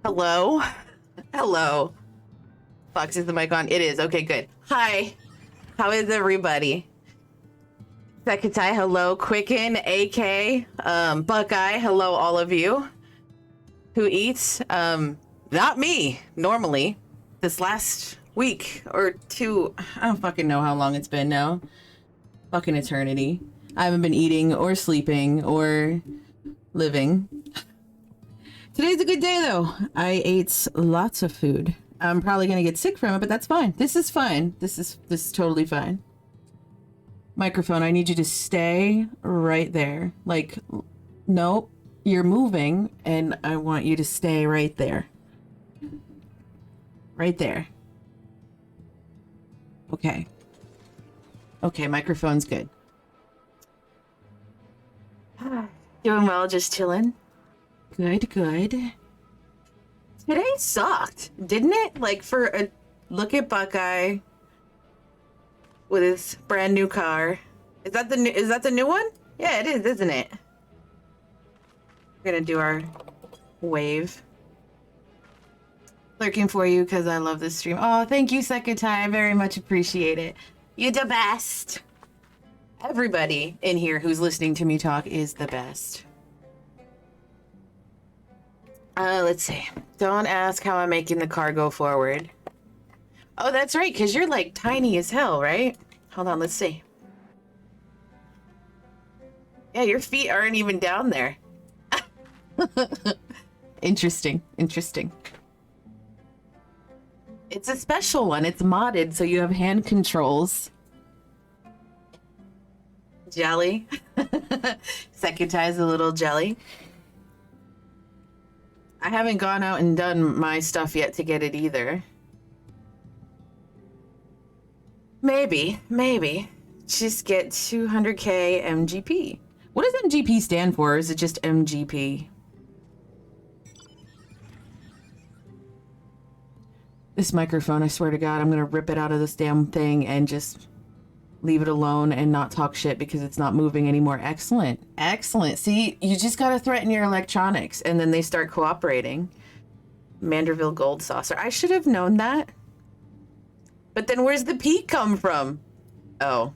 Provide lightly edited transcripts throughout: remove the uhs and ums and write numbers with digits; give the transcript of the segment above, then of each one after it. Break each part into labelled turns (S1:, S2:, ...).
S1: Hello? Hello. Fox, is the mic on? It is. Okay, good. Hi. How is everybody? Sekatai, hello. Quicken, AK, Buckeye, hello, all of you. Who eats? Not me, normally. This last week or two, I don't fucking know how long it's been now. Fucking eternity. I haven't been eating or sleeping or living. Today's a good day though. I ate lots of food. I'm probably gonna get sick from it, but that's fine. This is fine. This is totally fine. Microphone, I need you to stay right there. Like, nope, you're moving and I want you to stay right there. Right there. Okay. Okay, microphone's good. Doing well, just chilling. Good, good. Today sucked, didn't it? Like, for a look at Buckeye with his brand new car. Is that the new one? Yeah, it is, isn't it? We're gonna do our wave. Lurking for you because I love this stream. Oh, thank you, Sekatai. I very much appreciate it. You're the best. Everybody in here who's listening to me talk is the best. Let's see. Don't ask how I'm making the car go forward. Oh, that's right, because you're like tiny as hell, right? Hold on, let's see. Yeah, your feet aren't even down there. Interesting, interesting. It's a special one. It's modded, so you have hand controls. Jelly. Secondtize a little jelly. I haven't gone out and done my stuff yet to get it either. Maybe. Just get 200k MGP. What does MGP stand for? Or is it just MGP? This microphone, I swear to God, I'm gonna rip it out of this damn thing and just leave it alone and not talk shit because it's not moving anymore. Excellent. Excellent. See, you just gotta threaten your electronics and then they start cooperating. Manderville Gold Saucer. I should have known that. But then where's the P come from? Oh.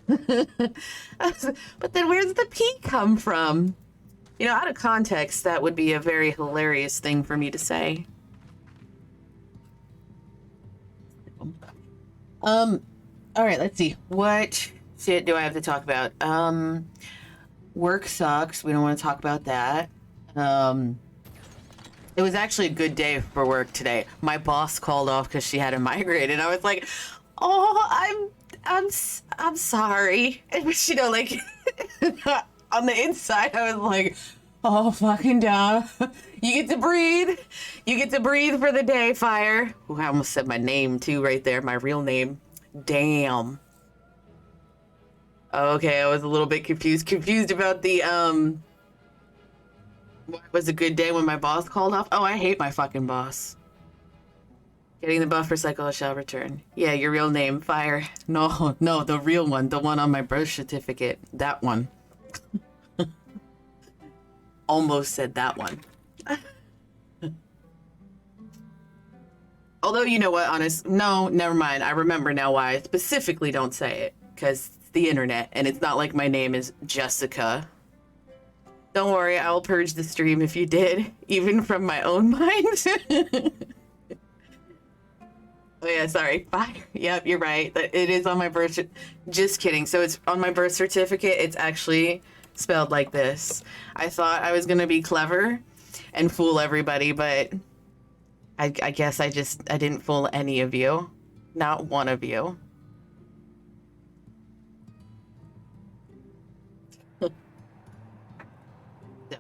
S1: But then where's the P come from? You know, out of context, that would be a very hilarious thing for me to say. All right, let's see. What shit do I have to talk about? Work sucks. We don't want to talk about that. It was actually a good day for work today. My boss called off because she had a migraine, and I was like, "Oh, I'm sorry." And you know, like on the inside, I was like, "Oh, fucking down. You get to breathe. You get to breathe for the day, Fire." Ooh, I almost said my name too, right there. My real name. Damn. Okay, I was a little bit confused about the what was a good day when my boss called off. Oh, I hate my fucking boss. Getting the buff for cycle shall return. Yeah, your real name, Fire. No, the real one, the one on my birth certificate. That one. Almost said that one. Although, you know what, no, never mind. I remember now why I specifically don't say it. Because it's the internet, and it's not like my name is Jessica. Don't worry, I'll purge the stream if you did, even from my own mind. Oh yeah, sorry. Fire. Yep, you're right. It is on my birth certificate. Just kidding. So it's on my birth certificate. It's actually spelled like this. I thought I was going to be clever and fool everybody, but I guess I didn't fool any of you. Not one of you.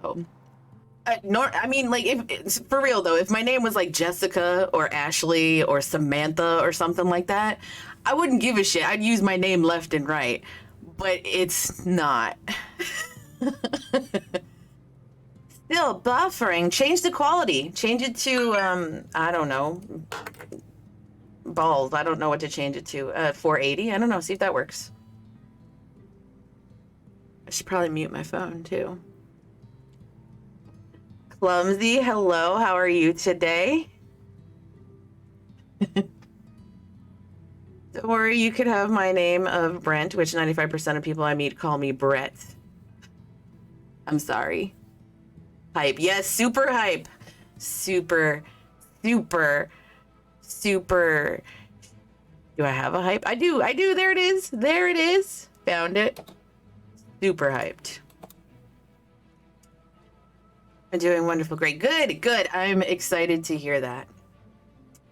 S1: So, I mean, like, if for real though, if my name was like Jessica or Ashley or Samantha or something like that, I wouldn't give a shit. I'd use my name left and right, but it's not. Still buffering. Change the quality. Change it to I don't know, balls. I don't know what to change it to. 480. I don't know. See if that works. I should probably mute my phone too. Clumsy, hello, how are you today? Don't worry, you could have my name of Brent, which 95% of people I meet call me Brett. I'm sorry. Hype, yes, super hype. Super, super, super. Do I have a hype? I do, there it is. There it is. Found it. Super hyped. I'm doing wonderful, great. Good, good. I'm excited to hear that.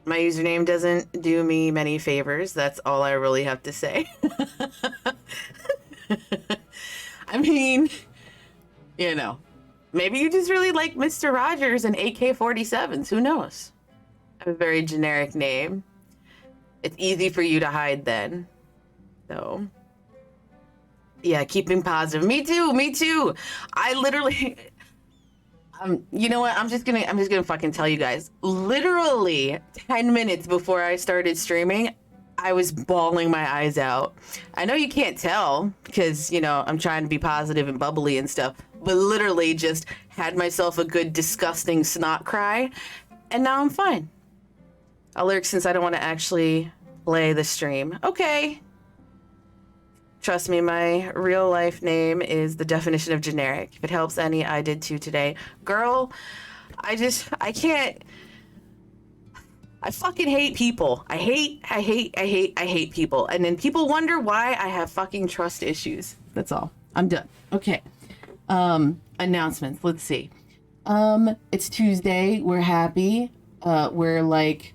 S1: My username doesn't do me many favors. That's all I really have to say. I mean, you know, maybe you just really like Mr. Rogers and AK-47s. Who knows? I have a very generic name. It's easy for you to hide then. So, yeah, keeping positive. Me too, me too. I literally... you know what? I'm just gonna fucking tell you guys. Literally 10 minutes before I started streaming, I was bawling my eyes out. I know you can't tell because, you know, I'm trying to be positive and bubbly and stuff, but literally just had myself a good disgusting snot cry, and now I'm fine. I'll lurk since I don't want to actually play the stream. Okay. Trust me, my real life name is the definition of generic. If it helps any, I did too today. Girl, I can't. I fucking hate people. I hate people. And then people wonder why I have fucking trust issues. That's all. I'm done. Okay. Announcements. Let's see. It's Tuesday. We're happy. We're like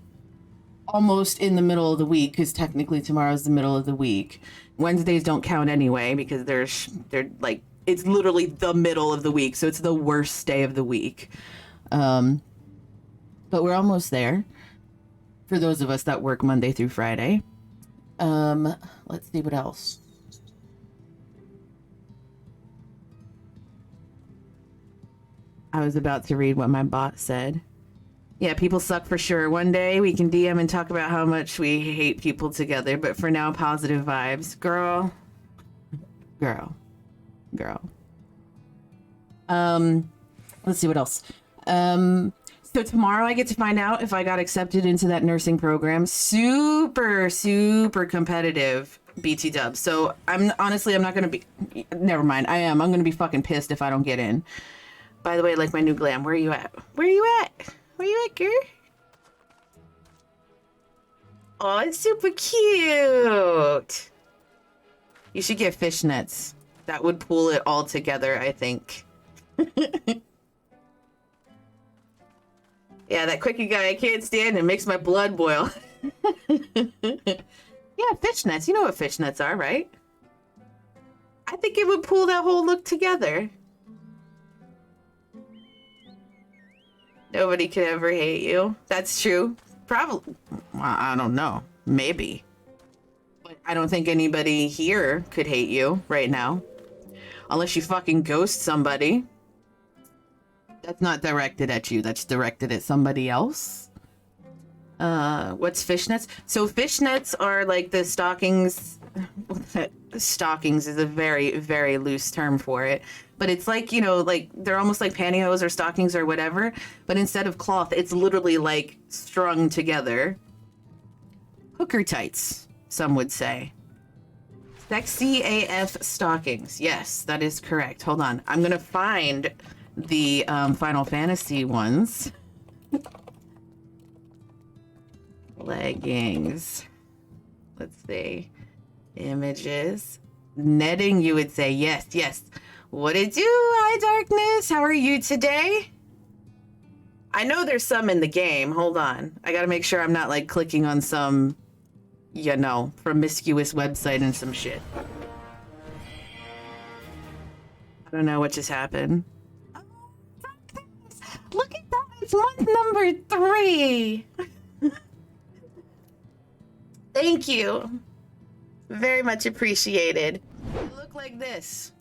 S1: almost in the middle of the week because technically tomorrow's the middle of the week. Wednesdays don't count anyway because they're like, it's literally the middle of the week, so it's the worst day of the week. But we're almost there for those of us that work Monday through Friday. Let's see what else. I was about to read what my bot said. Yeah, people suck for sure. One day we can DM and talk about how much we hate people together, but for now, positive vibes. Girl. Let's see what else. So tomorrow I get to find out if I got accepted into that nursing program. Super, super competitive BT dub. So I'm not going to be, never mind. I'm going to be fucking pissed if I don't get in. By the way, like my new glam, where are you at? Where are you at? Where you at, girl? Oh, it's super cute. You should get fishnets. That would pull it all together, I think. Yeah, that quickie guy I can't stand and makes my blood boil. Yeah, fishnets. You know what fishnets are, right? I think it would pull that whole look together. Nobody could ever hate you. That's true. Probably. Well, I don't know. Maybe. But I don't think anybody here could hate you right now. Unless you fucking ghost somebody. That's not directed at you. That's directed at somebody else. What's fishnets? So fishnets are like the stockings. Stockings is a very, very loose term for it. But it's like, you know, like they're almost like pantyhose or stockings or whatever. But instead of cloth, it's literally like strung together. Hooker tights, some would say. Sexy AF stockings. Yes, that is correct. Hold on. I'm going to find the Final Fantasy ones. Leggings. Let's see. Images. Netting, you would say. Yes, yes. What it do? Hi, Darkness. How are you today? I know there's some in the game. Hold on. I gotta make sure I'm not like clicking on some, you know, promiscuous website and some shit. I don't know what just happened. Oh, look at that. It's month number 3. Thank you. Very much appreciated. They look like this.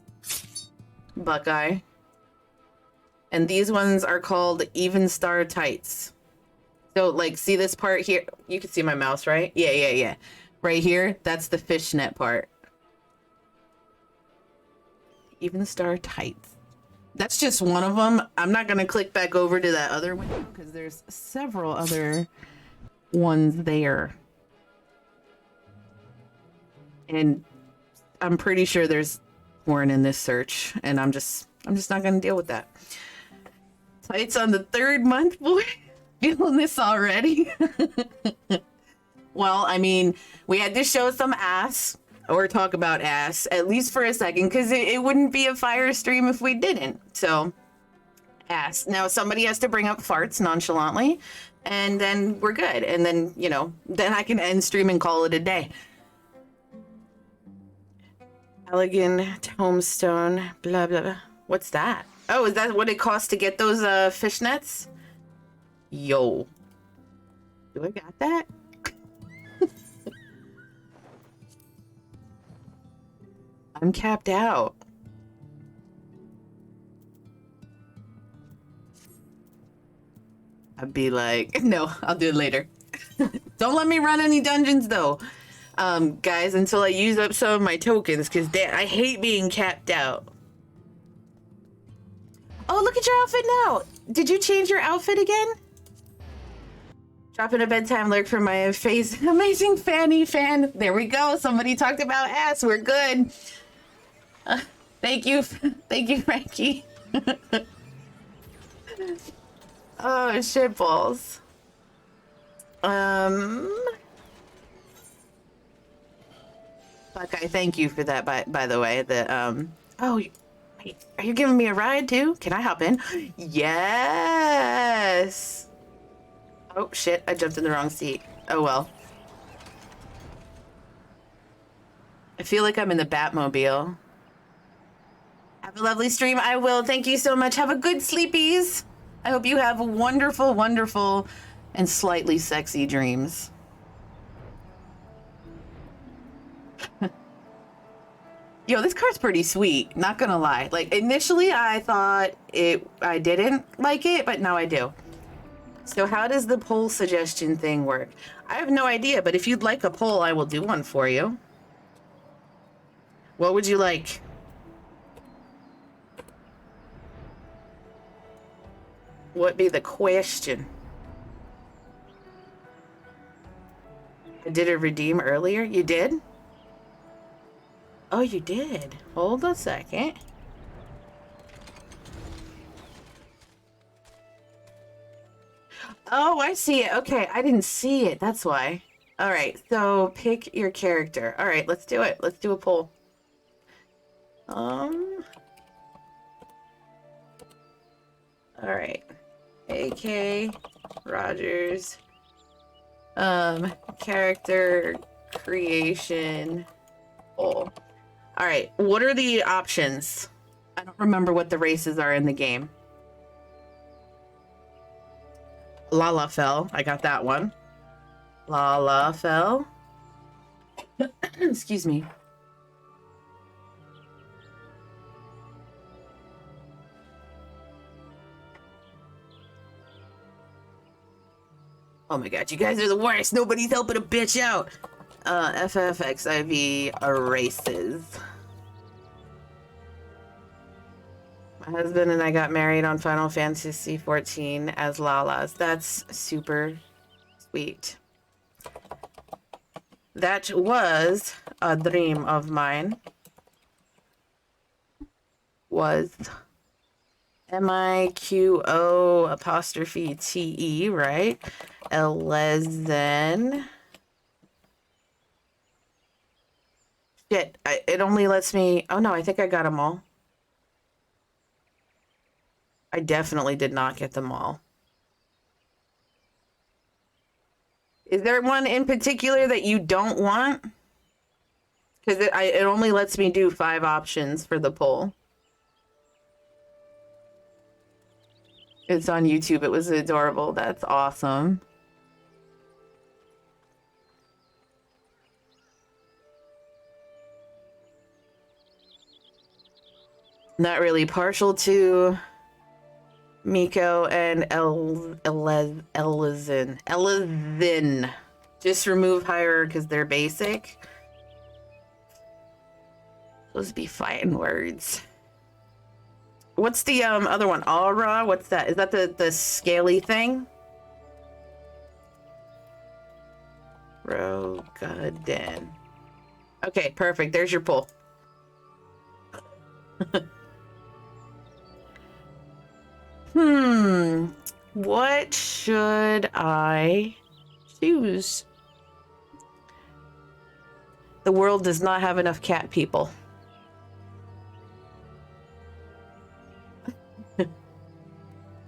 S1: Buckeye. And these ones are called Even Star Tights. So, like, see this part here? You can see my mouse, right? Yeah. Right here, that's the fishnet part. Even Star Tights. That's just one of them. I'm not gonna click back over to that other window because there's several other ones there. And I'm pretty sure there's porn in this search, and I'm just not gonna deal with that. It's on the 3rd month, boy. Feeling this already. Well, I mean, we had to show some ass or talk about ass at least for a second, because it wouldn't be a fire stream if we didn't. So, ass. Now somebody has to bring up farts nonchalantly, and then we're good. And then, you know, then I can end stream and call it a day. Elegant homestone, blah, blah, blah. What's that? Oh, is that what it costs to get those fishnets? Yo. Do I got that? I'm capped out. I'd be like, no, I'll do it later. Don't let me run any dungeons though. Guys, until I use up some of my tokens, because I hate being capped out. Oh, look at your outfit now. Did you change your outfit again? Dropping a bedtime lurk for my face. Amazing Fanny fan. There we go. Somebody talked about ass. We're good. Thank you. Thank you, Frankie. Oh, shitballs. Fuck, I thank you for that, by the way. Oh, wait, are you giving me a ride too? Can I hop in? Yes. Oh, shit, I jumped in the wrong seat. Oh, well. I feel like I'm in the Batmobile. Have a lovely stream. I will. Thank you so much. Have a good sleepies. I hope you have wonderful, wonderful, and slightly sexy dreams. Yo, this car's pretty sweet, not gonna lie. Like, initially I thought I didn't like it, but now I do. So how does the poll suggestion thing work? I have no idea, but if you'd like a poll, I will do one for you. What would you like? What be the question? Did it redeem earlier? You did? Oh, you did. Hold a second. Oh, I see it. Okay, I didn't see it. That's why. All right, so pick your character. All right, let's do it. Let's do a poll. All right. AK Rogers. Character creation poll. All right, what are the options? I don't remember what the races are in the game. Lalafell, I got that one. Lalafell. Excuse me. Oh my god, you guys are the worst. Nobody's helping a bitch out. FFXIV races. My husband and I got married on Final Fantasy XIV as Lalas. That's super sweet. That was a dream of mine. Was MIQO''TE, right? Elezen. Shit, it only lets me... Oh no, I think I got them all. I definitely did not get them all. Is there one in particular that you don't want? Because it only lets me do 5 options for the poll. It's on YouTube. It was adorable. That's awesome. Not really partial to Miko and Elezen. Just remove higher because they're basic. Those be fighting words. What's the other one? Aura? What's that? Is that the scaly thing? Rogaden. Okay, perfect. There's your pull. What should I choose? The world does not have enough cat people.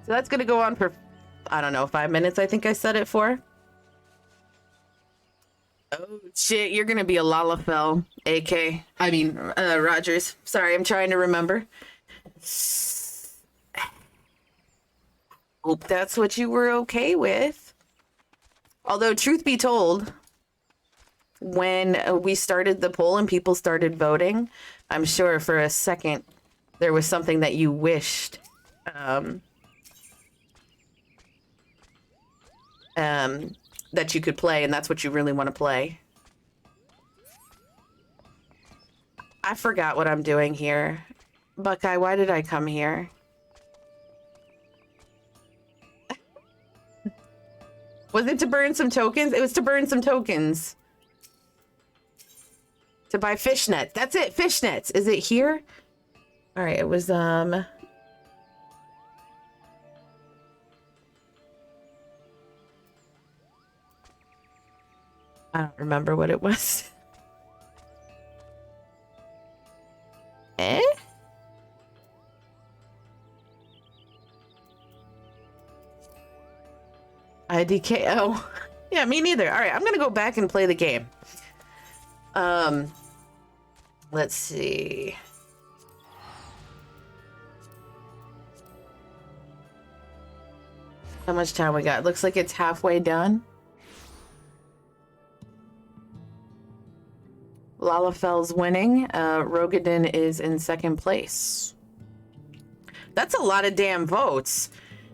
S1: So that's gonna go on for, I don't know, 5 minutes, I think I set it for. Oh shit, you're gonna be a Lalafell, AK. I mean, Rogers. Sorry, I'm trying to remember. Hope that's what you were okay with. Although, truth be told, when we started the poll and people started voting, I'm sure for a second there was something that you wished that you could play, and that's what you really want to play. I forgot what I'm doing here. Buckeye, why did I come here? Was it to burn some tokens? It was to burn some tokens. To buy fishnets. That's it, fishnets. Is it here? All right, it was, I don't remember what it was. Eh? IDK. Oh, yeah, me neither. All right, I'm gonna go back and play the game. Let's see. How much time we got? Looks like it's halfway done. Lalafell's winning. Rogaden is in second place. That's a lot of damn votes.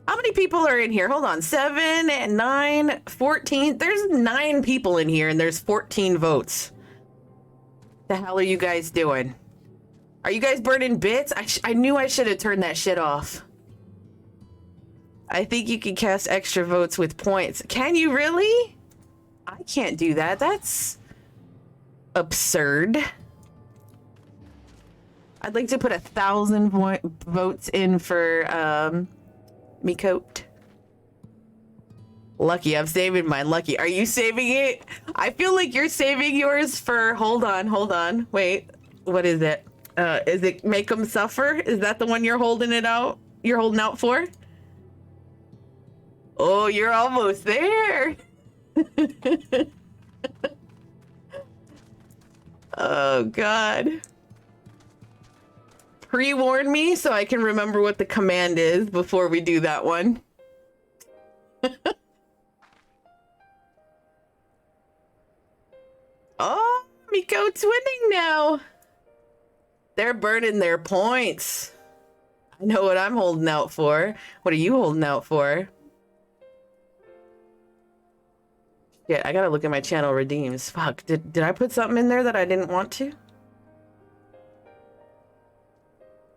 S1: How many people are in here? Hold on. 7, 9, 14. There's 9 people in here and there's 14 votes. The hell are you guys doing? Are you guys burning bits? I knew I should have turned that shit off. I think you can cast extra votes with points. Can you really? I can't do that. That's absurd. I'd like to put 1,000 votes in for me coat. Lucky, I'm saving mine. Lucky, are you saving it? I feel like you're saving yours for, hold on. Wait, what is it? Is it Make 'Em Suffer? Is that the one you're holding it out? You're holding out for? Oh, you're almost there. Oh, God. Pre-warn me so I can remember what the command is before we do that one. Oh, Miko's winning now. They're burning their points. I know what I'm holding out for. What are you holding out for? Yeah, I gotta look at my channel redeems. Fuck, did I put something in there that I didn't want to?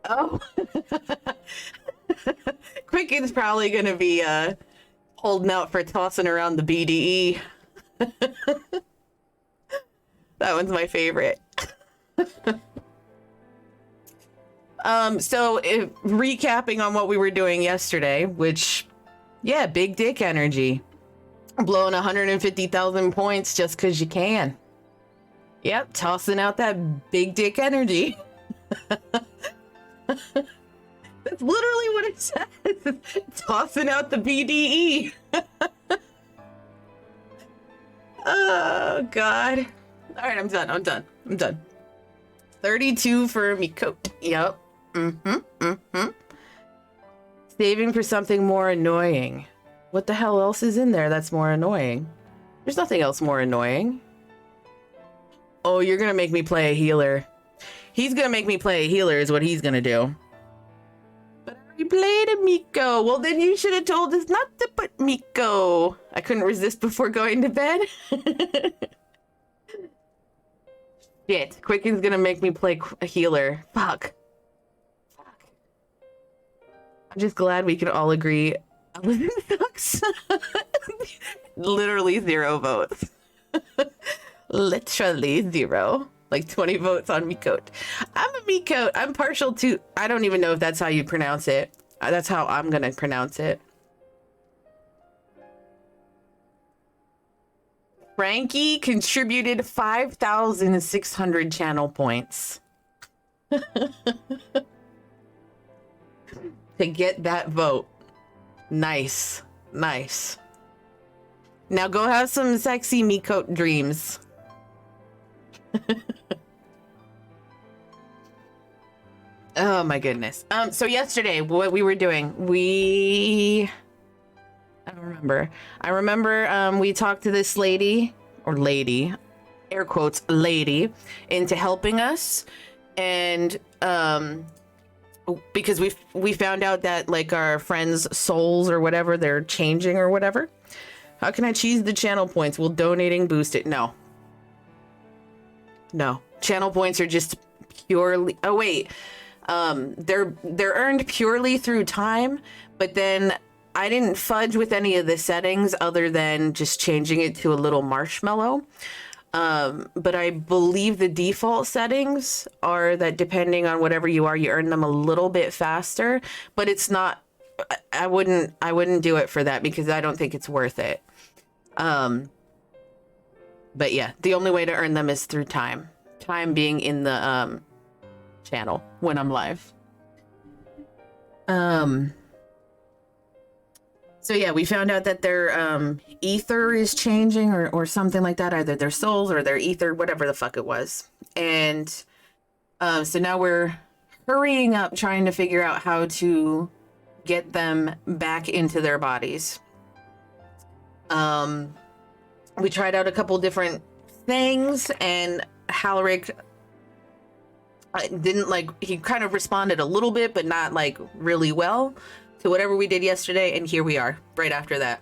S1: Oh. Quicken's probably gonna be holding out for tossing around the BDE. That one's my favorite. So recapping on what we were doing yesterday, which, yeah, big dick energy. Blowing 150,000 points just because you can. Yep, tossing out that big dick energy. That's literally what it says. Tossing out the BDE. Oh, God. All right, I'm done. 32 for Miko. Yep. Saving for something more annoying. What the hell else is in there that's more annoying? There's nothing else more annoying. Oh, you're gonna make me play a healer. He's gonna make me play a healer is what he's gonna do. But I already played a Miko. Well, then you should have told us not to put Miko. I couldn't resist before going to bed. Shit, Quicken's gonna make me play a healer. Fuck. I'm just glad we could all agree. Allison sucks. Literally 0 votes. Literally 0. Like 20 votes on Meatcoat. I'm a Meatcoat. I'm partial to... I don't even know if that's how you pronounce it. That's how I'm going to pronounce it. Frankie contributed 5,600 channel points. To get that vote. Nice. Nice. Now go have some sexy Meatcoat dreams. Oh my goodness. So yesterday, what we were doing, I don't remember. I remember we talked to this lady, air quotes, lady, into helping us. And because we found out that like our friends' souls or whatever, they're changing or whatever. How can I cheese the channel points? Will donating boost it? No. No. Channel points are just purely... Oh, wait. They're earned purely through time, but then I didn't fudge with any of the settings other than just changing it to a little marshmallow. But I believe the default settings are that depending on whatever you are, you earn them a little bit faster, but it's not... I wouldn't do it for that because I don't think it's worth it. But yeah, the only way to earn them is through time. Time being in the channel when I'm live. So yeah, we found out that their ether is changing or something like that. Either their souls or their ether, whatever the fuck it was. And so now we're hurrying up trying to figure out how to get them back into their bodies. We tried out a couple different things, and Halric didn't like, he kind of responded a little bit, but not like really well to whatever we did yesterday. And here we are right after that.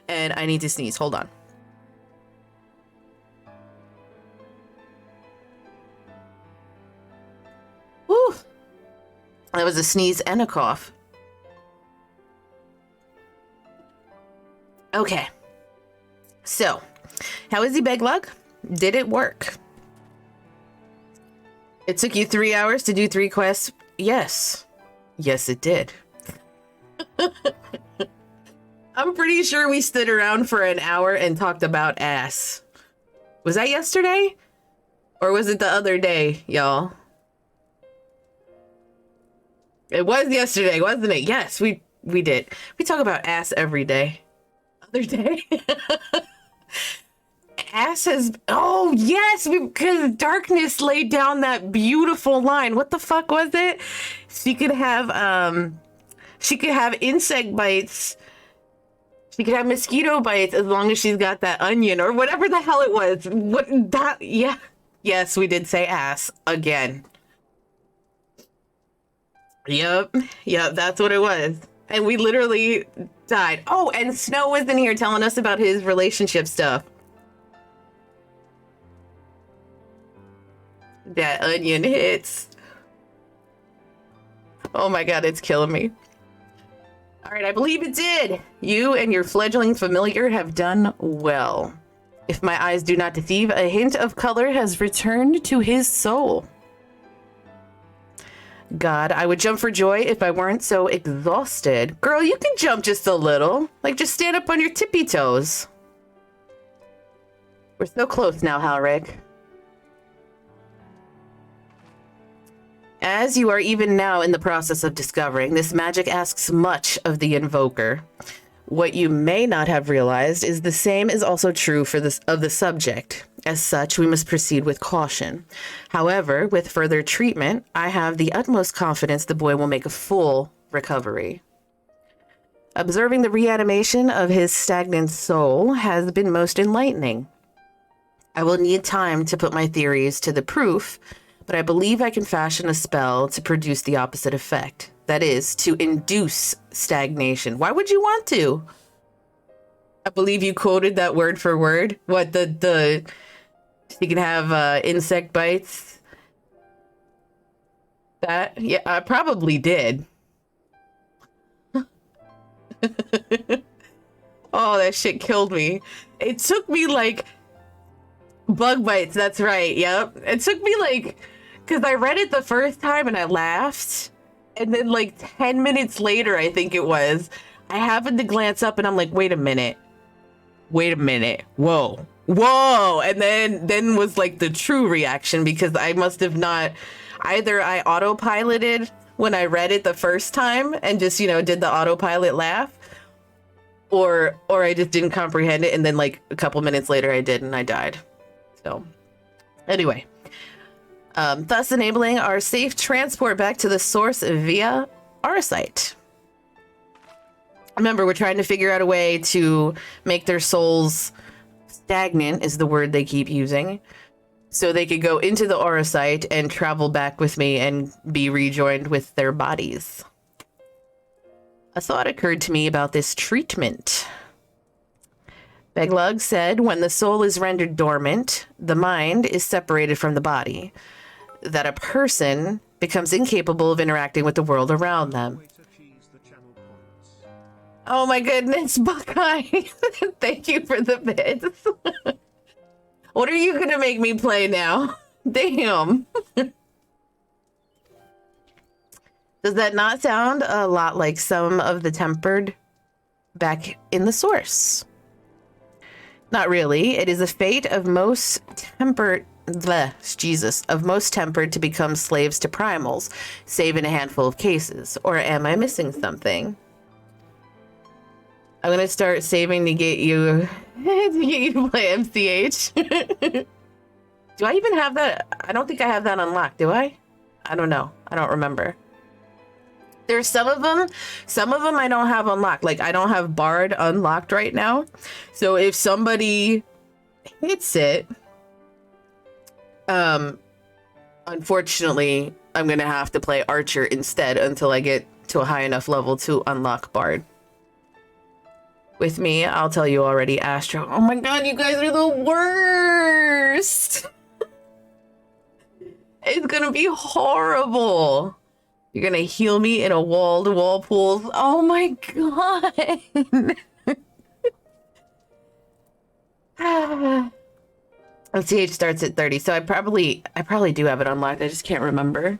S1: And I need to sneeze. Hold on. Woo! That was a sneeze and a cough. Okay. So, how is the beg lug? Did it work? It took you 3 hours to do 3 quests? Yes. Yes, it did. I'm pretty sure we stood around for an hour and talked about ass. Was that yesterday? Or was it the other day, y'all? It was yesterday, wasn't it? Yes, we did. We talk about ass every day. Other day. Ass has... Oh, yes, because Darkness laid down that beautiful line. What the fuck was it? She could have insect bites. She could have mosquito bites as long as she's got that onion or whatever the hell it was. What that... Yeah. Yes, we did say ass again. Yep, that's what it was. And we literally died. Oh, and Snow was in here telling us about his relationship stuff. That onion hits. Oh my god, it's killing me. All right, I believe it did. You and your fledgling familiar have done well. If my eyes do not deceive, a hint of color has returned to his soul. God, I would jump for joy if I weren't so exhausted. Girl, you can jump just a little. Like, just stand up on your tippy toes. We're so close now, Halric. As you are even now in the process of discovering, this magic asks much of the invoker. What you may not have realized is the same is also true for of the subject. As such, we must proceed with caution. However, with further treatment, I have the utmost confidence the boy will make a full recovery. Observing the reanimation of his stagnant soul has been most enlightening. I will need time to put my theories to the proof, but I believe I can fashion a spell to produce the opposite effect. That is, to induce stagnation. Why would you want to? I believe you quoted that word for word. What, you can have insect bites? That? Yeah, I probably did. Oh, that shit killed me. It took me like bug bites. That's right. Yep. It took me like, because I read it the first time and I laughed. And then like 10 minutes later, I think it was, I happened to glance up and I'm like, wait a minute. Wait a minute. Whoa. Whoa. And then was like the true reaction, because I must have not, either I autopiloted when I read it the first time and just, you know, did the autopilot laugh, or I just didn't comprehend it, and then like a couple minutes later I did and I died. So anyway, thus enabling our safe transport back to the source via our site. Remember, we're trying to figure out a way to make their souls stagnant, is the word they keep using, so they could go into the aura site and travel back with me and be rejoined with their bodies. A thought occurred to me about this treatment. Beglug said, when the soul is rendered dormant, the mind is separated from the body, that a person becomes incapable of interacting with the world around them. Oh my goodness, Buckeye. Thank you for the bits. What are you gonna make me play now? Damn. Does that not sound a lot like some of the tempered back in the source? Not really. It is the fate of most tempered, of most tempered to become slaves to primals, save in a handful of cases. Or am I missing something? I'm gonna start saving to get you to play MCH. Do I even have that? I don't think I have that unlocked, do I? I don't know. I don't remember. There's some of them I don't have unlocked. Like, I don't have Bard unlocked right now. So if somebody hits it, unfortunately, I'm gonna have to play Archer instead until I get to a high enough level to unlock Bard. With me, I'll tell you already, Astro. Oh my god, you guys are the worst! It's gonna be horrible. You're gonna heal me in a wall-to-wall pool. Oh my god. LCH starts at 30, so I probably do have it unlocked. I just can't remember.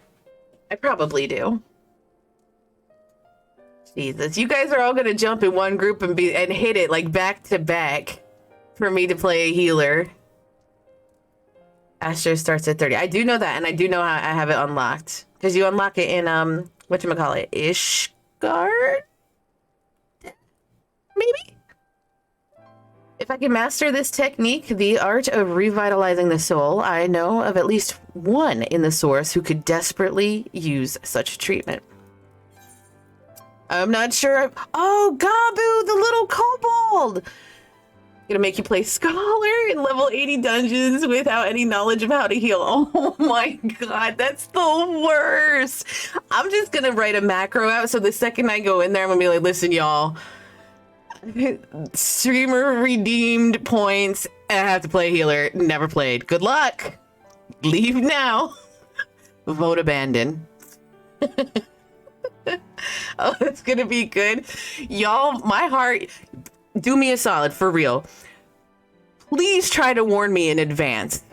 S1: I probably do. Jesus, you guys are all gonna jump in one group and hit it like back to back for me to play a healer. Astro starts at 30. I do know that, and I do know how I have it unlocked. Because you unlock it in, whatchamacallit, Ishgard? Maybe? If I can master this technique, the art of revitalizing the soul, I know of at least one in the source who could desperately use such treatment. I'm not sure. Oh, Gabu, the little kobold! Gonna make you play Scholar in level 80 dungeons without any knowledge of how to heal. Oh my god, that's the worst. I'm just gonna write a macro out, so the second I go in there, I'm gonna be like, listen, y'all. Streamer redeemed points, and I have to play healer. Never played. Good luck. Leave now. Vote abandon. Oh, it's gonna be good. Y'all, my heart... Do me a solid, for real. Please try to warn me in advance.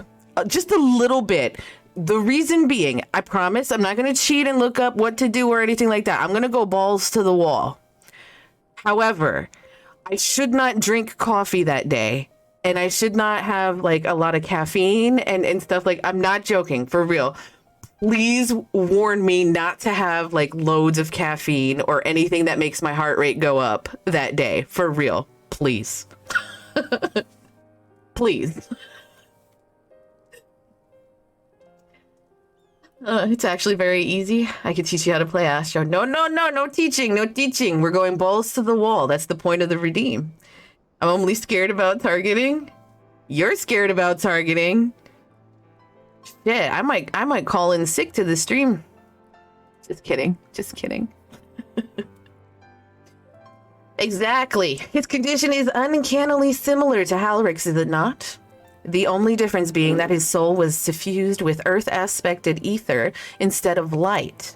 S1: Just a little bit. The reason being, I promise I'm not going to cheat and look up what to do or anything like that. I'm going to go balls to the wall. However, I should not drink coffee that day. And I should not have like a lot of caffeine and stuff. Like, I'm not joking, for real. Please warn me not to have like loads of caffeine or anything that makes my heart rate go up that day. For real. Please. Please. It's actually very easy. I can teach you how to play Astro. No teaching. No teaching. We're going balls to the wall. That's the point of the redeem. I'm only scared about targeting. You're scared about targeting. Shit, I might call in sick to the stream. Just kidding. Just kidding. Exactly. His condition is uncannily similar to Halric's, is it not? The only difference being that his soul was suffused with earth-aspected ether instead of light.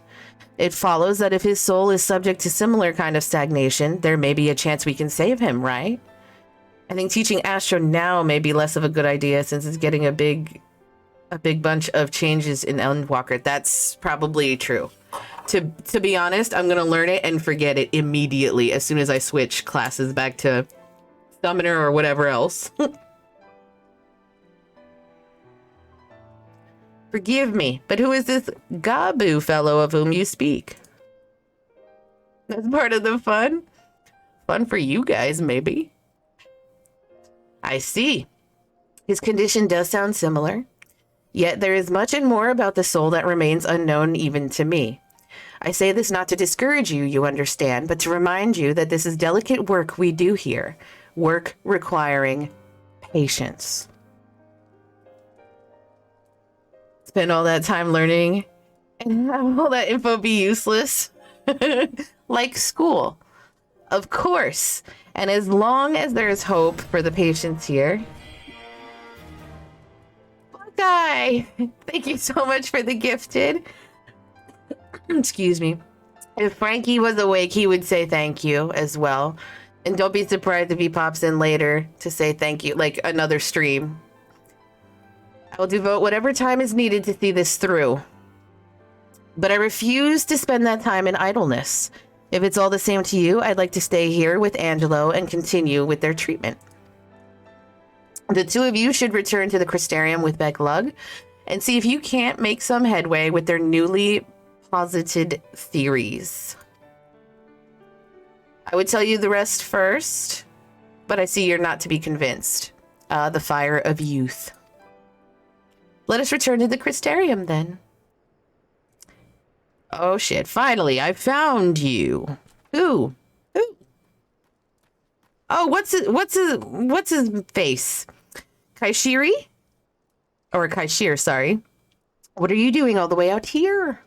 S1: It follows that if his soul is subject to similar kind of stagnation, there may be a chance we can save him, right? I think teaching Astro now may be less of a good idea since it's getting a big bunch of changes in Endwalker. That's probably true. To be honest, I'm gonna learn it and forget it immediately as soon as I switch classes back to Summoner or whatever else. Forgive me, but who is this Gabu fellow of whom you speak? That's part of the fun? Fun for you guys, maybe. I see. His condition does sound similar. Yet there is much and more about the soul that remains unknown even to me. I say this not to discourage you, you understand, but to remind you that this is delicate work we do here. Work requiring patience. Spend all that time learning and have all that info be useless. Like school. Of course. And as long as there is hope for the patients here. Buckeye! Thank you so much for the gifted. Excuse me. If Frankie was awake, he would say thank you as well. And don't be surprised if he pops in later to say thank you, like another stream. I will devote whatever time is needed to see this through. But I refuse to spend that time in idleness. If it's all the same to you, I'd like to stay here with Angelo and continue with their treatment. The two of you should return to the Crystarium with Beglug and see if you can't make some headway with their newly posited theories. I would tell you the rest first, but I see you're not to be convinced. The fire of youth. Let us return to the Crystarium then. Oh shit, finally, I found you. Who? Oh, what's his face? Kaishiri? Or Kaishir, sorry. What are you doing all the way out here?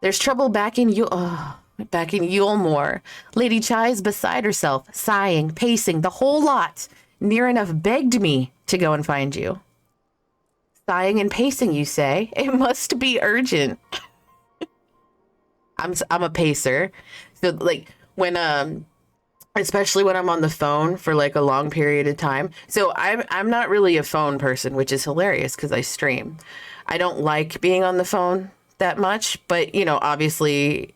S1: There's trouble back in Yulmore. Lady Chai's beside herself, sighing, pacing, the whole lot. Near enough begged me to go and find you. Sighing and pacing, you say? It must be urgent. I'm a pacer. So like when especially when I'm on the phone for like a long period of time. So I'm not really a phone person, which is hilarious because I stream. I don't like being on the phone that much, but you know, obviously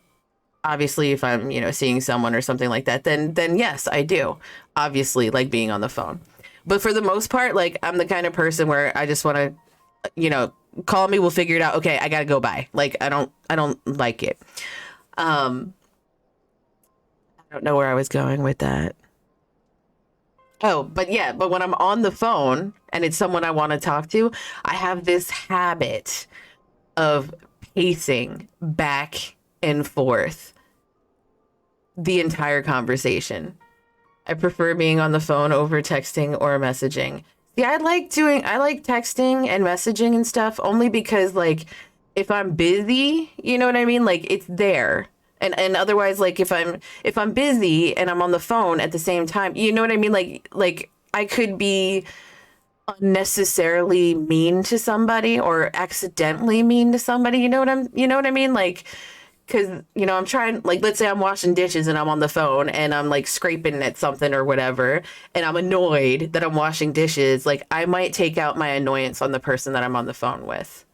S1: if I'm, you know, seeing someone or something like that, then yes, I do. Obviously like being on the phone. But for the most part, like I'm the kind of person where I just want to, you know, call me, we'll figure it out. Okay, I gotta go by. Like I don't like it. I don't know where I was going with that. Oh, but yeah, but when I'm on the phone and it's someone I want to talk to, I have this habit of pacing back and forth the entire conversation. I prefer being on the phone over texting or messaging. Yeah, I like texting and messaging and stuff only because like if I'm busy, you know what I mean? Like it's there. And otherwise, like if I'm busy and I'm on the phone at the same time, you know what I mean? Like I could be unnecessarily mean to somebody or accidentally mean to somebody. You know what I mean? Like, cause you know, I'm trying, like, let's say I'm washing dishes and I'm on the phone and I'm like scraping at something or whatever. And I'm annoyed that I'm washing dishes. Like I might take out my annoyance on the person that I'm on the phone with.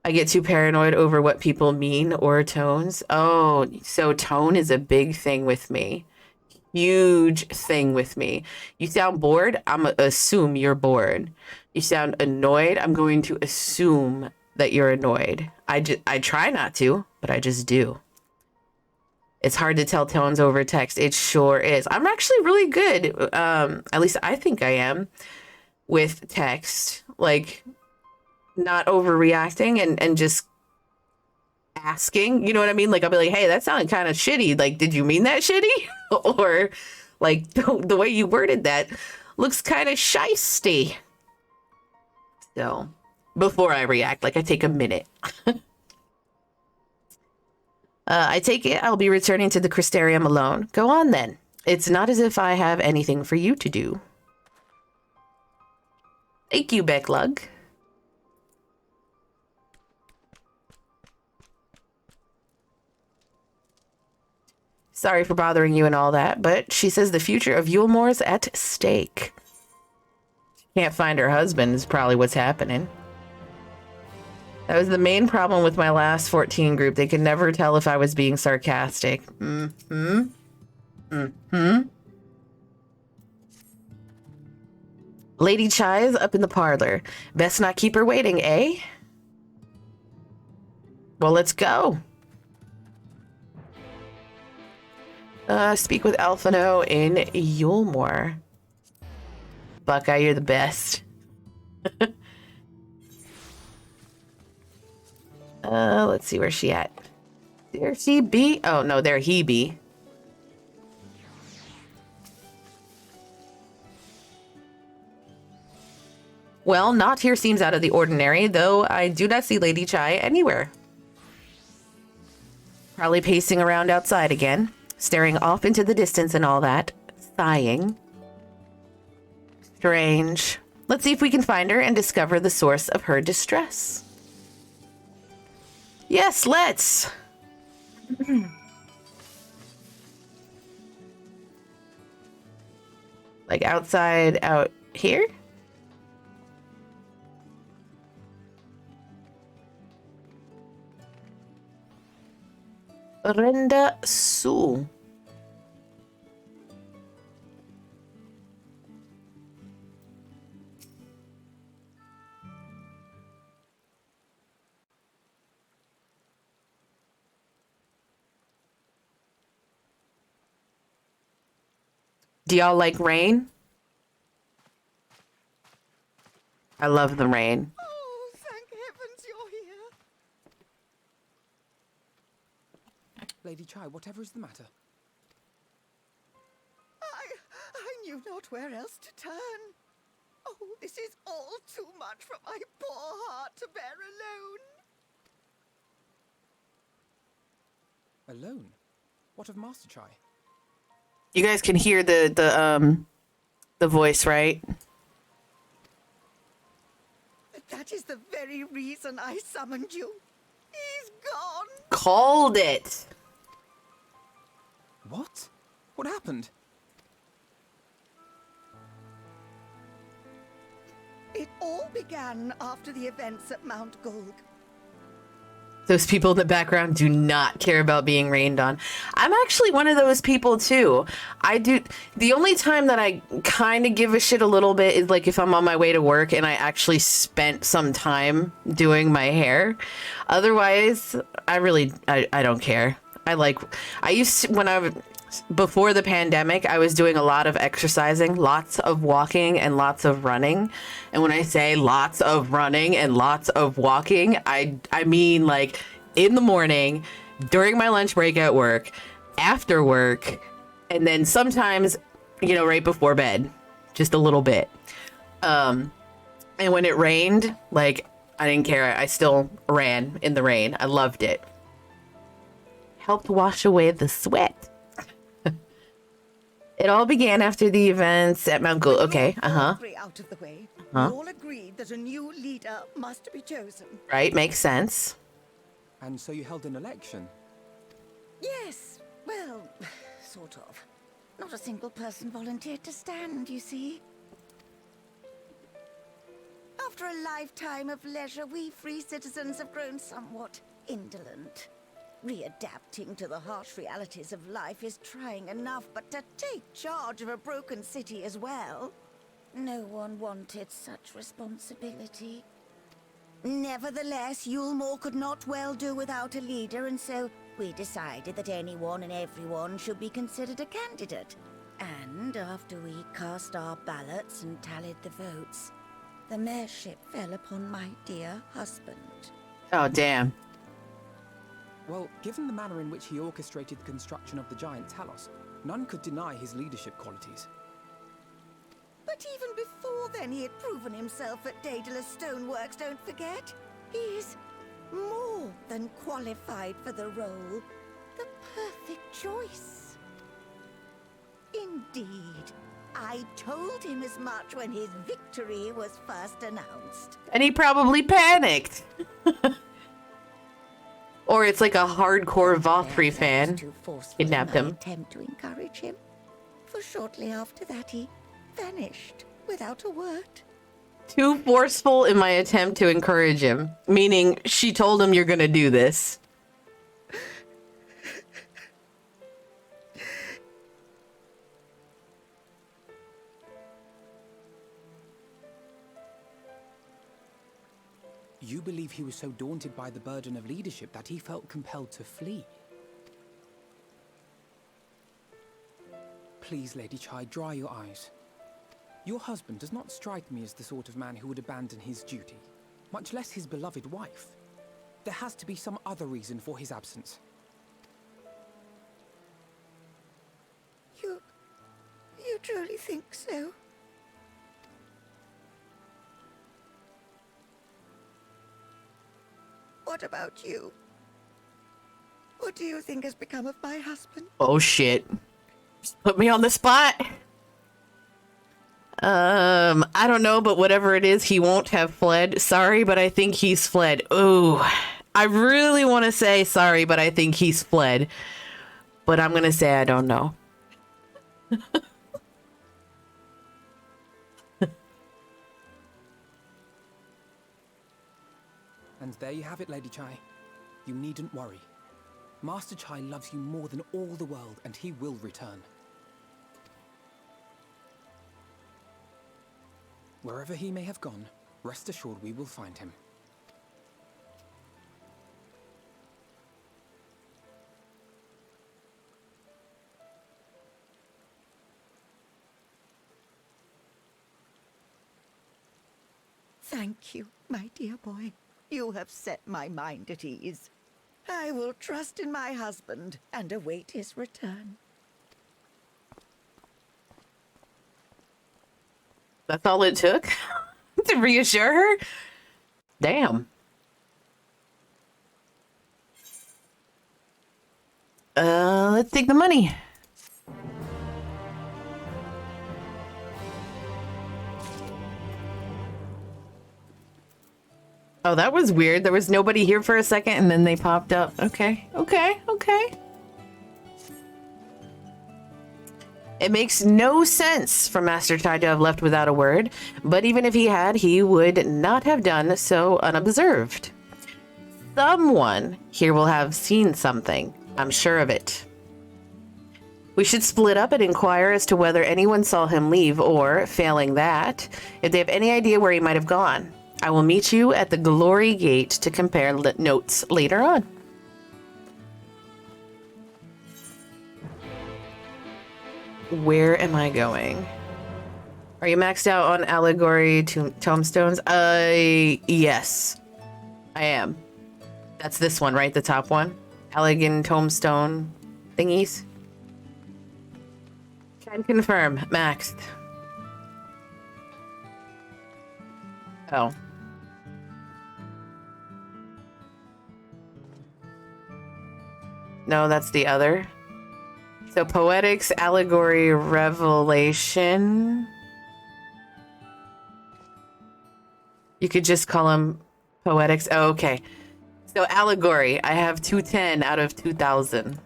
S1: I get too paranoid over what people mean or tones. Oh, so tone is a big thing with me. Huge thing with me. You sound bored, I'm gonna assume you're bored. You sound annoyed, I'm going to assume that you're annoyed. I try not to, but I just do. It's hard to tell tones over text. It sure is. I'm actually really good, at least I think I am, with text. Like, not overreacting and just asking, you know what I mean? Like I'll be like, hey, that sounded kind of shitty. Like, did you mean that shitty? Or like the way you worded that looks kind of shisty. So before I react, like I take a minute. I take it I'll be returning to the Crystarium alone. Go on then. It's not as if I have anything for you to do. Thank you, Becklug. Sorry for bothering you and all that, but she says the future of Yulemore's at stake. Can't find her husband is probably what's happening. That was the main problem with my last 14 group. They could never tell if I was being sarcastic. Lady Chai is up in the parlor. Best not keep her waiting, eh? Well, let's go. Speak with Alphino in Yulemore. Buckeye, you're the best. Let's see where she at. There she be? Oh, no, there he be. Well, not here seems out of the ordinary, though I do not see Lady Chai anywhere. Probably pacing around outside again, staring off into the distance and all that, sighing. Strange. Let's see if we can find her and discover the source of her distress. Yes, let's. Like outside, out here? Renda Su. Do y'all like rain? I love the rain.
S2: Oh, thank heavens you're here.
S3: Lady Chai, whatever is the matter?
S2: I knew not where else to turn. Oh, this is all too much for my poor heart to bear alone.
S3: Alone? What of Master Chai?
S1: You guys can hear the voice, right?
S2: That is the very reason I summoned you. He's gone.
S1: Called it.
S3: What? What happened?
S2: It all began after the events at Mount Golg.
S1: Those people in the background do not care about being rained on. I'm actually one of those people too. I do. The only time that I kind of give a shit a little bit is like if I'm on my way to work and I actually spent some time doing my hair. Otherwise, I don't care. Before the pandemic, I was doing a lot of exercising, lots of walking and lots of running. And when I say lots of running and lots of walking, I mean like in the morning, during my lunch break at work, after work, and then sometimes, right before bed, just a little bit. And when it rained, like I didn't care. I still ran in the rain. I loved it. Helped wash away the sweat. It all began after the events at Mount Golg. Okay,
S2: Out of the way, we all agreed that a new leader must be chosen.
S1: Right, makes sense.
S3: And so you held an election?
S2: Yes, well, sort of. Not a single person volunteered to stand, you see. After a lifetime of leisure, we free citizens have grown somewhat indolent. Readapting to the harsh realities of life is trying enough, but to take charge of a broken city as well, no one wanted such responsibility. Nevertheless, Yulemore could not well do without a leader, and so we decided that anyone and everyone should be considered a candidate. And after we cast our ballots and tallied the votes, the mayorship fell upon my dear husband.
S1: Oh, damn.
S3: Well, given the manner in which he orchestrated the construction of the giant Talos, none could deny his leadership qualities.
S2: But even before then, he had proven himself at Daedalus Stoneworks, don't forget. He's more than qualified for the role. The perfect choice. Indeed. I told him as much when his victory was first announced.
S1: And he probably panicked. Or it's like a hardcore Vothri fan.
S2: Too forceful
S1: Kidnapped
S2: in my
S1: him.
S2: attempt to encourage him. For shortly after that, he vanished without a word.
S1: Too forceful in my attempt to encourage him. Meaning, she told him you're gonna do this.
S3: You believe he was so daunted by the burden of leadership that he felt compelled to flee? Please, Lady Chai, dry your eyes. Your husband does not strike me as the sort of man who would abandon his duty, much less his beloved wife. There has to be some other reason for his absence.
S2: You truly think so? What about you? What do you think has become of my husband?
S1: Oh shit. Just put me on the spot. I don't know, but whatever it is, he won't have fled. Sorry, but I think he's fled. Ooh. I really want to say sorry, but I think he's fled. But I'm gonna say I don't know.
S3: And there you have it, Lady Chai. You needn't worry. Master Chai loves you more than all the world, and he will return. Wherever he may have gone, rest assured we will find him.
S2: Thank you, my dear boy. You have set my mind at ease. I will trust in my husband and await his return.
S1: That's all it took to reassure her? Damn. Let's take the money. Oh, that was weird. There was nobody here for a second and then they popped up. Okay, okay, okay. It makes no sense for Master Chai to have left without a word, but even if he had, he would not have done so unobserved. Someone here will have seen something. I'm sure of it. We should split up and inquire as to whether anyone saw him leave or, failing that, if they have any idea where he might have gone. I will meet you at the Glory Gate to compare notes later on. Where am I going? Are you maxed out on allegory tombstones? Yes, I am. That's this one, right? The top one? Allegan tombstone thingies? Can confirm, maxed. Oh. No, that's the other. So poetics, allegory, revelation. You could just call them poetics. Oh, okay. So allegory, I have 210 out of 2000.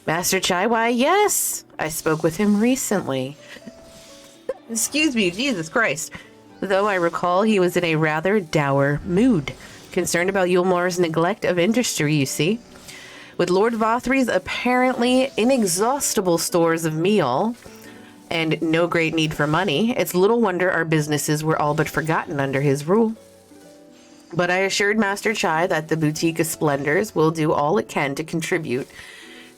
S1: Master Chai, why, yes. I spoke with him recently. Excuse me, Jesus Christ. Though I recall he was in a rather dour mood. Concerned about Yulmar's neglect of industry, you see. With Lord Vothri's apparently inexhaustible stores of meal and no great need for money, it's little wonder our businesses were all but forgotten under his rule. But I assured Master Chai that the Boutique of Splendors will do all it can to contribute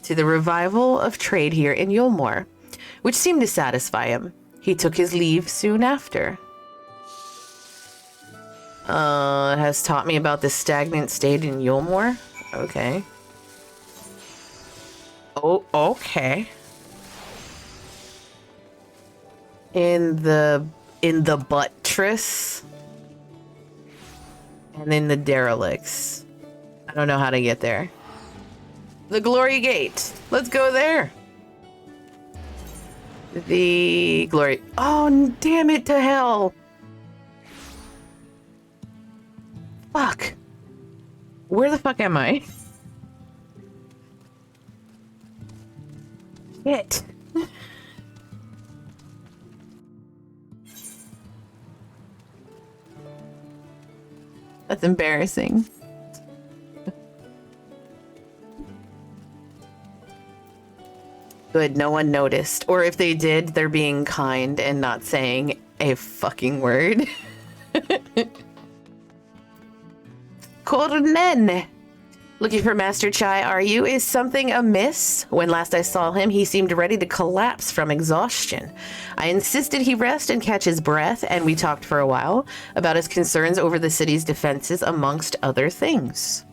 S1: to the revival of trade here in Yulmore, which seemed to satisfy him. He took his leave soon after. Has taught me about the stagnant state in Yulmore. Okay. Oh, okay. In the buttress. And in the derelicts. I don't know how to get there. The Glory Gate. Let's go there. The Glory. Oh, damn it to hell. Fuck. Where the fuck am I? Shit. That's embarrassing. Good, no one noticed. Or if they did, they're being kind and not saying a fucking word. Cornen! Looking for Master Chai, are you? Is something amiss? When last I saw him, he seemed ready to collapse from exhaustion. I insisted he rest and catch his breath, and we talked for a while about his concerns over the city's defenses, amongst other things.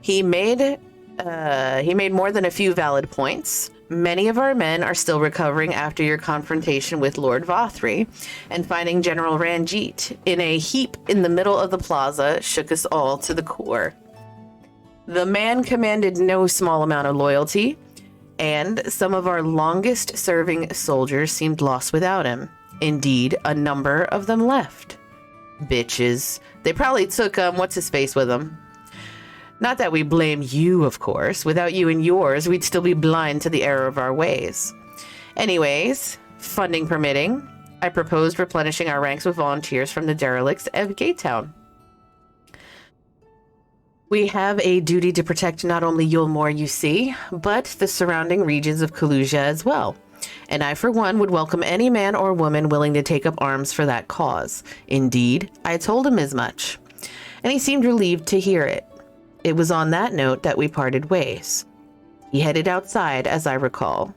S1: He made more than a few valid points. Many of our men are still recovering after your confrontation with Lord Vothri, and finding General Ranjit in a heap in the middle of the plaza shook us all to the core. The man commanded no small amount of loyalty, and some of our longest-serving soldiers seemed lost without him. Indeed, a number of them left. Bitches. They probably took, what's-his-face with them. Not that we blame you, of course. Without you and yours, we'd still be blind to the error of our ways. Anyways, funding permitting, I proposed replenishing our ranks with volunteers from the derelicts of Gatetown. We have a duty to protect not only Yulmore, you see, but the surrounding regions of Kalusia as well. And I, for one, would welcome any man or woman willing to take up arms for that cause. Indeed, I told him as much, and he seemed relieved to hear it. It was on that note that we parted ways. He headed outside, as I recall.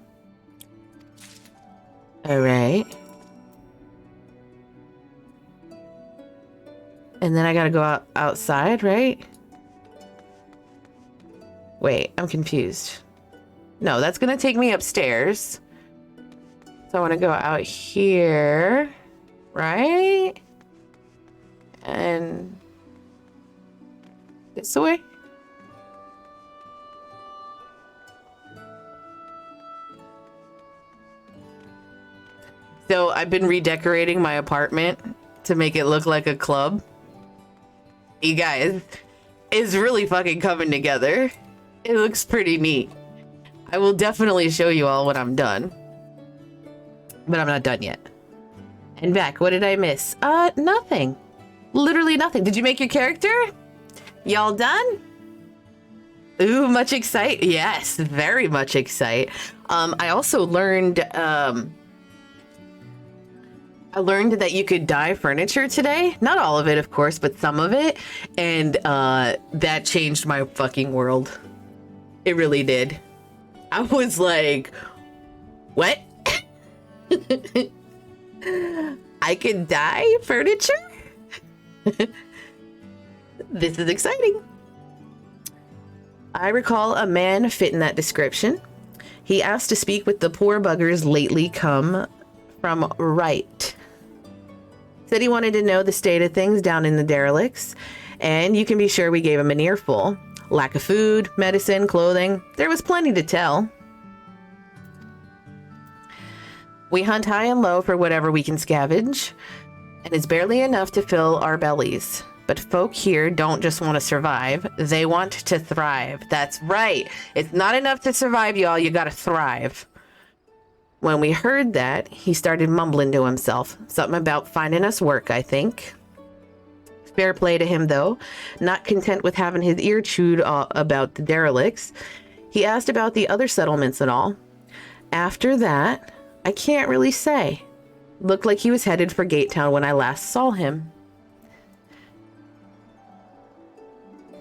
S1: All right. And then I gotta go outside, right? Wait, I'm confused. No, that's gonna take me upstairs. So I want to go out here, right? And this way? So I've been redecorating my apartment to make it look like a club. You guys, it's really fucking coming together. It looks pretty neat. I will definitely show you all when I'm done. But I'm not done yet. And back, what did I miss? Nothing. Literally nothing. Did you make your character? Y'all done? Ooh, much excite. Yes, very much excite. I also learned, I learned that you could dye furniture today. Not all of it, of course, but some of it. And that changed my fucking world. It really did. I was like, what? I can dye furniture? This is exciting. I recall a man fit in that description. He asked to speak with the poor buggers lately come from Right. Said he wanted to know the state of things down in the derelicts, and you can be sure we gave him an earful. Lack of food, medicine, clothing, there was plenty to tell. We hunt high and low for whatever we can scavenge, and it's barely enough to fill our bellies. But folk here don't just want to survive, they want to thrive. That's right. It's not enough to survive, y'all. You gotta thrive. When we heard that, he started mumbling to himself. Something about finding us work, I think. Fair play to him, though. Not content with having his ear chewed about the derelicts, he asked about the other settlements and all. After that, I can't really say. Looked like he was headed for Gatetown when I last saw him.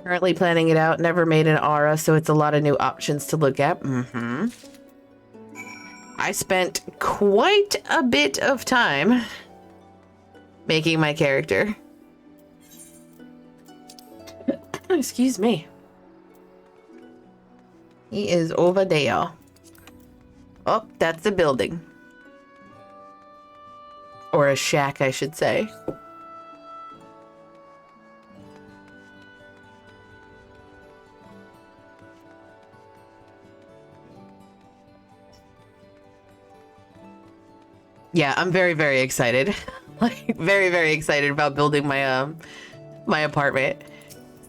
S1: Currently planning it out. Never made an aura, so it's a lot of new options to look at. I spent quite a bit of time making my character. Excuse me. He is over there. Oh, that's a building. Or a shack, I should say. Yeah, I'm very, very excited. Like, very, very excited about building my my apartment.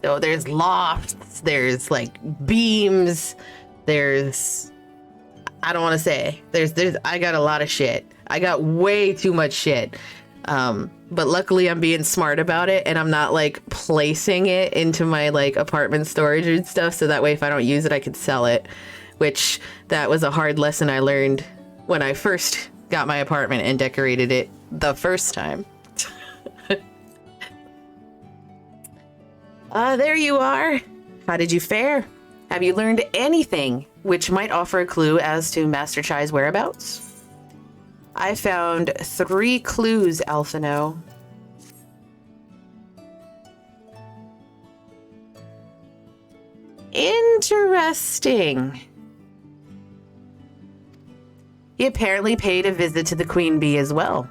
S1: So there's lofts, there's like beams, there's, I don't want to say, I got a lot of shit. I got way too much shit. But luckily I'm being smart about it and I'm not like placing it into my like apartment storage and stuff. So that way, if I don't use it, I could sell it, which that was a hard lesson I learned when I first got my apartment and decorated it the first time. There you are. How did you fare? Have you learned anything which might offer a clue as to Master Chai's whereabouts? I found 3 clues, Alphino. Interesting. He apparently paid a visit to the Queen Bee as well.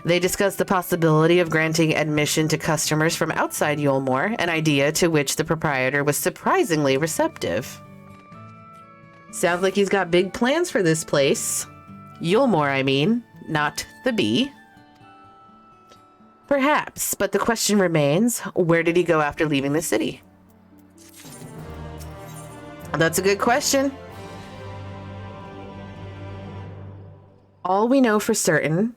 S1: They discussed the possibility of granting admission to customers from outside Yulmore, an idea to which the proprietor was surprisingly receptive. Sounds like he's got big plans for this place. Yulmore, I mean, not the bee. Perhaps, but the question remains, where did he go after leaving the city? That's a good question. All we know for certain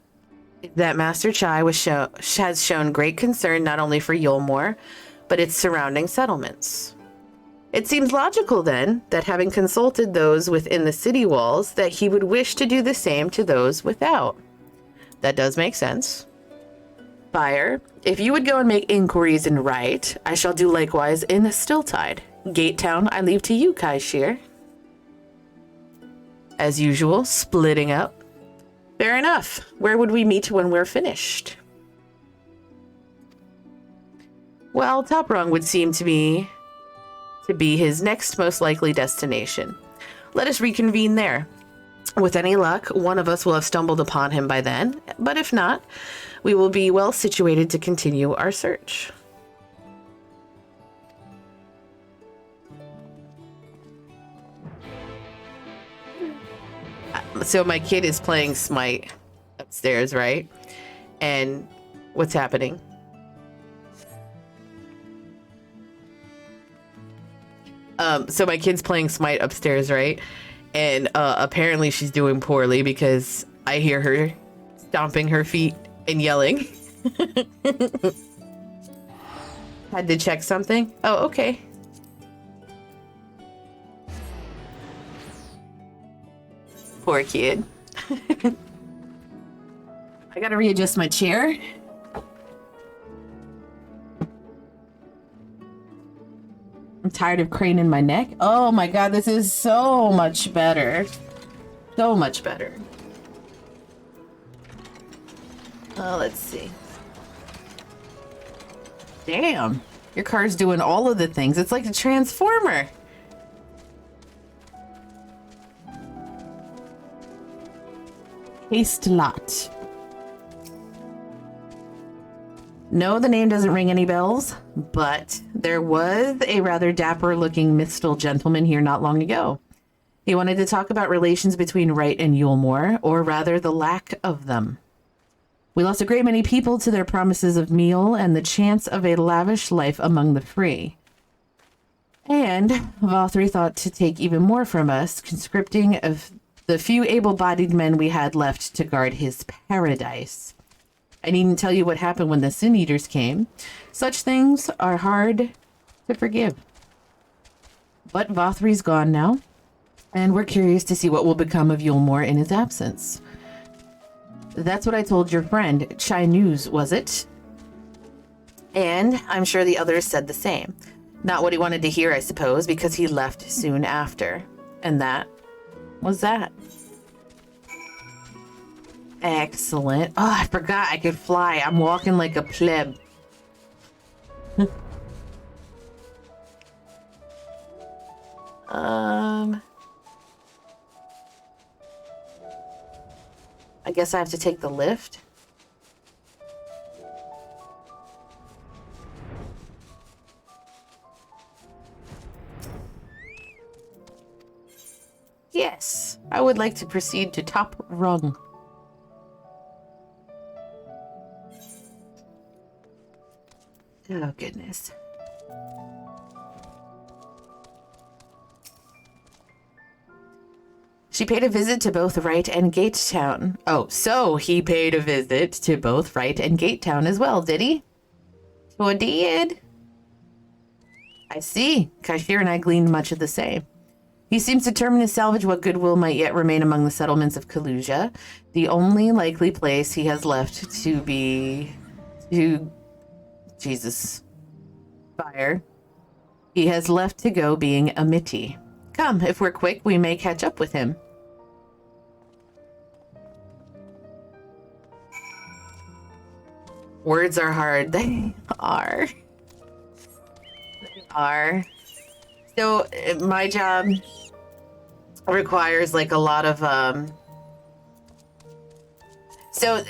S1: is that Master Chai has shown great concern not only for Yulmore, but its surrounding settlements. It seems logical then that having consulted those within the city walls, that he would wish to do the same to those without. That does make sense. Fire, if you would go and make inquiries in Right, I shall do likewise in Stilltide. Gate Town, I leave to you, Kaishir. As usual, splitting up. Fair enough. Where would we meet when we're finished? Well, Top Rung would seem to be his next most likely destination. Let us reconvene there. With any luck, one of us will have stumbled upon him by then, but if not, we will be well situated to continue our search. So my kid is playing Smite upstairs, right? And what's happening? So my kid's playing Smite upstairs, right? And apparently she's doing poorly because I hear her stomping her feet and yelling. Had to check something? Oh, okay. Poor kid. I gotta readjust my chair. I'm tired of craning my neck. Oh my god, this is so much better. So much better. Let's see. Damn, your car's doing all of the things. It's like a transformer. Taste lot. No, the name doesn't ring any bells, but there was a rather dapper looking Mistal gentleman here not long ago. He wanted to talk about relations between Wright and Yulmore, or rather the lack of them. We lost a great many people to their promises of meal and the chance of a lavish life among the free. And Valtteri thought to take even more from us, conscripting of the few able-bodied men we had left to guard his paradise. I needn't tell you what happened when the Sin Eaters came. Such things are hard to forgive. But Valtteri's gone now, and we're curious to see what will become of Yulmore in his absence. That's what I told your friend, Chai News, was it? And I'm sure the others said the same. Not what he wanted to hear, I suppose, because he left soon after. And that was that. Excellent. Oh, I forgot I could fly. I'm walking like a pleb. I guess I have to take the lift. Yes, I would like to proceed to Top Rung. Oh, goodness. She paid a visit to both Wright and Gatetown. Oh, so he paid a visit to both Wright and Gatetown as well, did he? Sure did. I see. Kashir and I gleaned much of the same. He seems determined to salvage what goodwill might yet remain among the settlements of Kalusia. The only likely place he has left to be... Jesus. Fire. He has left to go being Amity. Come, if we're quick, we may catch up with him. Words are hard. They are. They are. So, my job requires, like, a lot of, So,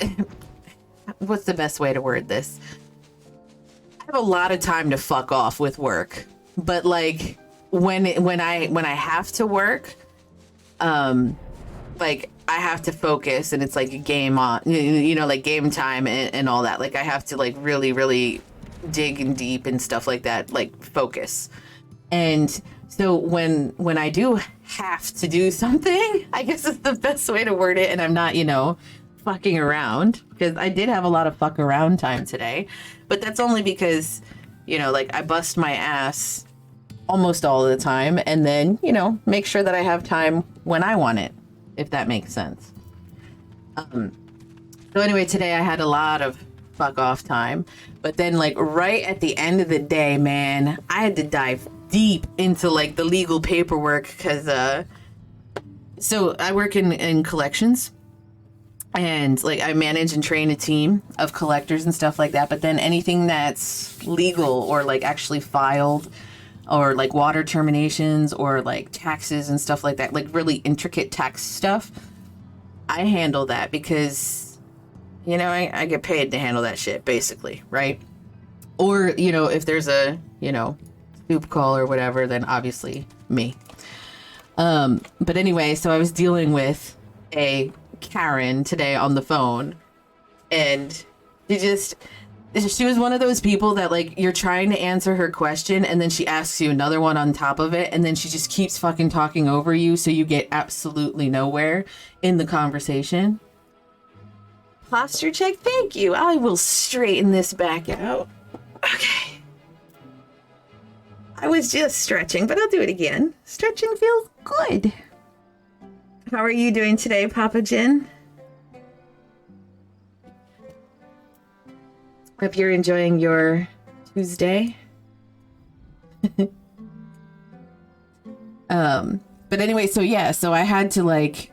S1: what's the best way to word this? I have a lot of time to fuck off with work. But, like, when I have to work, like, I have to focus, and it's like a game on, you know, like game time and all that. Like, I have to like really, really dig in deep and stuff like that, like focus. And so when I do have to do something, I guess is the best way to word it. And I'm not, you know, fucking around, because I did have a lot of fuck around time today, but that's only because, you know, like I bust my ass almost all of the time, and then, you know, make sure that I have time when I want it, if that makes sense. So anyway, today I had a lot of fuck off time, but then like right at the end of the day, man, I had to dive deep into like the legal paperwork, because so I work in collections, and like I manage and train a team of collectors and stuff like that, but then anything that's legal or like actually filed, or like water terminations or like taxes and stuff like that, like really intricate tax stuff, I handle that because, you know, I get paid to handle that shit, basically, right? Or, you know, if there's a, you know, soup call or whatever, then obviously me. But anyway, so I was dealing with a Karen today on the phone, and she was one of those people that like you're trying to answer her question and then she asks you another one on top of it, and then she just keeps fucking talking over you, so you get absolutely nowhere in the conversation. Posture check, thank you. I will straighten this back out. Okay. I was just stretching, but I'll do it again. Stretching feels good. How are you doing today, Papa Jin? Hope you're enjoying your Tuesday. But anyway, so yeah, so I had to like,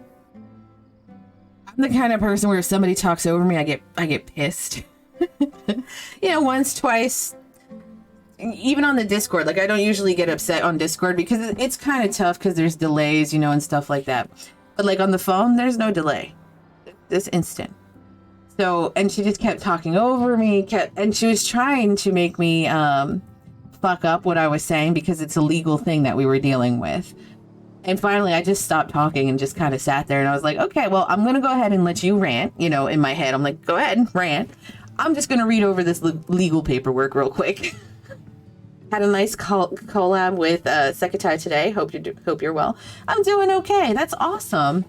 S1: I'm the kind of person where if somebody talks over me, I get pissed. You know, once, twice, even on the Discord. Like I don't usually get upset on Discord because it's kind of tough because there's delays, you know, and stuff like that. But like on the phone, there's no delay. It's instant. So, and she just kept talking over me, and she was trying to make me fuck up what I was saying because it's a legal thing that we were dealing with. And finally, I just stopped talking and just kind of sat there, and I was like, okay, well, I'm going to go ahead and let you rant, you know, in my head. I'm like, go ahead, rant. I'm just going to read over this legal paperwork real quick. Had a nice collab with Sekitai today. Hope you're well. I'm doing okay. That's awesome.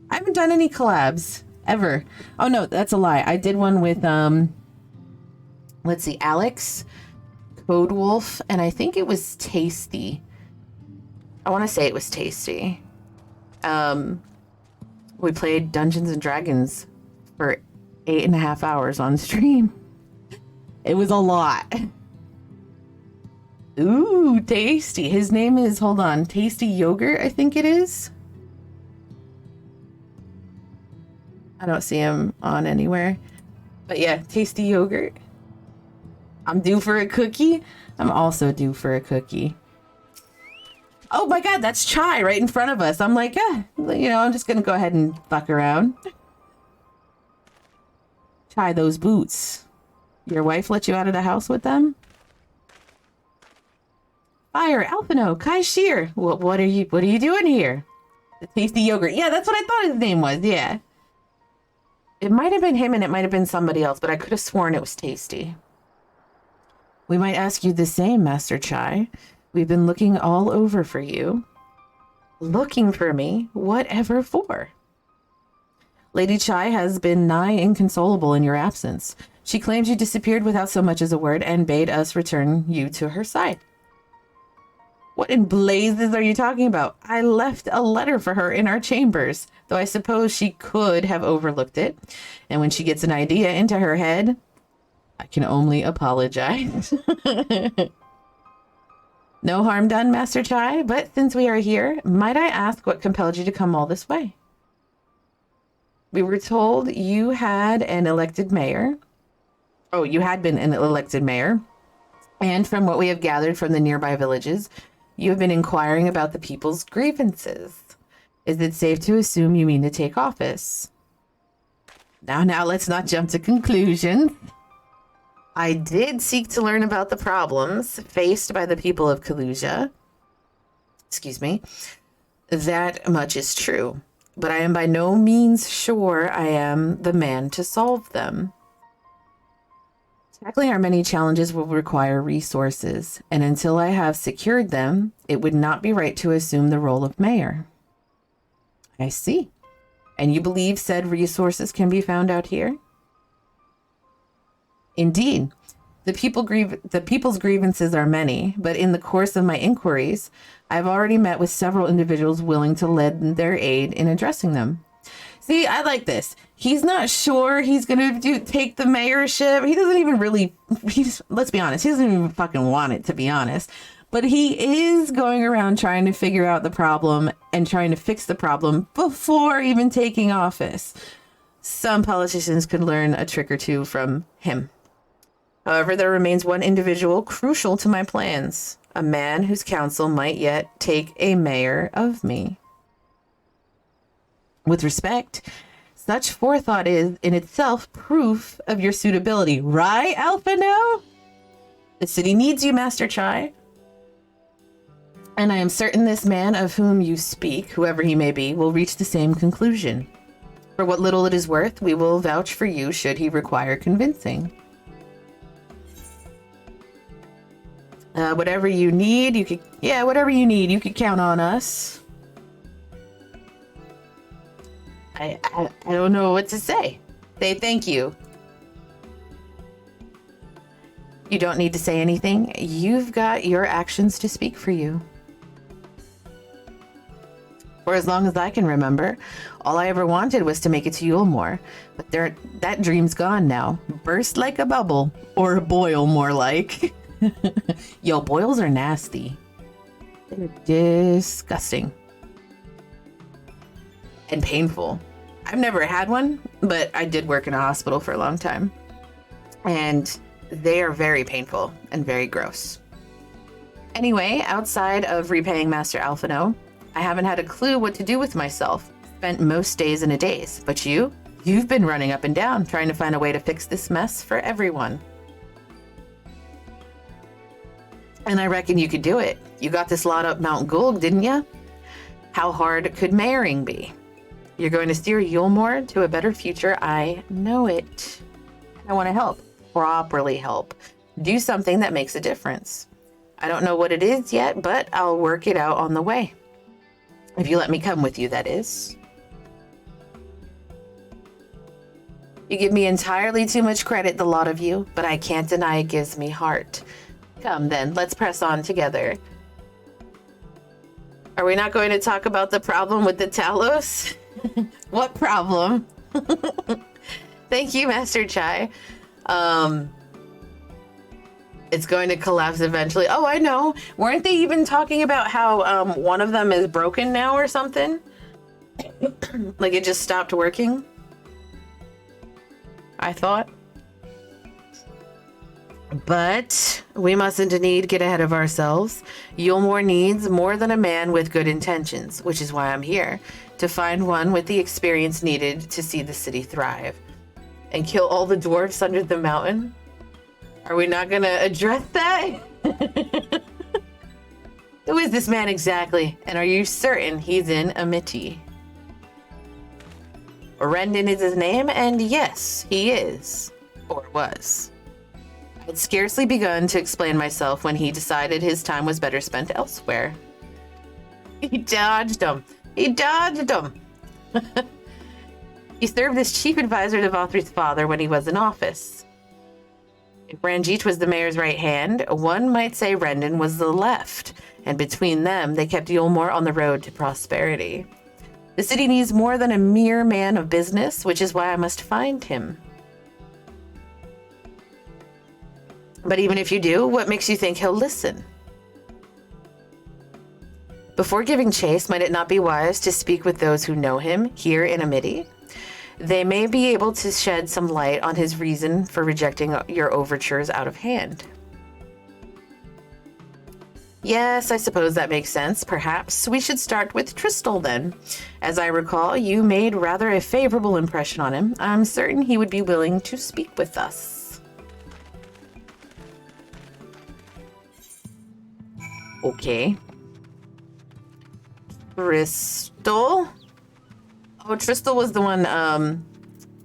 S1: I haven't done any collabs. Ever. Oh no, that's a lie. I did one with let's see, Alex, Code Wolf, and I think it was Tasty. I want to say it was Tasty. We played Dungeons and Dragons for 8.5 hours on stream. It was a lot. Ooh, Tasty. His name is, hold on, Tasty Yogurt, I think it is. I don't see him on anywhere. But yeah, Tasty Yogurt. I'm due for a cookie. I'm also due for a cookie. Oh my god, that's Chai right in front of us. I'm like, yeah, you know, I'm just gonna go ahead and fuck around. Chai, those boots. Your wife let you out of the house with them? Fire, Alphino, Kai Shear. What are you doing here? The Tasty Yogurt. Yeah, that's what I thought his name was, yeah. It might have been him and it might have been somebody else, but I could have sworn it was Tasty. We might ask you the same, Master Chai. We've been looking all over for you. Looking for me? Whatever for? Lady Chai has been nigh inconsolable in your absence. She claims you disappeared without so much as a word and bade us return you to her side. What in blazes are you talking about? I left a letter for her in our chambers, though I suppose she could have overlooked it. And when she gets an idea into her head, I can only apologize. No harm done, Master Chai, but since we are here, might I ask what compelled you to come all this way? We were told you had an elected mayor. Oh, you had been an elected mayor. And from what we have gathered from the nearby villages, you have been inquiring about the people's grievances. Is it safe to assume you mean to take office? Now, let's not jump to conclusions. I did seek to learn about the problems faced by the people of Kalusia. Excuse me. That much is true, but I am by no means sure I am the man to solve them. Tackling our many challenges will require resources, and until I have secured them, it would not be right to assume the role of mayor. I see. And you believe said resources can be found out here? Indeed. The people's grievances are many, but in the course of my inquiries, I've already met with several individuals willing to lend their aid in addressing them. See, I like this. He's not sure he's going to take the mayorship. He doesn't even really, let's be honest, he doesn't even fucking want it, to be honest. But he is going around trying to figure out the problem and trying to fix the problem before even taking office. Some politicians could learn a trick or two from him. However, there remains one individual crucial to my plans, a man whose counsel might yet take a mayor of me. With respect, such forethought is in itself proof of your suitability. Right, Alphino? The city needs you, Master Chai. And I am certain this man of whom you speak, whoever he may be, will reach the same conclusion. For what little it is worth, we will vouch for you should he require convincing. Whatever you need, you could count on us. I don't know what to say. Say thank you. You don't need to say anything. You've got your actions to speak for you. For as long as I can remember, all I ever wanted was to make it to Yulmore. But that dream's gone now. Burst like a bubble. Or a boil, more like. Yo, boils are nasty. They're disgusting. And painful. I've never had one, but I did work in a hospital for a long time. And they are very painful and very gross. Anyway, outside of repaying Master Alphino, I haven't had a clue what to do with myself. Spent most days in a daze. But you've been running up and down, trying to find a way to fix this mess for everyone. And I reckon you could do it. You got this lot up Mount Gulg, didn't you? How hard could mayoring be? You're going to steer Yulmore to a better future. I know it. I want to help. Properly help. Do something that makes a difference. I don't know what it is yet, but I'll work it out on the way. If you let me come with you, that is. You give me entirely too much credit, the lot of you, but I can't deny it gives me heart. Come then, let's press on together. Are we not going to talk about the problem with the Talos? What problem? Thank you, Master Chai. It's going to collapse eventually. Oh, I know. Weren't they even talking about how one of them is broken now or something? Like it just stopped working? I thought. But we mustn't indeed get ahead of ourselves. Yulmore needs more than a man with good intentions, which is why I'm here, to find one with the experience needed to see the city thrive. And kill all the dwarfs under the mountain? Are we not gonna address that? Who is this man exactly? And are you certain he's in Amity? Rendon is his name, and yes, he is. Or was. I'd scarcely begun to explain myself when he decided his time was better spent elsewhere. He dodged him. He dodged him. He served as chief advisor to Valthry's father when he was in office. If Ranjit was the mayor's right hand, one might say Rendon was the left, and between them, they kept Yulmore on the road to prosperity. The city needs more than a mere man of business, which is why I must find him. But even if you do, what makes you think he'll listen? Before giving chase, might it not be wise to speak with those who know him here in Amity? They may be able to shed some light on his reason for rejecting your overtures out of hand. Yes, I suppose that makes sense. Perhaps we should start with Tristal then. As I recall, you made rather a favorable impression on him. I'm certain he would be willing to speak with us. Okay. Tristal? Oh, Tristal was the one,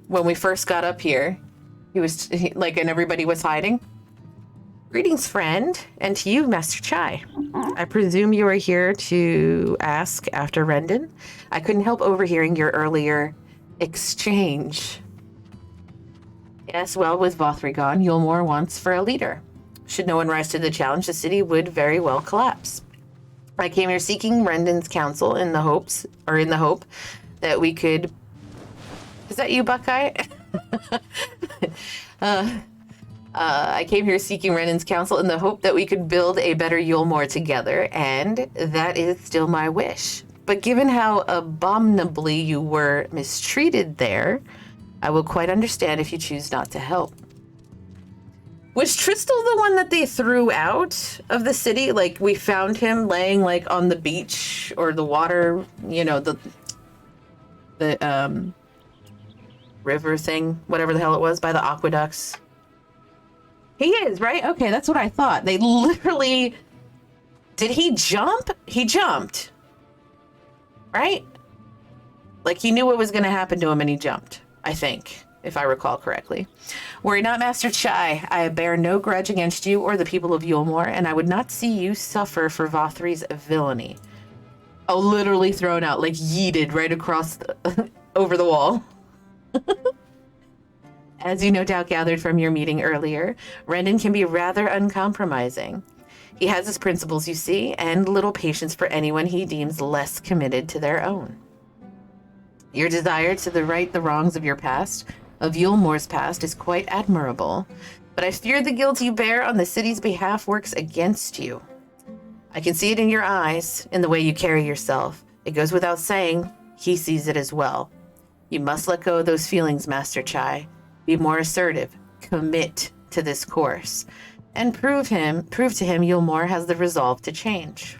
S1: when we first got up here. He was, and everybody was hiding. Greetings, friend, and to you, Master Chai. I presume you are here to ask after Rendon? I couldn't help overhearing your earlier exchange. Yes, well, with Valthry gone, Yulmore wants for a leader. Should no one rise to the challenge, the city would very well collapse. I came here seeking Rendon's counsel in the hope that we could... Is that you, Buckeye? I came here seeking Rendon's counsel in the hope that we could build a better Yulmore together, and that is still my wish. But given how abominably you were mistreated there, I will quite understand if you choose not to help. Was Tristal the one that they threw out of the city? Like, we found him laying, like, on the beach or the water, you know, the river thing, whatever the hell it was, by the aqueducts. He is, right? Okay, that's what I thought. They literally... Did he jump? He jumped. Right? Like, he knew what was going to happen to him and he jumped, I think, if I recall correctly. Worry not, Master Chai. I bear no grudge against you or the people of Yulmore, and I would not see you suffer for Valthry's villainy. Oh, literally thrown out, like yeeted right across over the wall. As you no doubt gathered from your meeting earlier, Rendon can be rather uncompromising. He has his principles, you see, and little patience for anyone he deems less committed to their own. Your desire to right the wrongs of your past, of Yulmore's past, is quite admirable, but I fear the guilt you bear on the city's behalf works against you. I can see it in your eyes, in the way you carry yourself. It goes without saying, he sees it as well. You must let go of those feelings, Master Chai. Be more assertive. Commit to this course. And prove to him Yulmore has the resolve to change.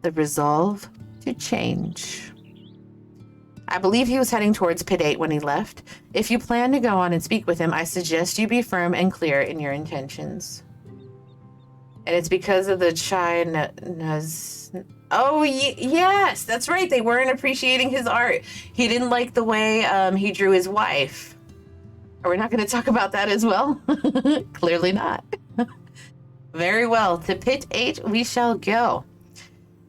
S1: The resolve to change. I believe he was heading towards Pit 8 when he left. If you plan to go on and speak with him, I suggest you be firm and clear in your intentions. And it's because of the Oh, yes, that's right. They weren't appreciating his art. He didn't like the way he drew his wife. Are we not going to talk about that as well? Clearly not. Very well. To Pit 8 we shall go.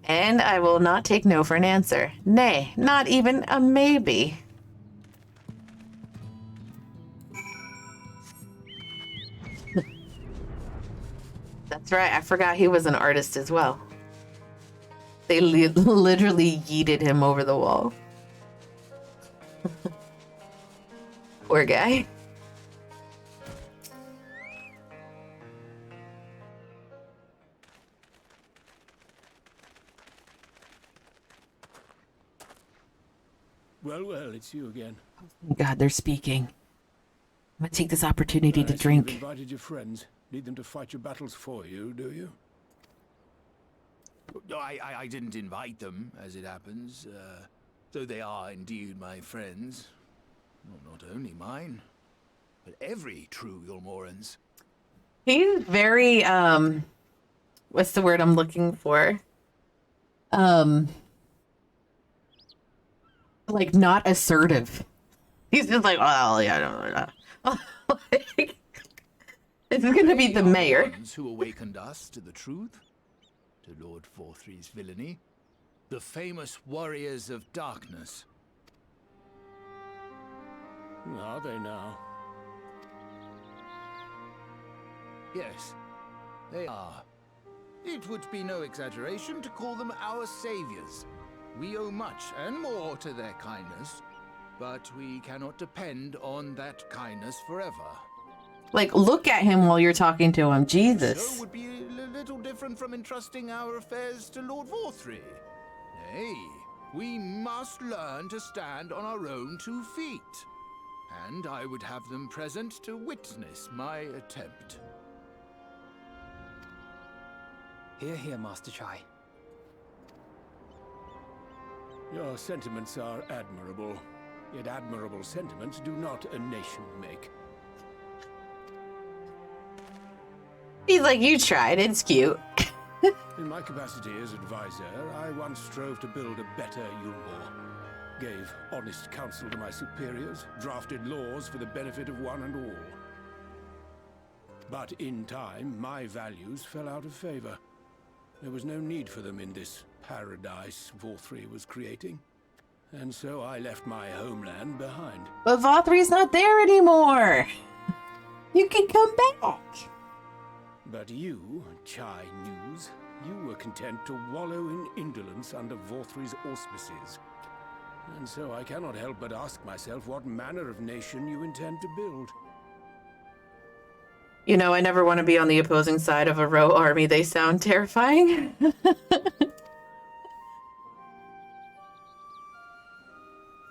S1: And I will not take no for an answer. Nay, not even a maybe. That's right. I forgot he was an artist as well. They literally yeeted him over the wall. Poor guy.
S4: Well, it's you again.
S1: Thank God, they're speaking. I'm gonna take this opportunity to drink.
S4: You've invited your friends. Need them to fight your battles for you, do you?
S5: No, I didn't invite them, as it happens. Though they are indeed my friends. Well, not only mine, but every true Yulmoran's.
S1: He's very, what's the word I'm looking for? Like, not assertive. He's just like, well, yeah, I don't know. This is gonna be
S5: They
S1: the
S5: are
S1: mayor.
S5: ones who awakened us to the truth, to Lord Forthry's villainy, the famous warriors of darkness.
S4: Are they now?
S5: Yes, they are. It would be no exaggeration to call them our saviors. We owe much and more to their kindness, but we cannot depend on that kindness forever.
S1: Like, look at him while you're talking to him.
S5: So
S1: Jesus.
S5: would be a little different from entrusting our affairs to Lord Forthry. Nay, we must learn to stand on our own 2 feet. And I would have them present to witness my attempt.
S3: Hear, hear, Master Chai.
S4: Your sentiments are admirable. Yet admirable sentiments do not a nation make.
S1: He's like, you tried. It's cute.
S4: In my capacity as advisor, I once strove to build a better Yulmore. Gave honest counsel to my superiors, drafted laws for the benefit of one and all. But in time, my values fell out of favor. There was no need for them in this paradise Forthry was creating. And so I left my homeland behind.
S1: But Vothry's not there anymore. You can come back.
S4: But you, Chai News, you were content to wallow in indolence under Forthry's auspices. And so I cannot help but ask myself what manner of nation you intend to build.
S1: You know, I never want to be on the opposing side of a row army. They sound terrifying.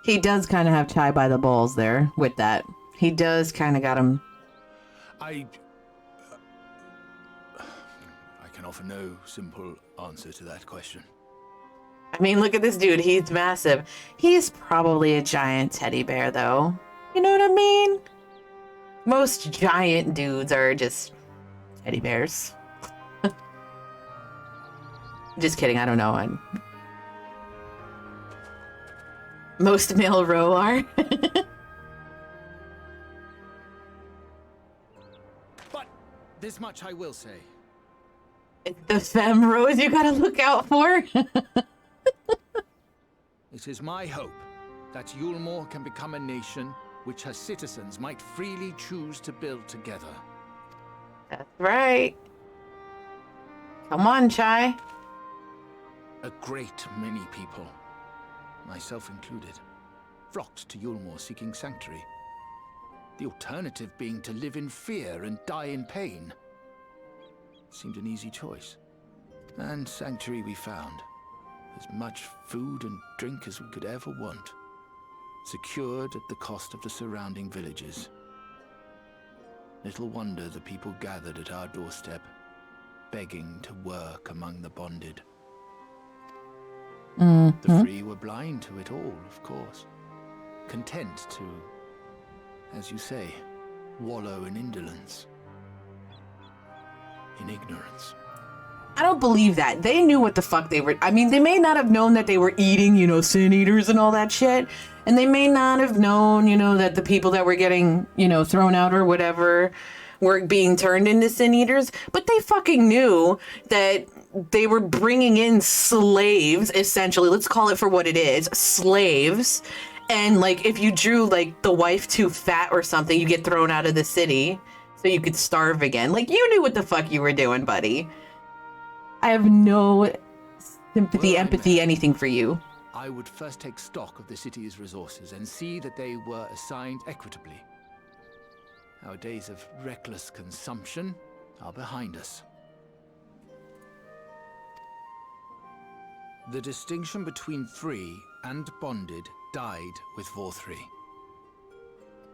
S1: He does kind of have Chai by the balls there with that. He does kind of got him.
S5: I can offer no simple answer to that question.
S1: I mean, look at this dude. He's massive. He's probably a giant teddy bear, though. You know what I mean? Most giant dudes are just teddy bears. Just kidding. I don't know. Most male row are.
S5: But this much I will say.
S1: It's the femme rows you gotta look out for.
S5: It is my hope that Yulmore can become a nation which her citizens might freely choose to build together.
S1: That's right. Come on, Chai.
S5: A great many people, myself included, flocked to Yulmore seeking sanctuary. The alternative being to live in fear and die in pain. Seemed an easy choice. And sanctuary we found. As much food and drink as we could ever want. Secured at the cost of the surrounding villages. Little wonder the people gathered at our doorstep, begging to work among the bonded. The free were blind to it all, of course. Content to, as you say, wallow in indolence. In ignorance.
S1: I don't believe that. They knew what the fuck they were. I mean, they may not have known that they were eating, you know, sin eaters and all that shit. And they may not have known, you know, that the people that were getting, you know, thrown out or whatever were being turned into sin eaters. But they fucking knew that they were bringing in slaves, essentially. Let's call it for what it is. Slaves. And, like, if you drew, like, the wife too fat or something, you get thrown out of the city so you could starve again. Like, you knew what the fuck you were doing, buddy. I have no sympathy, empathy, anything for you.
S5: I would first take stock of the city's resources and see that they were assigned equitably. Our days of reckless consumption are behind us. The distinction between free and bonded died with Forthry.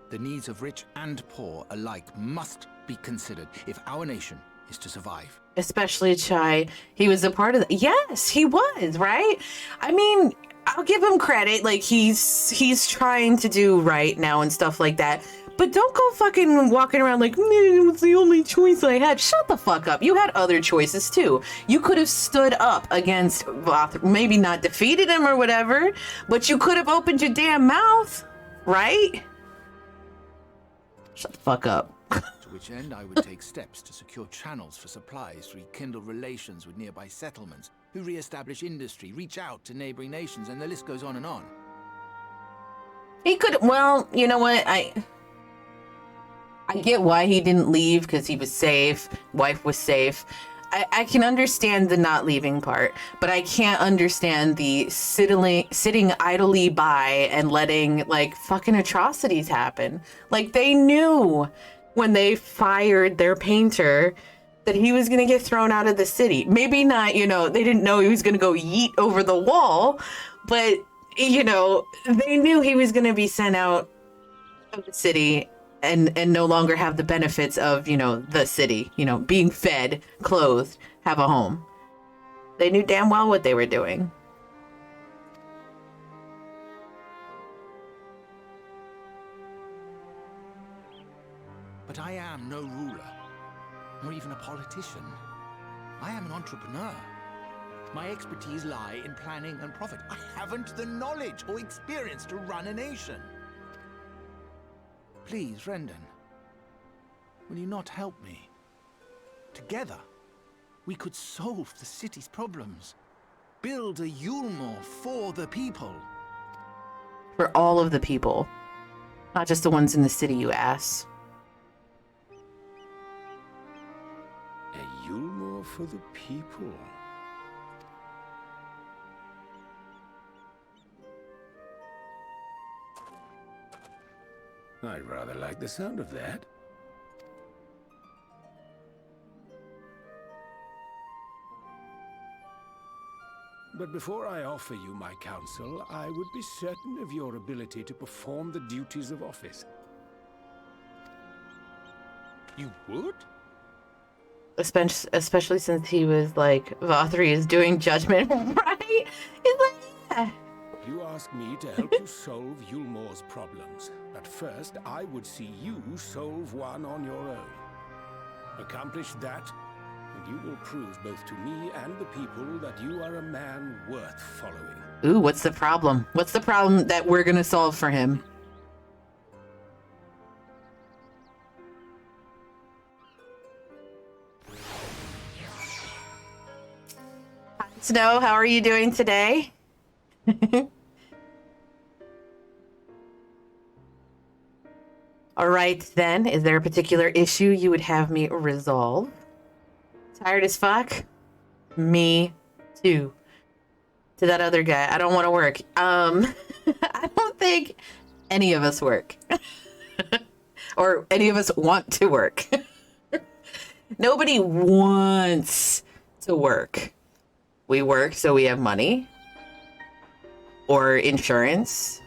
S5: The needs of rich and poor alike must be considered if our nation is to survive.
S1: Especially Chai. He was a part of that. Yes, he was, right? I mean, I'll give him credit. Like, he's trying to do right now and stuff like that. But don't go fucking walking around like, it was the only choice I had. Shut the fuck up. You had other choices too. You could have stood up against Voth, maybe not defeated him or whatever, but you could have opened your damn mouth, right? Shut the fuck up.
S5: to which end I would take steps to secure channels for supplies, rekindle relations with nearby settlements, who re-establish industry, reach out to neighboring nations, and the list goes on and on.
S1: He could, well, you know what? I get why he didn't leave, because he was safe, wife was safe. I can understand the not leaving part, but I can't understand the sitting idly by and letting like fucking atrocities happen. Like they knew when they fired their painter that he was going to get thrown out of the city. Maybe not, you know, they didn't know he was going to go yeet over the wall, but you know, they knew he was going to be sent out of the city and no longer have the benefits of, you know, the city, you know, being fed, clothed, have a home. They knew damn well what they were doing.
S5: But I am no ruler, nor even a politician. I am an entrepreneur. My expertise lie in planning and profit. I haven't the knowledge or experience to run a nation. Please, Rendon, will you not help me? Together, we could solve the city's problems. Build a Yulmore for the people.
S1: For all of the people. Not just the ones in the city, you ass.
S4: A Yulmore for the people. I rather like the sound of that. But before I offer you my counsel, I would be certain of your ability to perform the duties of office. You would?
S1: Especially since he was like, Vothri is doing judgment, right? He's like, yeah.
S4: You ask me to help you solve Yulmore's problems, but first I would see you solve one on your own. Accomplish that, and you will prove both to me and the people that you are a man worth following.
S1: Ooh, what's the problem? What's the problem that we're gonna solve for him? Hi, Snow, how are you doing today? All right, then. Is there a particular issue you would have me resolve? Tired as fuck? Me too. To that other guy, I don't want to work. I don't think any of us work. Or any of us want to work. Nobody wants to work. We work so we have money. Or insurance.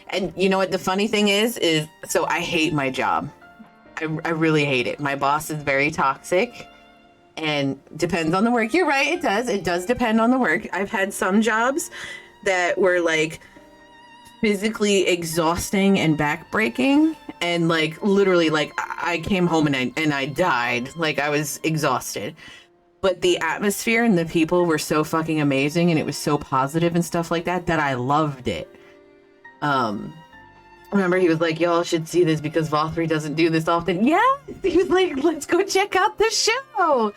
S1: And you know what the funny thing is so I hate my job. I really hate it. My boss is very toxic and depends on the work. You're right, it does depend on the work. I've had some jobs that were like physically exhausting and backbreaking, and like literally like I came home and I died. Like I was exhausted. But the atmosphere and the people were so fucking amazing, and it was so positive and stuff like that I loved it. Remember he was like, y'all should see this because Vothri doesn't do this often. Yeah, he was like, let's go check out the show.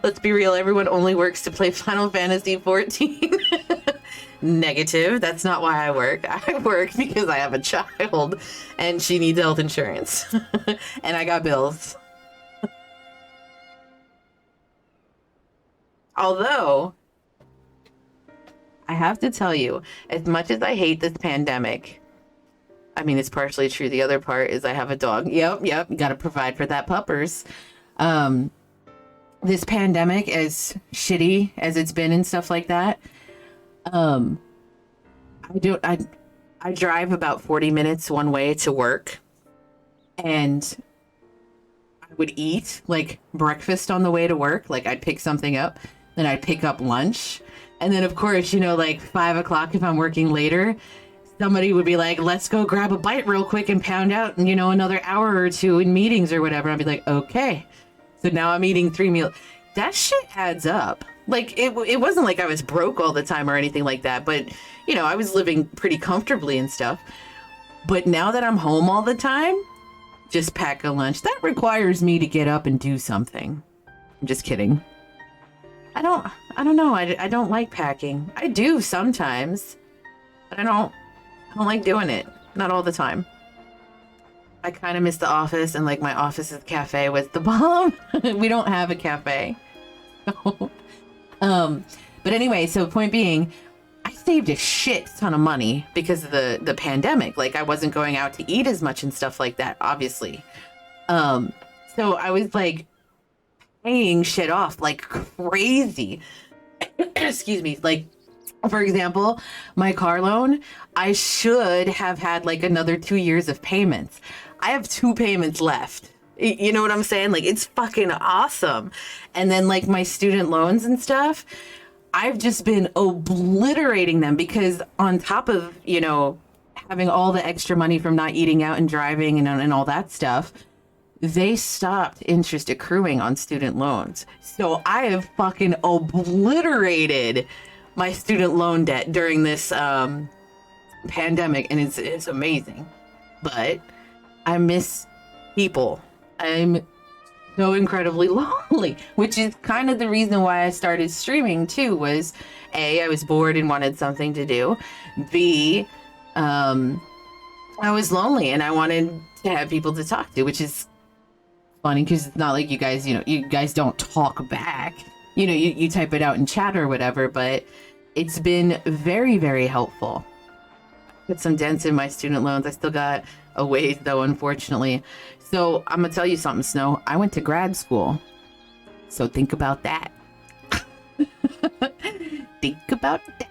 S1: Let's be real, everyone only works to play Final Fantasy XIV. Negative, that's not why I work. I work because I have a child and she needs health insurance. And I got bills. Although, I have to tell you, as much as I hate this pandemic, I mean, it's partially true. The other part is I have a dog. Yep. Got to provide for that puppers. This pandemic, as shitty as it's been and stuff like that, I drive about 40 minutes one way to work, and I would eat like breakfast on the way to work. Like I'd pick something up, then I'd pick up lunch. And then, of course, you know, like 5 o'clock, if I'm working later, somebody would be like, let's go grab a bite real quick and pound out, you know, another hour or two in meetings or whatever. I'd be like, okay. So now I'm eating 3 meals. That shit adds up. Like, it wasn't like I was broke all the time or anything like that. But, you know, I was living pretty comfortably and stuff. But now that I'm home all the time, just pack a lunch. That requires me to get up and do something. I'm just kidding. I don't know. I don't like packing. I do sometimes, but I don't like doing it. Not all the time. I kind of miss the office, and like my office's cafe was the bomb. We don't have a cafe. But anyway, so point being, I saved a shit ton of money because of the pandemic. Like I wasn't going out to eat as much and stuff like that, obviously. So I was like paying shit off like crazy. Excuse me. Like, for example, my car loan, I should have had like another 2 years of payments. I have 2 payments left. You know what I'm saying? Like, it's fucking awesome. And then like my student loans and stuff, I've just been obliterating them because on top of, you know, having all the extra money from not eating out and driving and all that stuff, they stopped interest accruing on student loans. So I have fucking obliterated my student loan debt during this pandemic, and it's amazing. But I miss people. I'm so incredibly lonely, which is kind of the reason why I started streaming too. Was A, I was bored and wanted something to do. B, I was lonely and I wanted to have people to talk to, which is funny because it's not like you guys don't talk back. You know, you type it out in chat or whatever, but it's been very, very helpful. Put some dents in my student loans. I still got a ways though, unfortunately. So I'm gonna tell you something, Snow. I went to grad school. So think about that. Think about that.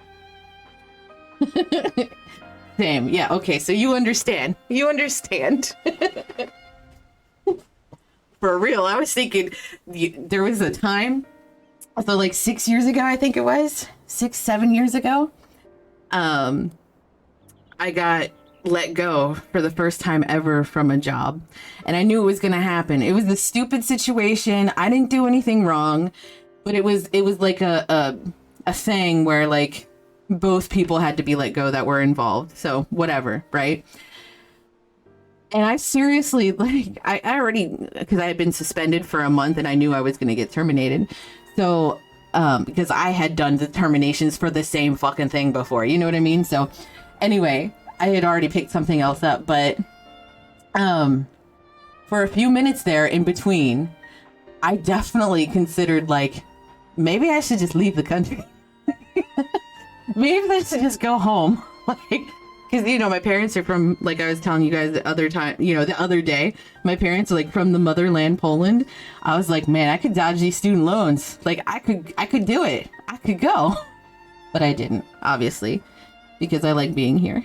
S1: Same. Yeah, okay, so you understand. You understand. For real, I was thinking there was a time, so like 6 years ago, I think it was 6-7 years ago, I got let go for the first time ever from a job, and I knew it was gonna happen. It was a stupid situation. I didn't do anything wrong, but it was like a thing where like both people had to be let go that were involved. So whatever, right? And I seriously, like, I already, because I had been suspended for a month and I knew I was going to get terminated. So, because I had done the terminations for the same fucking thing before, you know what I mean? So anyway, I had already picked something else up, but for a few minutes there in between, I definitely considered like, maybe I should just leave the country. Maybe I should just go home. Like, because, you know, my parents are from, like I was telling you guys the other day, my parents are like from the motherland, Poland. I was like, man, I could dodge these student loans. Like, I could do it. I could go. But I didn't, obviously, because I like being here.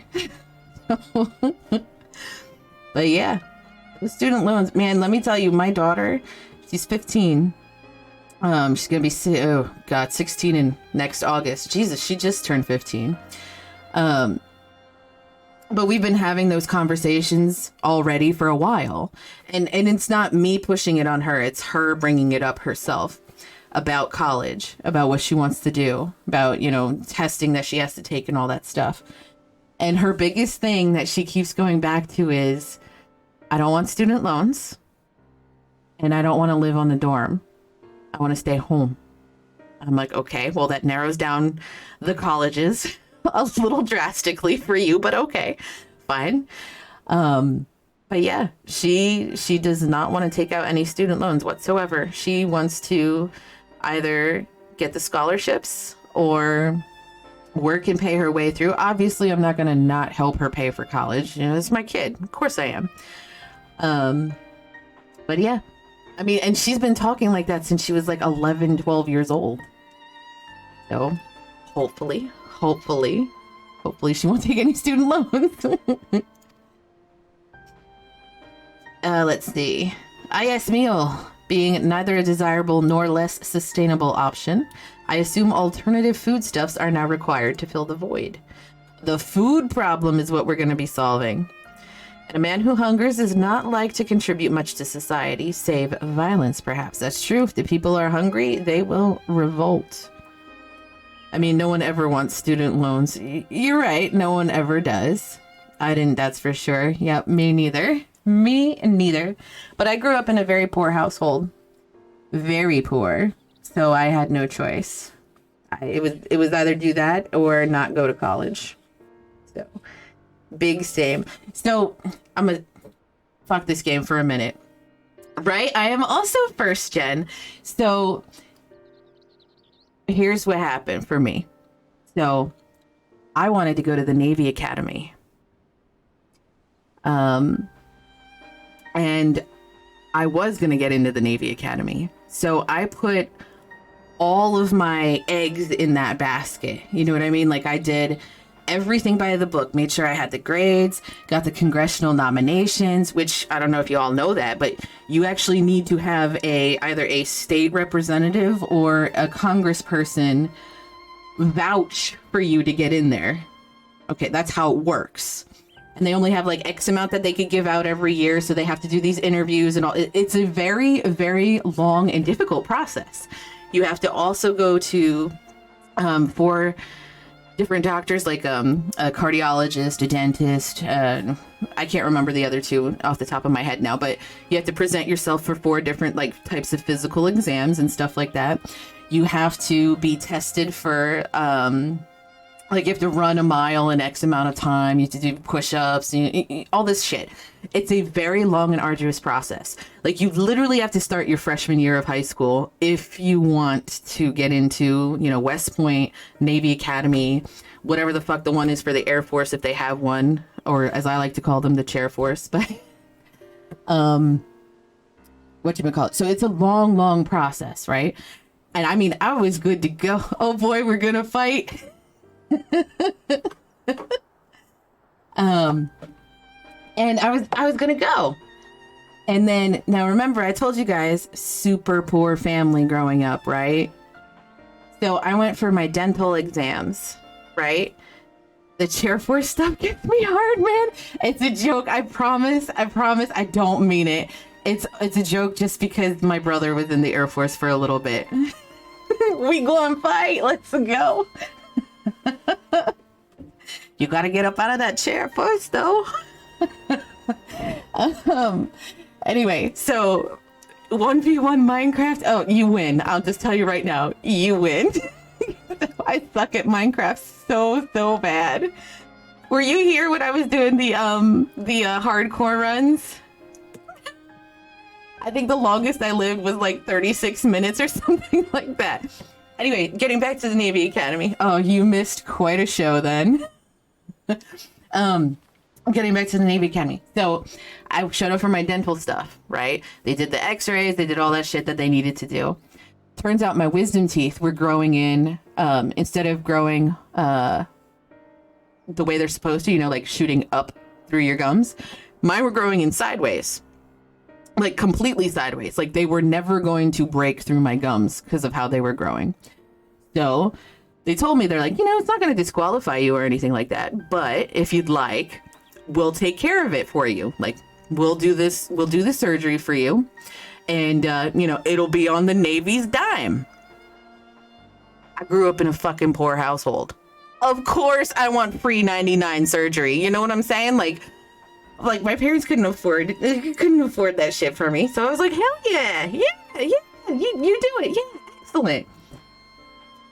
S1: But yeah, the student loans, man, let me tell you, my daughter, she's 15. She's gonna be 16 in next August. Jesus, she just turned 15. But we've been having those conversations already for a while, and it's not me pushing it on her, it's her bringing it up herself about college, about what she wants to do, about, you know, testing that she has to take and all that stuff. And her biggest thing that she keeps going back to is, I don't want student loans, and I don't want to live on the dorm. I want to stay home. I'm like, okay, well, that narrows down the colleges a little drastically for you, but okay, fine. But yeah, she does not want to take out any student loans whatsoever. She wants to either get the scholarships or work and pay her way through. Obviously, I'm not going to not help her pay for college. You know, it's my kid. Of course I am. But yeah, I mean, and she's been talking like that since she was like 11, 12 years old. So hopefully she won't take any student loans. Let's see. Yes, meal being neither a desirable nor less sustainable option, I assume alternative foodstuffs are now required to fill the void. The food problem is what we're going to be solving. And a man who hungers is not like to contribute much to society, save violence, perhaps. That's true. If the people are hungry, they will revolt. I mean, no one ever wants student loans. You're right. No one ever does. I didn't, that's for sure. Yep, me neither. Me neither. But I grew up in a very poor household. Very poor. So I had no choice. It was either do that or not go to college. So big same. So I'm gonna fuck this game for a minute. Right? I am also first gen. So here's what happened for me. So I wanted to go to the Navy Academy. And I was going to get into the Navy Academy. So I put all of my eggs in that basket. You know what I mean? Like I did everything by the book, made sure I had the grades, got the congressional nominations, which I don't know if you all know that, but you actually need to have either a state representative or a congressperson vouch for you to get in there. Okay, that's how it works. And they only have like X amount that they could give out every year, so they have to do these interviews and all. It's a very, very long and difficult process. You have to also go to 4 different doctors, like a cardiologist, a dentist. I can't remember the other 2 off the top of my head now, but you have to present yourself for 4 different like types of physical exams and stuff like that. You have to be tested for like you have to run a mile in X amount of time. You have to do push-ups, all this shit. It's a very long and arduous process. Like you literally have to start your freshman year of high school if you want to get into, West Point, Navy Academy, whatever the fuck the one is for the Air Force if they have one, or as I like to call them, the Chair Force. But whatchamacallit. So it's a long, long process, right? And I mean, I was good to go. Oh boy, we're gonna fight. And I was gonna go. And then, now remember, I told you guys, super poor family growing up, right? So I went for my dental exams, right? The Chair Force stuff gets me hard, man. It's a joke. I promise. I don't mean it. It's a joke just because my brother was in the Air Force for a little bit. We go and fight. Let's go. You gotta get up out of that chair first, though. Anyway, so 1v1 Minecraft. Oh, you win. I'll just tell you right now, you win. I suck at Minecraft so bad. Were you here when I was doing the hardcore runs? I think the longest I lived was like 36 minutes or something like that. Anyway, getting back to the Navy Academy. Oh, you missed quite a show then. Getting back to the Navy Academy. So I showed up for my dental stuff, right? They did the x-rays, they did all that shit that they needed to do. Turns out my wisdom teeth were growing in, instead of growing the way they're supposed to, like shooting up through your gums, mine were growing in sideways. Like completely sideways. Like they were never going to break through my gums because of how they were growing. So they told me, they're like, it's not going to disqualify you or anything like that. But if you'd like, we'll take care of it for you. Like we'll do the surgery for you. And, it'll be on the Navy's dime. I grew up in a fucking poor household. Of course I want free 99 surgery. You know what I'm saying? Like my parents couldn't afford that shit for me. So I was like, hell yeah, you do it. Yeah, excellent.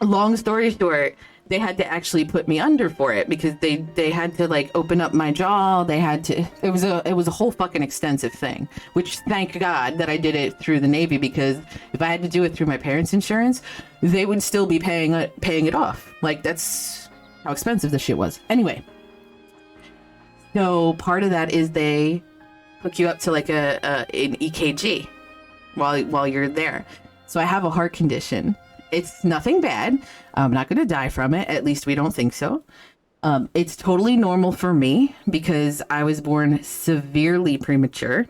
S1: Long story short, they had to actually put me under for it because they had to like open up my jaw. They had to, it was a whole fucking extensive thing, which thank God that I did it through the Navy, because if I had to do it through my parents' insurance, they would still be paying it off. Like that's how expensive this shit was. Anyway. So part of that is they hook you up to like an EKG while you're there. So I have a heart condition. It's nothing bad. I'm not going to die from it. At least we don't think so. It's totally normal for me because I was born severely premature.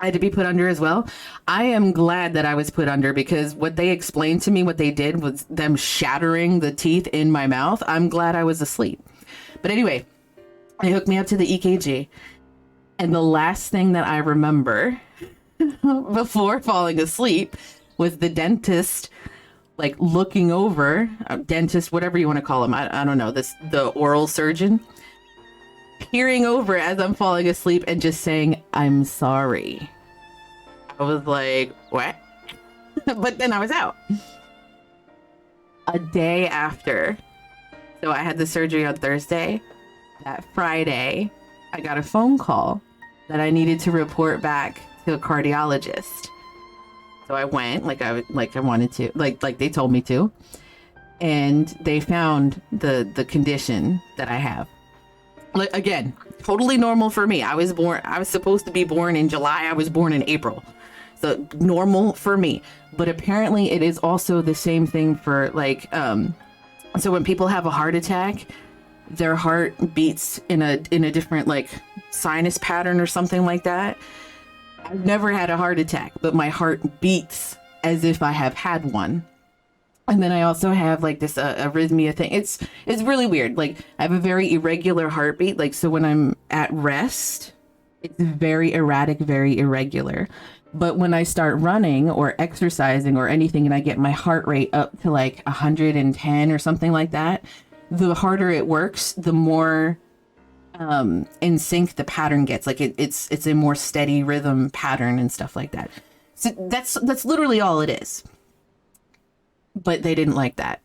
S1: I had to be put under as well. I am glad that I was put under because what they explained to me, what they did was them shattering the teeth in my mouth. I'm glad I was asleep. But anyway, they hooked me up to the EKG. And the last thing that I remember before falling asleep was the dentist like looking over, dentist, whatever you want to call him. I don't know, the oral surgeon peering over as I'm falling asleep and just saying, "I'm sorry." I was like, what? But then I was out. A day after, so I had the surgery on Thursday. That Friday, I got a phone call that I needed to report back to a cardiologist. So I went, like I wanted to, like they told me to, and they found the condition that I have. Like, again, totally normal for me. I was supposed to be born in July. I was born in April. So normal for me. But apparently it is also the same thing for like, so when people have a heart attack, their heart beats in a different like sinus pattern or something like that. I've never had a heart attack, but my heart beats as if I have had one. And then I also have like this arrhythmia thing. It's really weird. Like I have a very irregular heartbeat. Like, so when I'm at rest, it's very erratic, very irregular. But when I start running or exercising or anything and I get my heart rate up to like 110 or something like that, the harder it works, the more in sync the pattern gets. Like it's a more steady rhythm pattern and stuff like that. So that's literally all it is. But they didn't like that,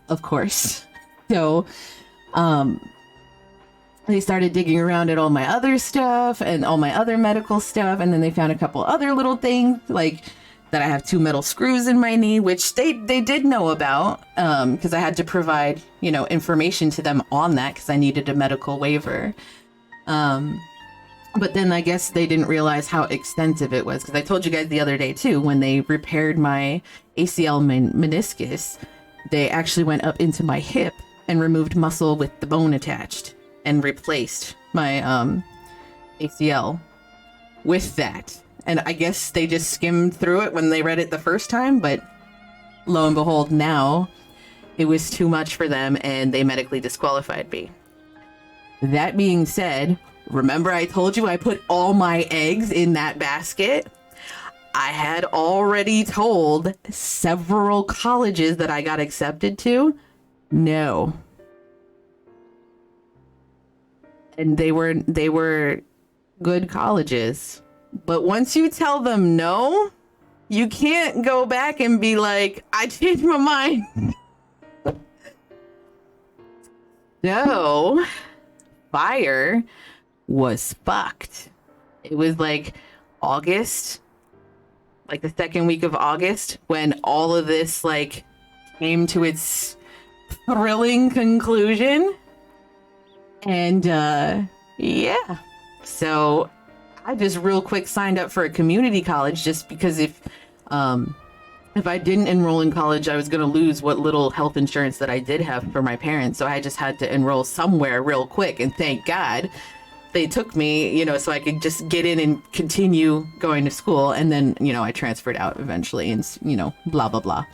S1: of course. So they started digging around at all my other stuff and all my other medical stuff. And then they found a couple other little things, like that I have 2 metal screws in my knee, which they did know about, because I had to provide, information to them on that because I needed a medical waiver. But then I guess they didn't realize how extensive it was, because I told you guys the other day too, when they repaired my ACL meniscus, they actually went up into my hip and removed muscle with the bone attached and replaced my ACL with that. And I guess they just skimmed through it when they read it the first time, but lo and behold, now it was too much for them and they medically disqualified me. That being said, remember I told you I put all my eggs in that basket? I had already told several colleges that I got accepted to, no. And they were good colleges. But once you tell them no, you can't go back and be like, I changed my mind. So, Fire was fucked. It was like August, like the second week of August, when all of this like came to its thrilling conclusion. And yeah, so I just real quick signed up for a community college, just because if I didn't enroll in college, I was going to lose what little health insurance that I did have for my parents. So I just had to enroll somewhere real quick. And thank God they took me, so I could just get in and continue going to school. And then, I transferred out eventually and, blah, blah, blah.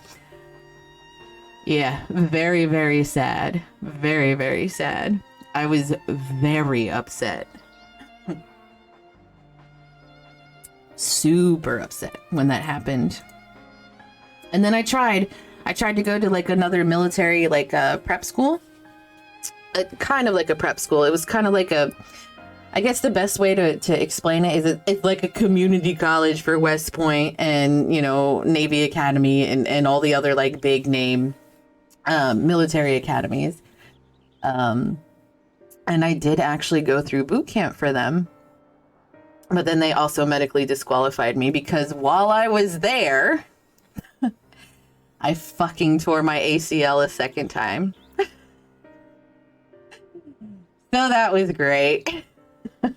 S1: Yeah, very, very sad. Very, very sad. I was very upset. Super upset when that happened. And then I tried to go to like another military like prep school. Kind of like a prep school. It was kind of like I guess the best way to explain it is it's like a community college for West Point and, Navy Academy and all the other like big name military academies. And I did actually go through boot camp for them. But then they also medically disqualified me because while I was there, I fucking tore my ACL a second time. So that was great. I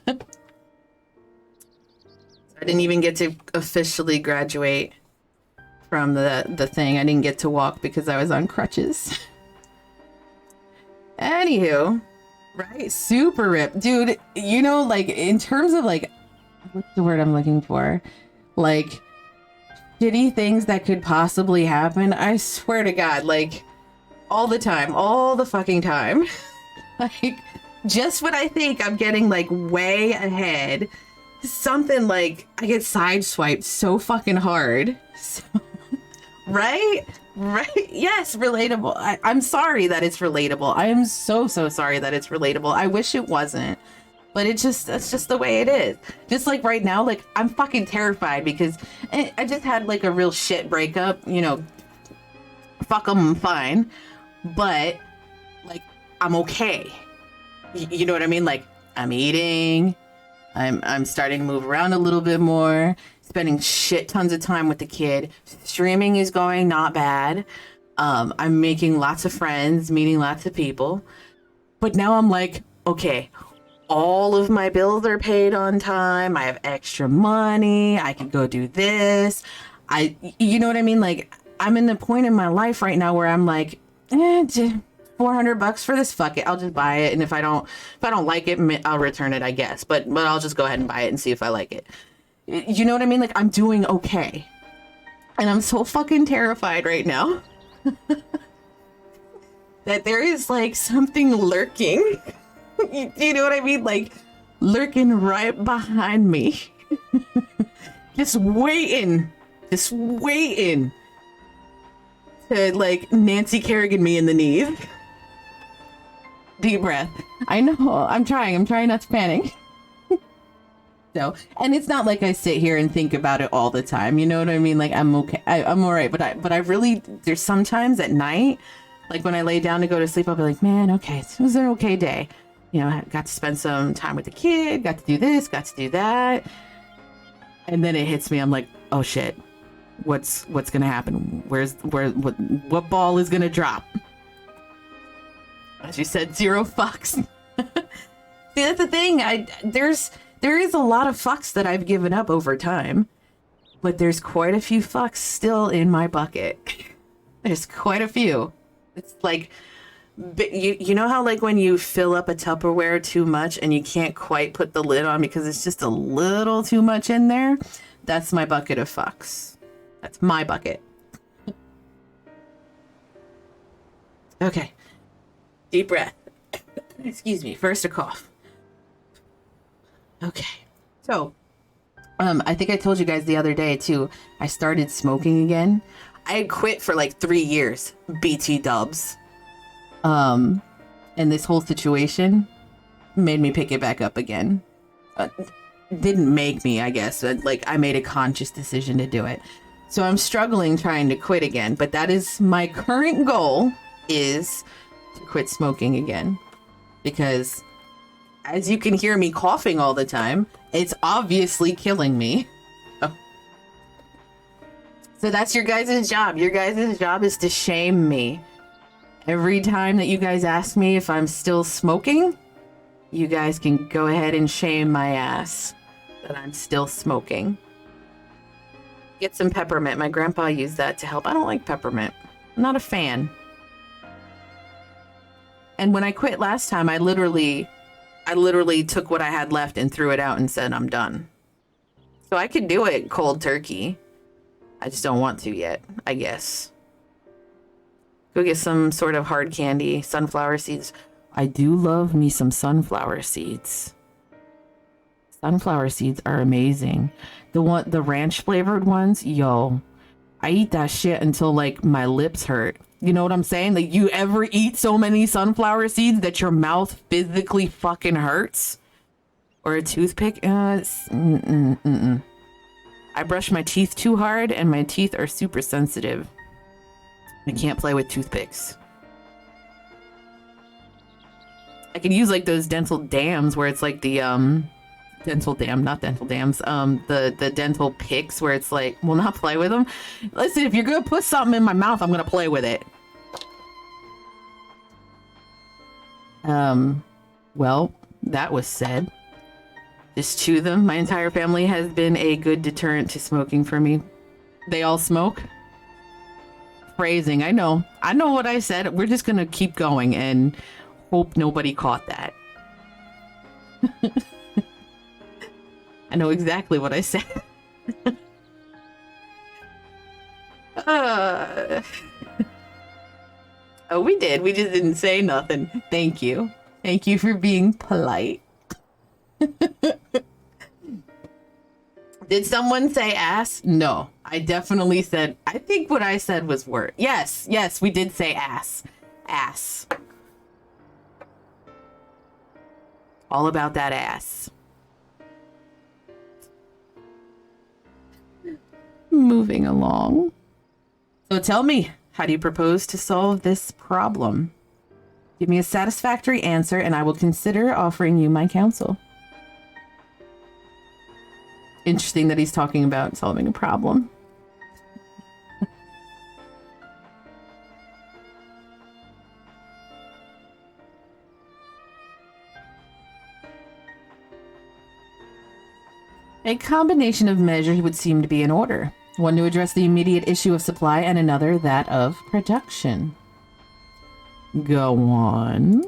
S1: didn't even get to officially graduate from the thing. I didn't get to walk because I was on crutches. Anywho, right? Super rip. Dude, like in terms of like, what's the word I'm looking for? Like shitty things that could possibly happen. I swear to God, like all the time, all the fucking time. Like just when I think I'm getting like way ahead, something like I get sideswiped so fucking hard. So, right? Yes, relatable. I'm sorry that it's relatable. I am so sorry that it's relatable. I wish it wasn't. But that's just the way it is. Just like right now, like I'm fucking terrified because I just had like a real shit breakup, you know, fuck them, I'm fine. But like, I'm okay. You know what I mean? Like I'm eating, I'm starting to move around a little bit more, spending shit tons of time with the kid. Streaming is going not bad. I'm making lots of friends, meeting lots of people. But now I'm like, okay, all of my bills are paid on time. I have extra money. I can go do this. You know what I mean? Like I'm in the point in my life right now where I'm like, $400 for this. Fuck it. I'll just buy it. And if I don't like it, I'll return it, I guess. But I'll just go ahead and buy it and see if I like it. You know what I mean? Like I'm doing okay. And I'm so fucking terrified right now that there is like something lurking. You know what I mean? Like lurking right behind me. just waiting to like Nancy Kerrigan me in the knees. Deep breath. I know. I'm trying not to panic. So, and it's not like I sit here and think about it all the time. You know what I mean? Like I'm okay. I'm all right. But I really, there's sometimes at night, like when I lay down to go to sleep, I'll be like, man, okay, it was an okay day. You know, I got to spend some time with the kid, got to do this, got to do that. And then it hits me. I'm like, oh shit, what's going to happen? What ball is going to drop? As you said, 0 fucks. See, that's the thing. There is a lot of fucks that I've given up over time, but there's quite a few fucks still in my bucket. There's quite a few. It's like, you know how like when you fill up a Tupperware too much and you can't quite put the lid on because it's just a little too much in there? That's my bucket of fucks. That's my bucket. Okay. Deep breath. Excuse me. First a cough. Okay. So, I think I told you guys the other day too, I started smoking again. I had quit for like 3 years. BT dubs. And this whole situation made me pick it back up again. Didn't make me, I guess. Like I made a conscious decision to do it. So I'm struggling trying to quit again, but that is my current goal, is to quit smoking again. Because as you can hear me coughing all the time, it's obviously killing me. Oh. So that's your guys' job. Your guys' job is to shame me. Every time that you guys ask me if I'm still smoking, you guys can go ahead and shame my ass that I'm still smoking. Get some peppermint. My grandpa used that to help. I don't like peppermint. I'm not a fan. And when I quit last time, I literally took what I had left and threw it out and said, I'm done. So I could do it cold turkey. I just don't want to yet, I guess. Go get some sort of hard candy, sunflower seeds. I do love me some sunflower seeds. Sunflower seeds are amazing. The ranch flavored ones, yo, I eat that shit until like my lips hurt. You know what I'm saying? Like, you ever eat so many sunflower seeds that your mouth physically fucking hurts? Or a toothpick? I brush my teeth too hard and my teeth are super sensitive. I can't play with toothpicks. I could use like those dental dams where it's like the dental dam, not dental dams, the dental picks where it's like, well, not play with them. Listen, if you're gonna put something in my mouth, I'm gonna play with it. Well, that was said. Just chew them. My entire family has been a good deterrent to smoking for me. They all smoke. Phrasing, I know what I said. We're just gonna keep going and hope nobody caught that. I know exactly what I said. Oh, we did. We just didn't say nothing. Thank you. Thank you for being polite. Did someone say ass? No, I definitely said, I think what I said was word. Yes, we did say ass. Ass. All about that ass. Moving along. So tell me, how do you propose to solve this problem? Give me a satisfactory answer and I will consider offering you my counsel. Interesting that he's talking about solving a problem. A combination of measures would seem to be in order. One to address the immediate issue of supply and another that of production. Go on.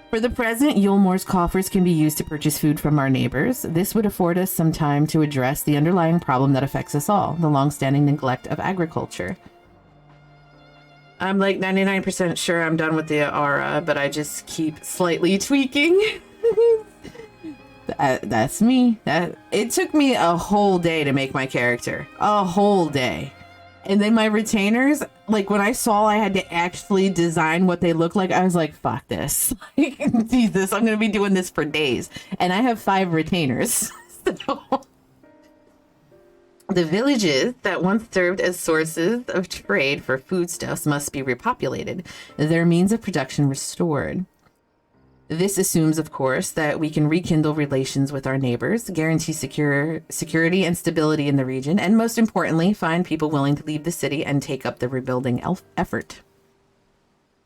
S1: For the present, Yulmore's coffers can be used to purchase food from our neighbors. This would afford us some time to address the underlying problem that affects us all, the long-standing neglect of agriculture. I'm like 99% sure I'm done with the aura, but I just keep slightly tweaking. That's me. It took me a whole day to make my character. A whole day. And then my retainers, like when I saw I had to actually design what they look like, I was like, fuck this. Jesus, I'm going to be doing this for days. And I have 5 retainers. So the villages that once served as sources of trade for foodstuffs must be repopulated, their means of production restored. This assumes, of course, that we can rekindle relations with our neighbors, guarantee security and stability in the region, and most importantly, find people willing to leave the city and take up the rebuilding effort.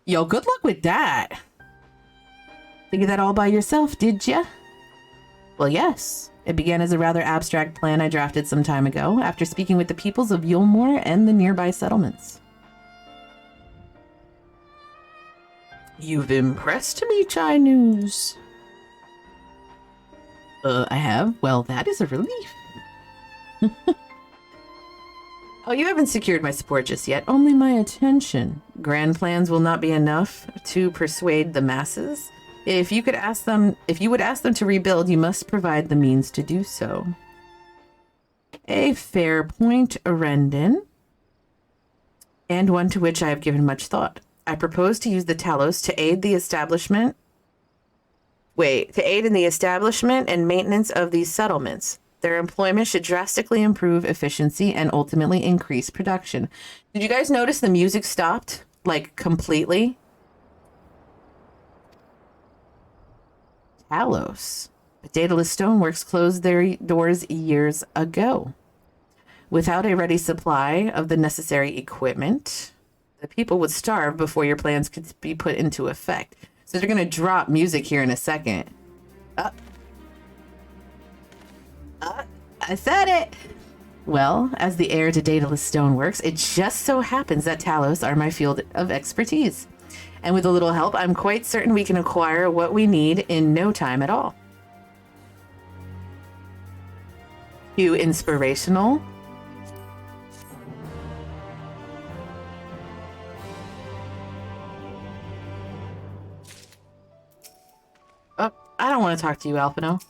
S1: Yo, good luck with that. Figure that all by yourself, did ya? Well, yes. It began as a rather abstract plan I drafted some time ago, after speaking with the peoples of Yulmore and the nearby settlements. You've impressed me, Chai News. I have? Well, that is a relief. Oh, you haven't secured my support just yet. Only my attention. Grand plans will not be enough to persuade the masses. If you would ask them to rebuild, you must provide the means to do so. A fair point, Arendon. And one to which I have given much thought. I propose to use the Talos to aid in the establishment and maintenance of these settlements. Their employment should drastically improve efficiency and ultimately increase production. Did you guys notice the music stopped? Like, completely? Talos. But Daedalus Stoneworks closed their doors years ago. Without a ready supply of the necessary equipment, the people would starve before your plans could be put into effect. So they're going to drop music here in a second. I said it! Well, as the heir to Daedalus Stoneworks, it just so happens that Talos are my field of expertise. And with a little help, I'm quite certain we can acquire what we need in no time at all. Cue inspirational. Oh, I don't want to talk to you, Alphino.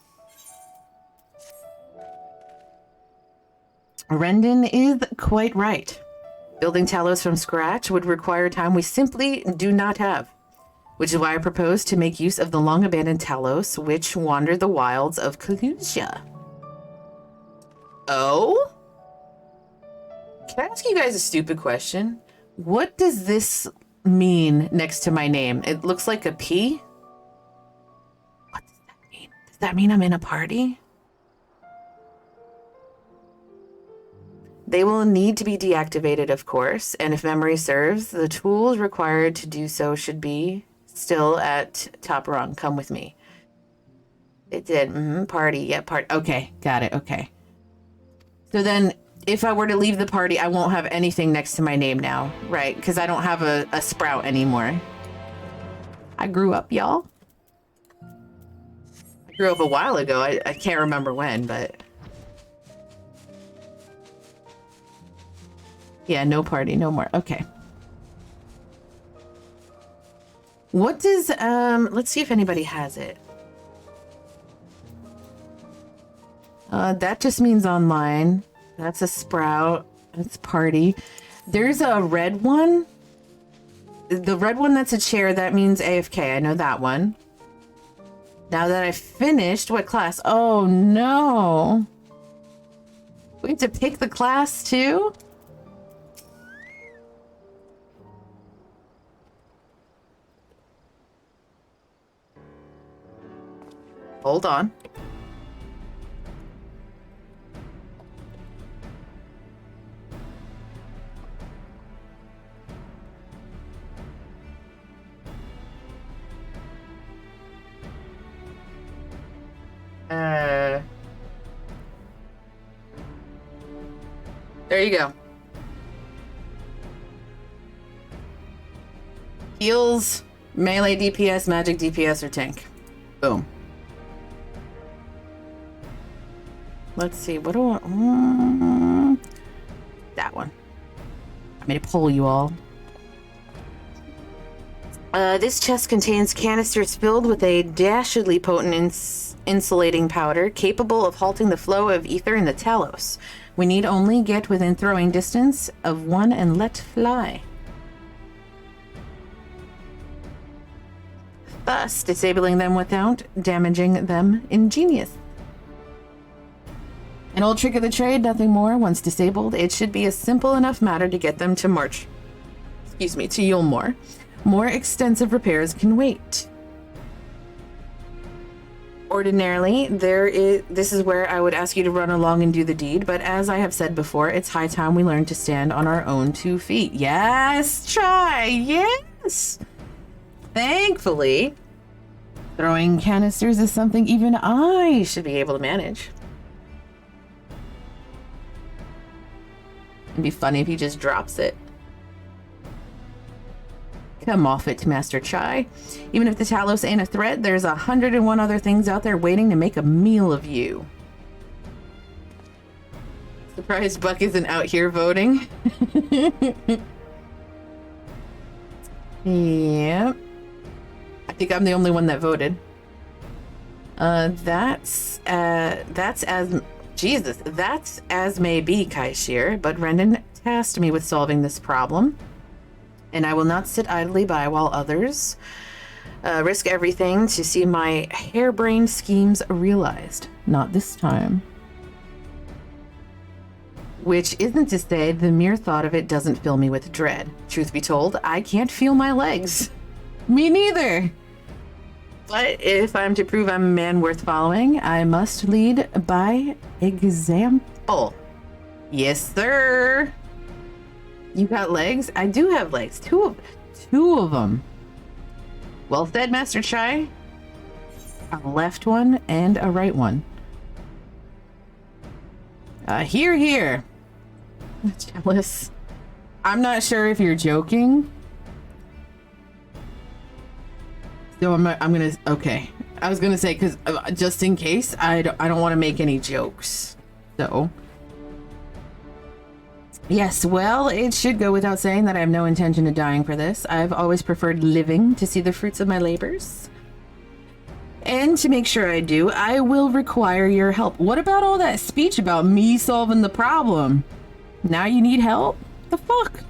S1: Rendon is quite right. Building Talos from scratch would require time we simply do not have, which is why I propose to make use of the long-abandoned Talos, which wander the wilds of Kalusia. Oh? Can I ask you guys a stupid question? What does this mean next to my name? It looks like a P. What does that mean? Does that mean I'm in a party? They will need to be deactivated, of course, and if memory serves, the tools required to do so should be still at top rung. Come with me. It did. Party. Yeah, party. Okay, got it. Okay. So then, if I were to leave the party, I won't have anything next to my name now, right? Because I don't have a sprout anymore. I grew up, y'all. I grew up a while ago. I can't remember when, but... Yeah, no party, no more. Okay. What does, let's see if anybody has it. That just means online. That's a sprout. That's party. There's a red one. The red one that's a chair, that means AFK. I know that one. Now that I've finished, what class? Oh no. We have to pick the class too? Hold on. There you go. Heals, melee DPS, magic DPS, or tank. Boom. Let's see, what do I... that one. I'm gonna pull you all. This chest contains canisters filled with a dashedly potent insulating powder capable of halting the flow of ether in the Talos. We need only get within throwing distance of one and let fly. Thus, disabling them without damaging them. Ingenious. An old trick of the trade, nothing more. Once disabled, it should be a simple enough matter to get them to march. To Yulmore. More extensive repairs can wait. Ordinarily, this is where I would ask you to run along and do the deed, but as I have said before, it's high time we learn to stand on our own 2 feet. Yes, Chai, yes! Thankfully, throwing canisters is something even I should be able to manage. It'd be funny if he just drops it. Come off it, Master Chai. Even if the Talos ain't a threat, there's 101 other things out there waiting to make a meal of you. Surprised Buck isn't out here voting. Yep. I think I'm the only one that voted. That's as may be, Kaishir, but Rendon tasked me with solving this problem. And I will not sit idly by while others risk everything to see my harebrained schemes realized. Not this time. Which isn't to say the mere thought of it doesn't fill me with dread. Truth be told, I can't feel my legs. Me neither. But if I'm to prove I'm a man worth following, I must lead by example. Yes, sir. You got legs? I do have legs. Two of them. Well said, Master Chai. A left one and a right one. Here, here. Jealous. I'm not sure if you're joking. So I'm gonna, okay. I was gonna say, because just in case, I don't want to make any jokes. So. Yes, well, it should go without saying that I have no intention of dying for this. I've always preferred living to see the fruits of my labors. And to make sure I do, I will require your help. What about all that speech about me solving the problem? Now you need help? The fuck?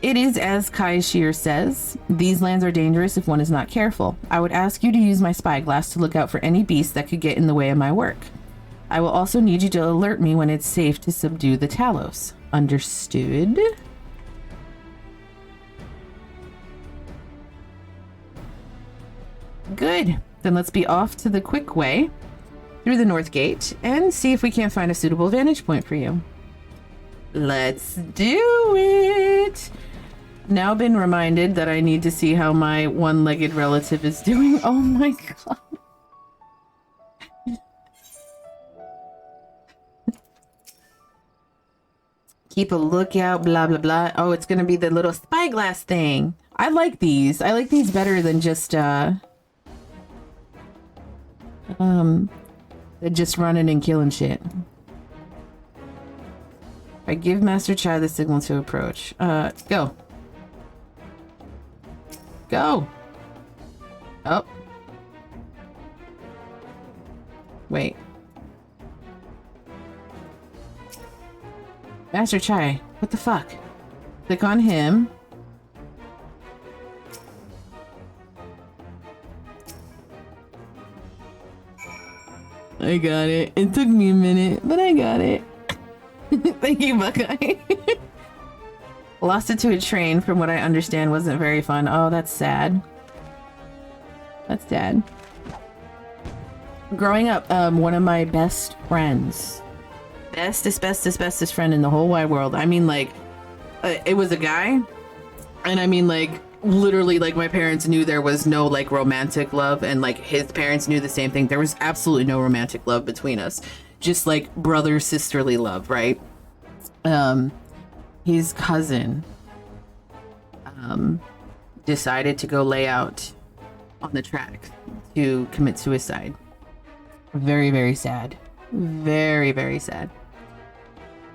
S1: It is as Kaishir says, these lands are dangerous if one is not careful. I would ask you to use my spyglass to look out for any beasts that could get in the way of my work. I will also need you to alert me when it's safe to subdue the Talos. Understood? Good. Then let's be off to the quick way through the north gate and see if we can't find a suitable vantage point for you. Let's do it! Now been reminded that I need to see how my one-legged relative is doing. Oh my god. Keep a lookout, blah, blah, blah. Oh, it's gonna be the little spyglass thing. I like these. I like these better than just running and killing shit. I give Master Chai the signal to approach. Go. Go. Oh. Wait. Master Chai, what the fuck? Click on him. I got it. It took me a minute, but I got it. Thank you, Buckeye. Lost it to a train, from what I understand, wasn't very fun. Oh, that's sad. That's sad. Growing up, one of my best friends, bestest friend in the whole wide world. I mean, like, it was a guy, and I mean, like, literally, like, my parents knew there was no, like, romantic love, and, like, his parents knew the same thing. There was absolutely no romantic love between us. Just, like, brother sisterly love, right? His cousin, decided to go lay out on the track to commit suicide. Very, very sad. Very, very sad.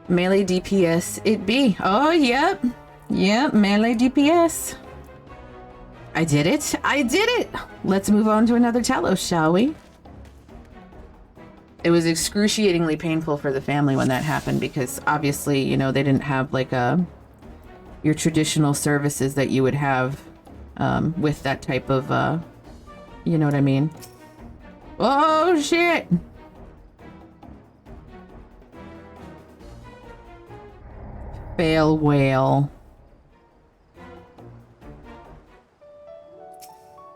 S1: Melee DPS it be. Oh, yep. Yep, melee DPS. I did it. I did it. Let's move on to another Talos, shall we? It was excruciatingly painful for the family when that happened because obviously, you know, they didn't have like your traditional services that you would have with that type of, you know what I mean? Oh, shit. Fail whale.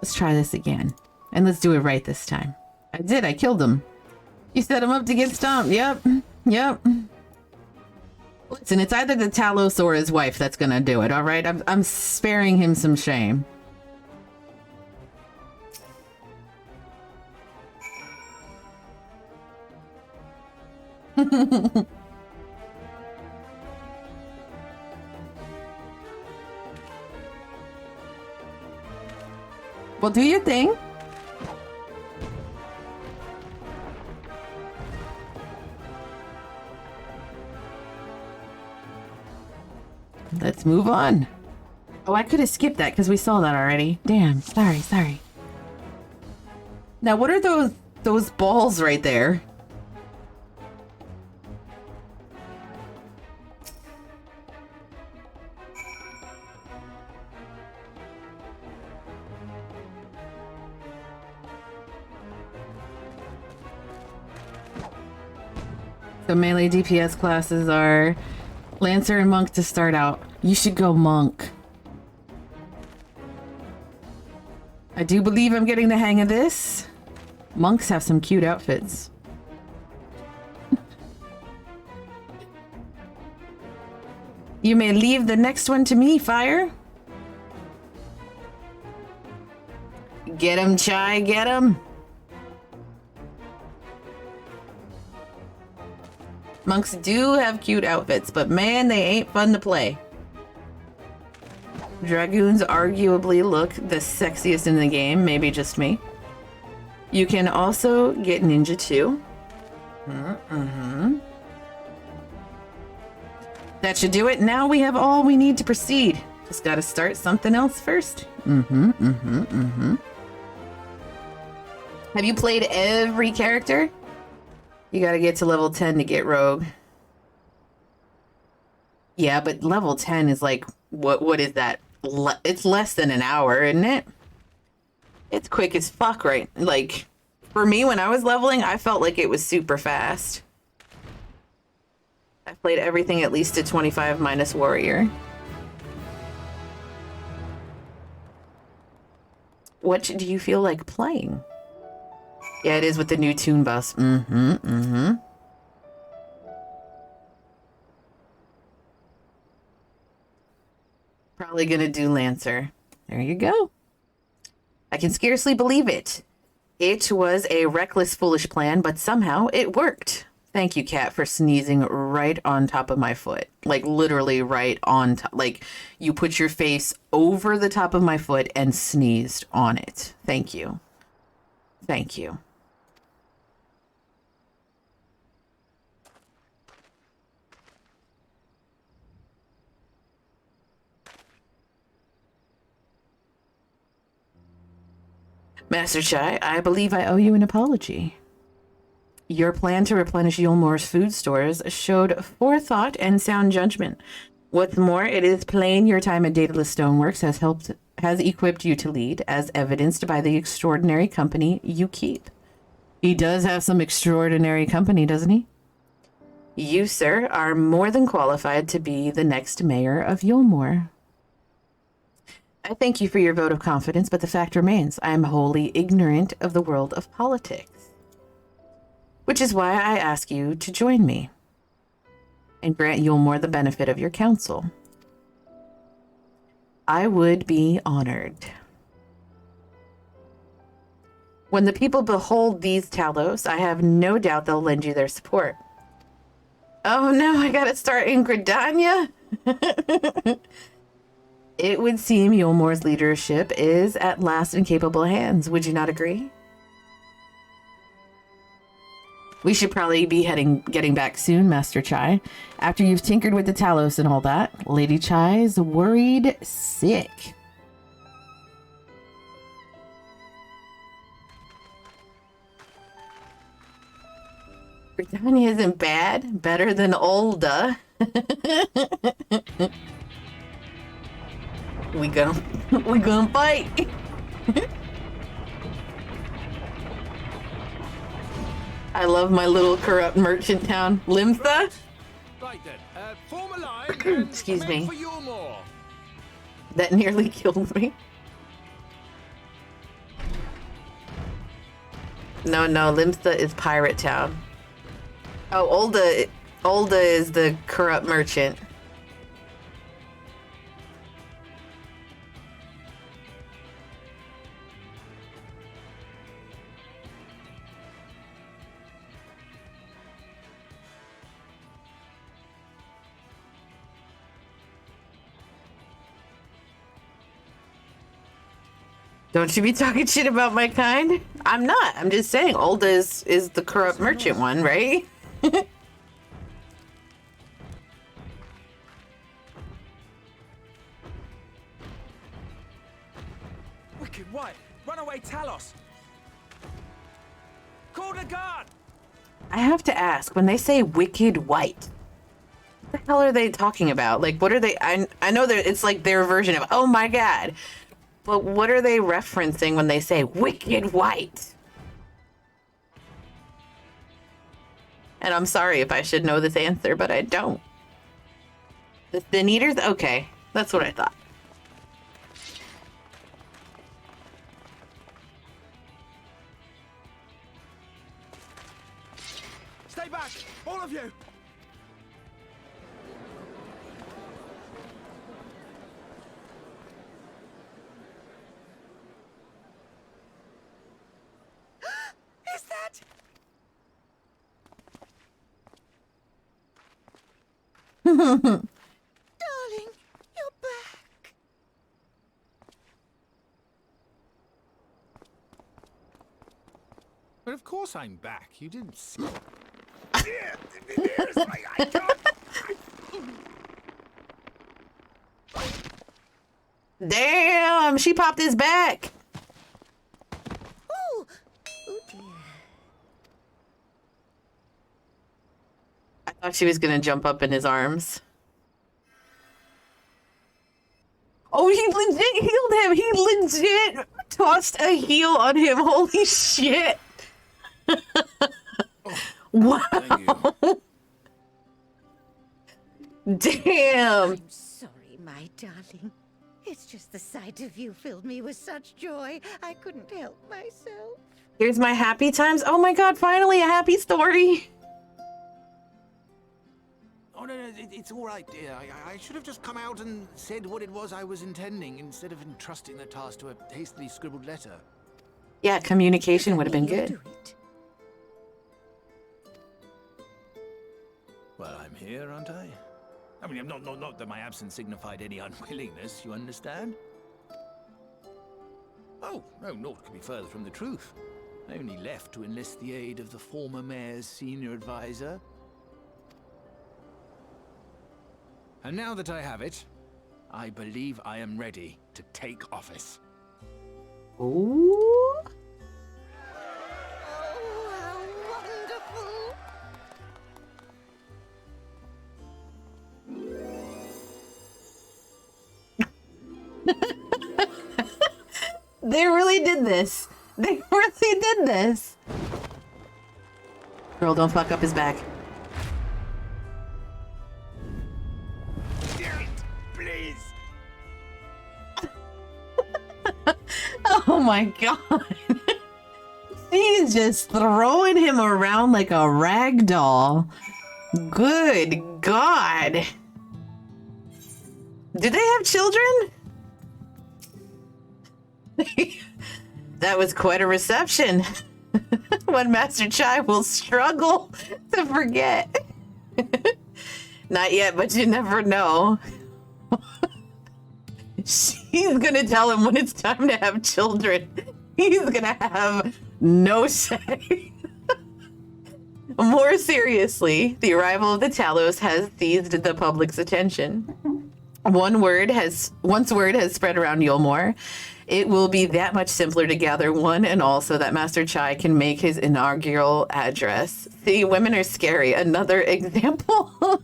S1: Let's try this again. And let's do it right this time. I did. I killed him. You set him up to get stomped. Yep. Yep. Listen, it's either the Talos or his wife that's gonna do it, alright? I'm sparing him some shame. Well, do your thing. Let's move on. Oh, I could have skipped that because we saw that already. Damn. Sorry. Now, what are those balls right there? So melee DPS classes are Lancer and Monk to start out. You should go Monk. I do believe I'm getting the hang of this. Monks have some cute outfits. You may leave the next one to me, Fire. Get him, Chai, get him. Monks do have cute outfits, but man, they ain't fun to play. Dragoons arguably look the sexiest in the game, maybe just me. You can also get Ninja too. That should do it. Now we have all we need to proceed. Just gotta start something else first. Have you played every character? You gotta get to level 10 to get Rogue. Yeah, but level 10 is like, what is that? It's less than an hour, isn't it? It's quick as fuck, right? Like, for me, when I was leveling, I felt like it was super fast. I played everything at least to 25 minus Warrior. What do you feel like playing? Yeah, it is with the new Toon Bus. Probably gonna do Lancer. There you go. I can scarcely believe it. It was a reckless, foolish plan, but somehow it worked. Thank you, Cat, for sneezing right on top of my foot. Like, literally right on top. Like, you put your face over the top of my foot and sneezed on it. Thank you. Thank you. Master Chai, I believe I owe you an apology. Your plan to replenish Yulmore's food stores showed forethought and sound judgment. What's more, it is plain your time at Daedalus Stoneworks has equipped you to lead, as evidenced by the extraordinary company you keep. He does have some extraordinary company, doesn't he? You, sir, are more than qualified to be the next mayor of Yulmore. I thank you for your vote of confidence, but the fact remains I am wholly ignorant of the world of politics. Which is why I ask you to join me and grant Yulmore the benefit of your counsel. I would be honored. When the people behold these Talos, I have no doubt they'll lend you their support. Oh no, I gotta start in Gridania? It would seem Yulmore's leadership is at last in capable hands. Would you not agree? We should probably be getting back soon, Master Chai. After you've tinkered with the Talos and all that, Lady Chai's worried sick. Britannia isn't bad. Better than Olda. we gonna fight. I love my little corrupt merchant town, Limtha.
S5: Right then, form a line and
S1: Excuse me.
S5: for Yulmore.
S1: That nearly killed me. No, Limtha is pirate town. Oh, Olda is the corrupt merchant. Don't you be talking shit about my kind? I'm not. I'm just saying Olda is the corrupt merchant one, right?
S3: Wicked White! Runaway Talos! Call the guard!
S1: I have to ask, when they say Wicked White, what the hell are they talking about? Like, what are they? I know that it's like their version of, oh my god. But what are they referencing when they say Wicked White? And I'm sorry if I should know this answer, but I don't. The Thin Eaters? Okay, that's what I thought.
S3: Stay back! All of you!
S2: Is that... Darling, you're back.
S5: But of course I'm back. You didn't see.
S1: Damn, she popped his back.
S2: Oh dear.
S1: I thought she was gonna jump up in his arms. Oh, he legit healed him. He legit tossed a heal on him. Holy shit. Wow. Damn.
S2: I'm sorry, my darling. It's just the sight of you filled me with such joy, I couldn't help myself.
S1: Here's my happy times. Oh my god, finally a happy story.
S5: Oh, no, it's all right, dear. I should have just come out and said what it was I was intending, instead of entrusting the task to a hastily scribbled letter.
S1: Yeah, communication would have been
S2: You
S1: good.
S2: do it.
S5: Well, I'm here, aren't I? I mean, not that my absence signified any unwillingness, you understand? Oh, no, naught could be further from the truth. I only left to enlist the aid of the former mayor's senior advisor. And now that I have it, I believe I am ready to take office.
S1: Ooh.
S2: Oh, how wonderful!
S1: They really did this. They really did this. Girl, don't fuck up his back.
S4: Please.
S1: Oh my god. She's just throwing him around like a rag doll. Good God. Do they have children? That was quite a reception. One Master Chai will struggle to forget. Not yet, but you never know. She's gonna tell him when it's time to have children. He's gonna have no say. More seriously, the arrival of the Talos has seized the public's attention. Once word has spread around Yulmore, it will be that much simpler to gather one and all so that Master Chai can make his inaugural address. See, women are scary. Another example?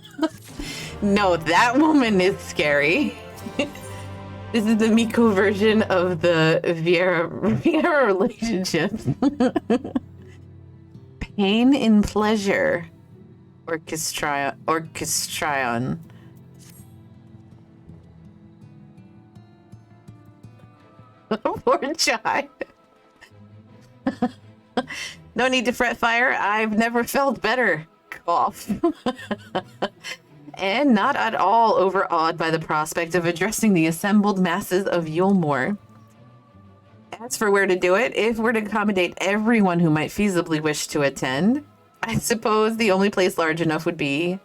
S1: No, that woman is scary. This is the Miko version of the Viera relationship. Pain in pleasure. Orchestrion. Poor Chai. No need to fret, Fire. I've never felt better. Cough. And not at all overawed by the prospect of addressing the assembled masses of Yulmore. As for where to do it, if we're to accommodate everyone who might feasibly wish to attend, I suppose the only place large enough would be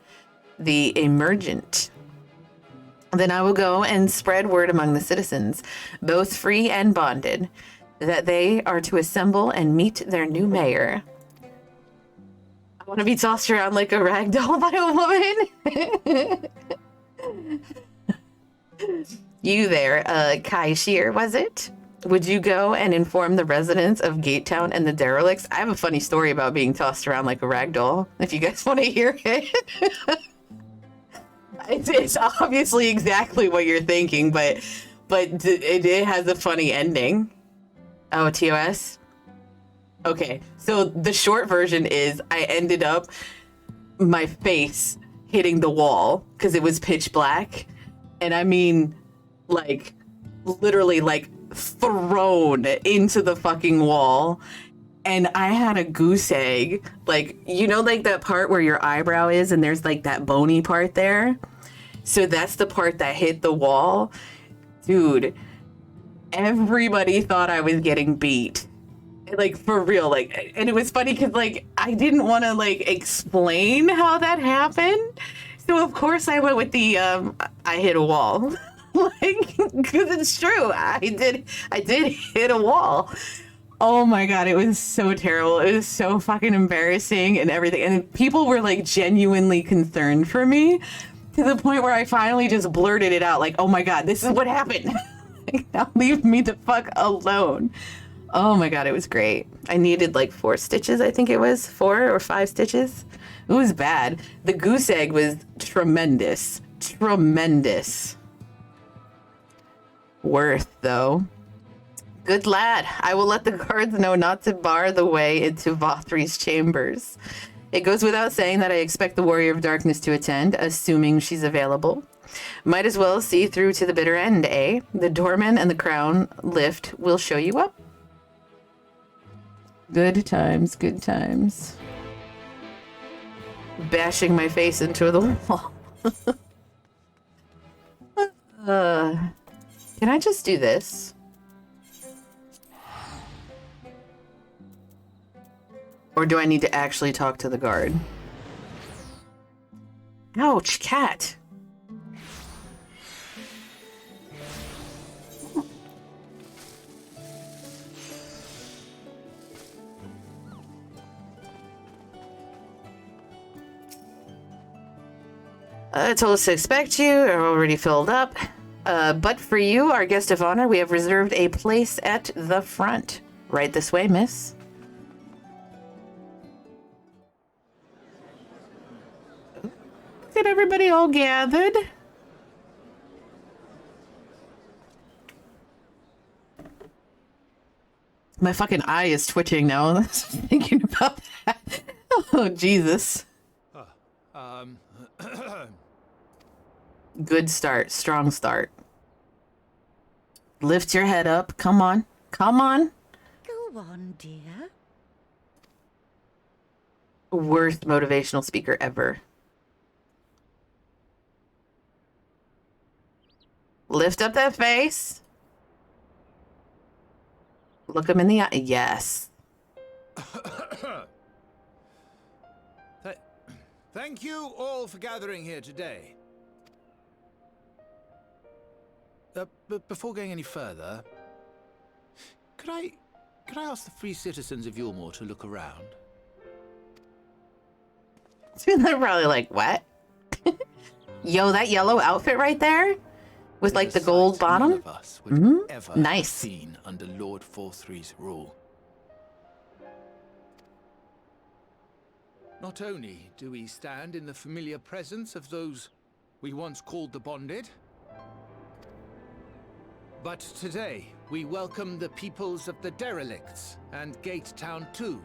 S1: the Emergent. Then I will go and spread word among the citizens, both free and bonded, that they are to assemble and meet their new mayor. I want to be tossed around like a rag doll by a woman. You there, Kai Shear, was it? Would you go and inform the residents of Gatetown and the derelicts? I have a funny story about being tossed around like a rag doll, if you guys want to hear it. It's obviously exactly what you're thinking, but it has a funny ending. Oh, TOS? Okay, so the short version is I ended up my face hitting the wall because it was pitch black. And I mean, like, literally, like, thrown into the fucking wall. And I had a goose egg. Like, you know, like that part where your eyebrow is and there's like that bony part there? So that's the part that hit the wall. Dude, everybody thought I was getting beat. Like, for real. Like, and it was funny because, like, I didn't want to, like, explain how that happened. So, of course, I went with the, I hit a wall. Like, because it's true. I did hit a wall. Oh my God, it was so terrible. It was so fucking embarrassing and everything. And people were, like, genuinely concerned for me to the point where I finally just blurted it out. Like, oh my God, this is what happened. Like, now leave me the fuck alone. Oh my God, it was great. I needed like 4 stitches, I think it was. 4 or 5 stitches. It was bad. The goose egg was tremendous. Tremendous. Worth, though. Good lad. I will let the guards know not to bar the way into Vothri's chambers. It goes without saying that I expect the Warrior of Darkness to attend, assuming she's available. Might as well see through to the bitter end, eh? The doorman and the crown lift will show you up. Good times, good times. Bashing my face into the wall. Can I just do this? Or do I need to actually talk to the guard? Ouch, cat. Told us to expect you. Are already filled up. But for you, our guest of honor, we have reserved a place at the front. Right this way, miss. Get everybody all gathered. My fucking eye is twitching now. Thinking about that. Oh, Jesus.
S5: Um,
S1: Good start. Strong start. Lift your head up. Come on. Come on.
S2: Go on, dear.
S1: Worst motivational speaker ever. Lift up that face. Look him in the eye. Yes.
S5: Thank you all for gathering here today. But before going any further, could I ask the free citizens of Yulmore to look around?
S1: They're probably like, what? Yo, that yellow outfit right there with like the gold bottom.
S5: None of us would ever
S1: Nice.
S5: have seen under Lord Forthry's rule. Not only do we stand in the familiar presence of those we once called the Bonded, but today we welcome the peoples of the Derelicts and Gate Town too.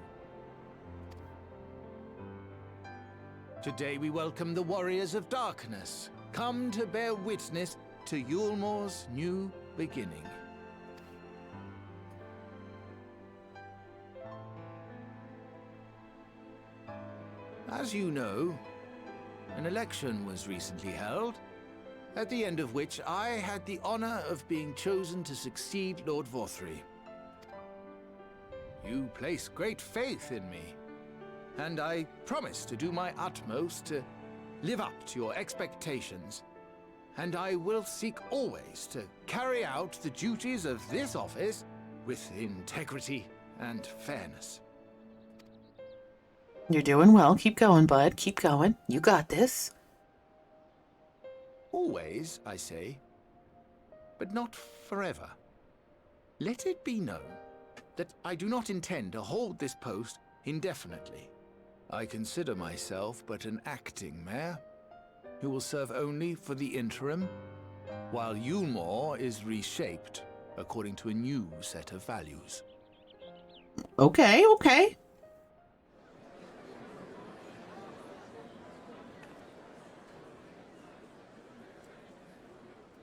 S5: Today we welcome the Warriors of Darkness, come to bear witness to Yulmore's new beginning. As you know, an election was recently held, at the end of which I had the honor of being chosen to succeed Lord Vorthry. You place great faith in me, and I promise to do my utmost to live up to your expectations, and I will seek always to carry out the duties of this office with integrity and fairness.
S1: You're doing well. Keep going, bud. Keep going. You got this.
S5: Always, I say, but not forever. Let it be known that I do not intend to hold this post indefinitely. I consider myself but an acting mayor, who will serve only for the interim, while Yulmore is reshaped according to a new set of values.
S1: Okay, okay.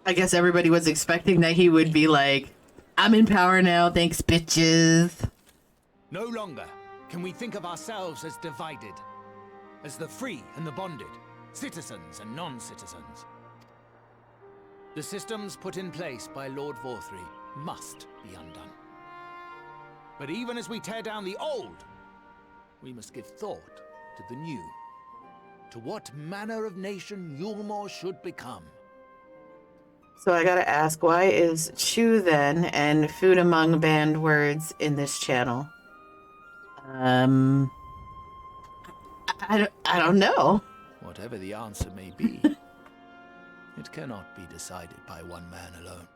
S1: I guess everybody was expecting that he would be like, I'm in power now, thanks bitches.
S5: No longer can we think of ourselves as divided, as the free and the bonded, citizens and non-citizens. The systems put in place by Lord Vorthry must be undone. But even as we tear down the old, we must give thought to the new, to what manner of nation Yulmore should become.
S1: So I gotta ask, why is chew then and food among banned words in this channel? I don't know.
S5: Whatever the answer may be, it cannot be decided by one man alone.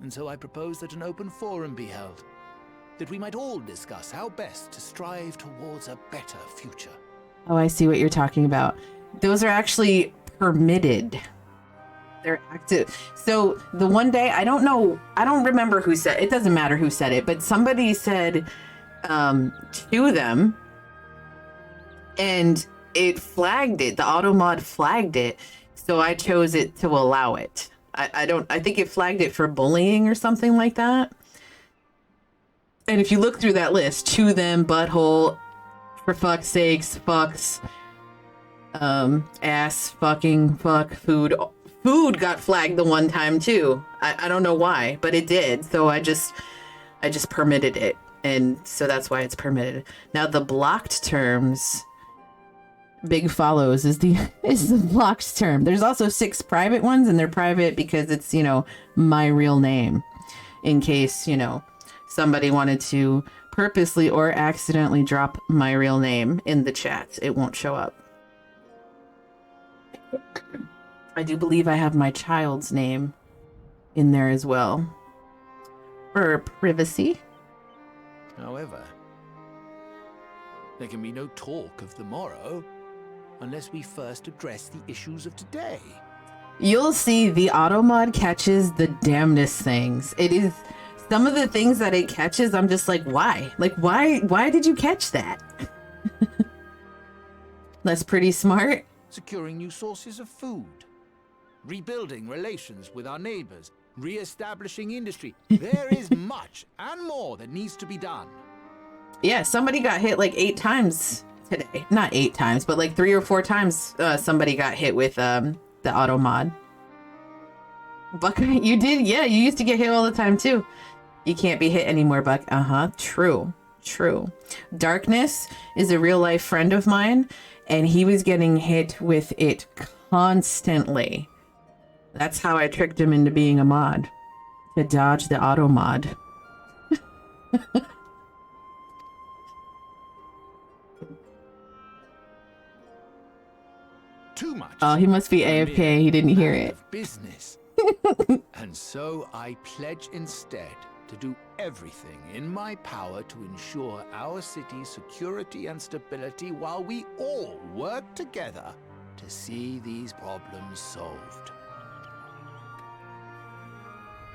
S5: And so I propose that an open forum be held, that we might all discuss how best to strive towards a better future.
S1: Oh, I see what you're talking about. Those are actually permitted. They're active. So the one day, I don't remember who said it. Doesn't matter who said it, but somebody said to them, and it flagged it. The auto mod flagged it, so I chose it to allow it. I think it flagged it for bullying or something like that. And if you look through that list, to them, butthole, for fuck's sakes, fucks, ass, fucking, fuck, food. Food got flagged the one time too. I don't know why, but it did. So I just permitted it, and so that's why it's permitted. Now the blocked terms, big follows is the blocked term. There's also 6 private ones, and they're private because it's, my real name, in case, somebody wanted to purposely or accidentally drop my real name in the chat. It won't show up. I do believe I have my child's name in there as well, for privacy.
S5: However, there can be no talk of the morrow unless we first address the issues of today.
S1: You'll see the auto mod catches the damnedest things. It is some of the things that it catches. I'm just like, why? Like, why did you catch that? That's pretty smart.
S5: Securing new sources of food. Rebuilding relations with our neighbors. Re-establishing industry. There is much and more that needs to be done.
S1: Yeah, somebody got hit like 8 times today. Not 8 times, but like 3 or 4 times somebody got hit with the auto mod. Buck, you did? Yeah, you used to get hit all the time too. You can't be hit anymore, Buck. Uh-huh. True. True. Darkness is a real life friend of mine, and he was getting hit with it constantly. That's how I tricked him into being a mod. To dodge the auto mod.
S5: Too much.
S1: Oh, he must be AFK. He didn't hear it.
S5: Business. And so I pledge instead to do everything in my power to ensure our city's security and stability while we all work together to see these problems solved.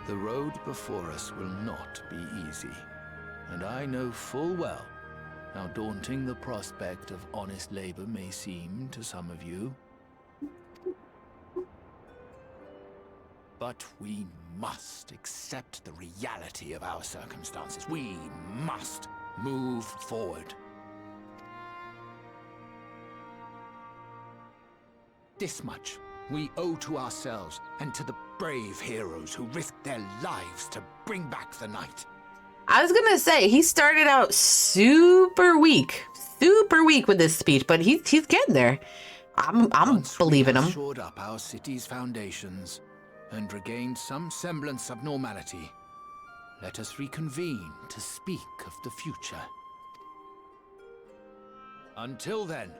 S5: The road before us will not be easy, and I know full well how daunting the prospect of honest labor may seem to some of you. But we must accept the reality of our circumstances. We must move forward. This much we owe to ourselves and to the brave heroes who risked their lives to bring back the night.
S1: I was gonna say, he started out super weak with this speech, but he's getting there. I'm believing him.
S5: Shored up our city's foundations and regained some semblance of normality. Let us reconvene to speak of the future. Until then,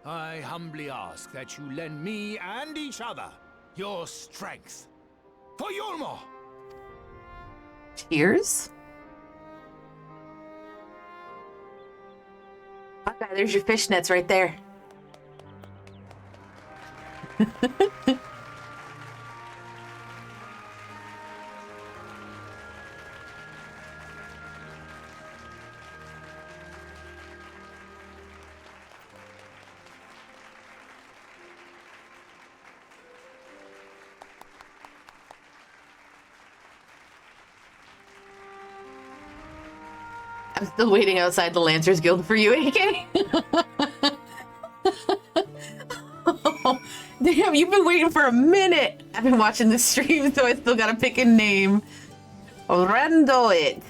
S5: I humbly ask that you lend me and each other your strength. For Yulmore!
S1: Tears? Okay, there's your fishnets right there. I'm still waiting outside the Lancers Guild for you, AK. Oh, damn, you've been waiting for a minute. I've been watching the stream, so I still gotta pick a name. Rando it.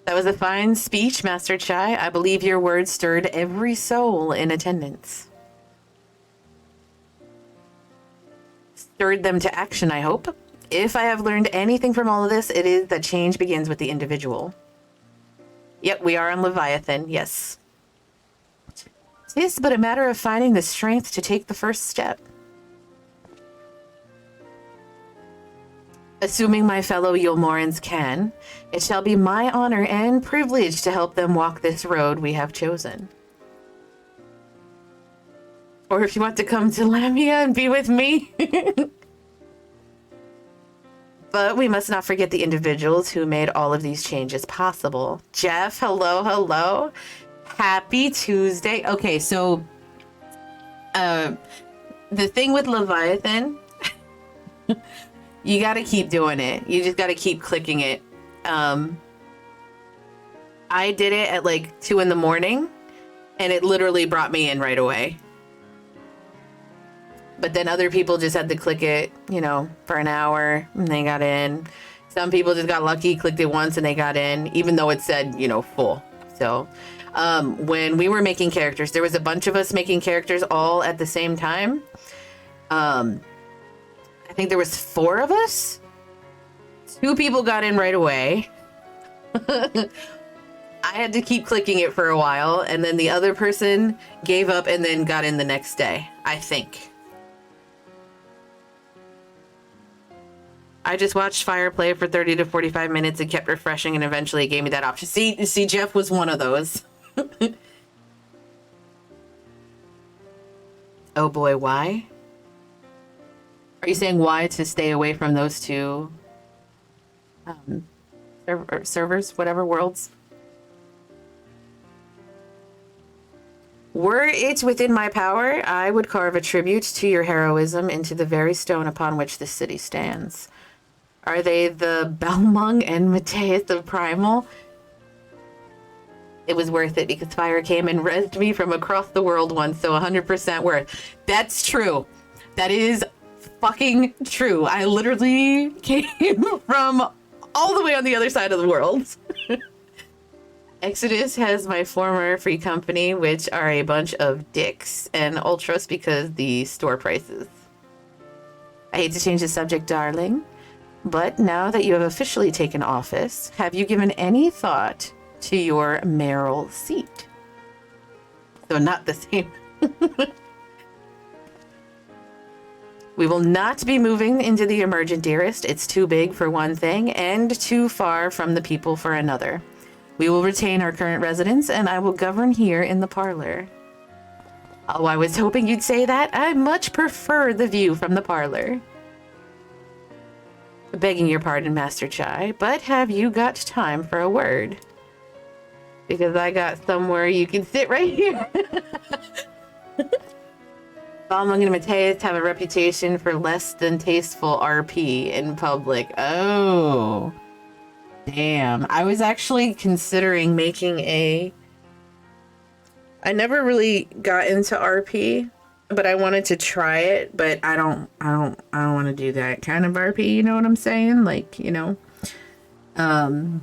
S1: That was a fine speech, Master Chai. I believe your words stirred every soul in attendance. Stirred them to action, I hope. If I have learned anything from all of this, it is that change begins with the individual. Yep, we are on Leviathan, yes. It is but a matter of finding the strength to take the first step. Assuming my fellow Yulmorans can, it shall be my honor and privilege to help them walk this road we have chosen. Or if you want to come to Lamia and be with me. But we must not forget the individuals who made all of these changes possible. Jeff, hello, hello. Happy Tuesday. Okay, so the thing with Leviathan, you got to keep doing it. You just got to keep clicking it. I did it at like 2 in the morning, and it literally brought me in right away. But then other people just had to click it, you know, for an hour and they got in. Some people just got lucky, clicked it once and they got in, even though it said, you know, full. So when we were making characters, there was a bunch of us making characters all at the same time. I think there was 4 of us. 2 people got in right away. I had to keep clicking it for a while, and then the other person gave up and then got in the next day, I think. I just watched Fire play for 30 to 45 minutes and kept refreshing, and eventually it gave me that option. See, Jeff was one of those. Oh boy, why? Are you saying why to stay away from those 2 or servers, whatever, worlds. Were it within my power, I would carve a tribute to your heroism into the very stone upon which this city stands. Are they the Balmung and Mateus of Primal? It was worth it because fire came and rezzed me from across the world once, so 100% worth. That's true. That is fucking true. I literally came from all the way on the other side of the world. Exodus has my former free company, which are a bunch of dicks, and Ultros because the store prices. I hate to change the subject, darling, but now that you have officially taken office, have you given any thought to your mayoral seat? So not the same. We will not be moving into the Emergent, dearest. It's too big for one thing and too far from the people for another. We will retain our current residence, and I will govern here in the parlor. Oh, I was hoping you'd say that. I much prefer the view from the parlor. Begging your pardon, Master Chai, but have you got time for a word? Because I got somewhere you can sit right here. Balmung and Mateus have a reputation for less than tasteful RP in public. Oh. Damn. I was actually considering making a... I never really got into RP, but I wanted to try it, but I don't want to do that kind of RP, you know what I'm saying? Like, you know. I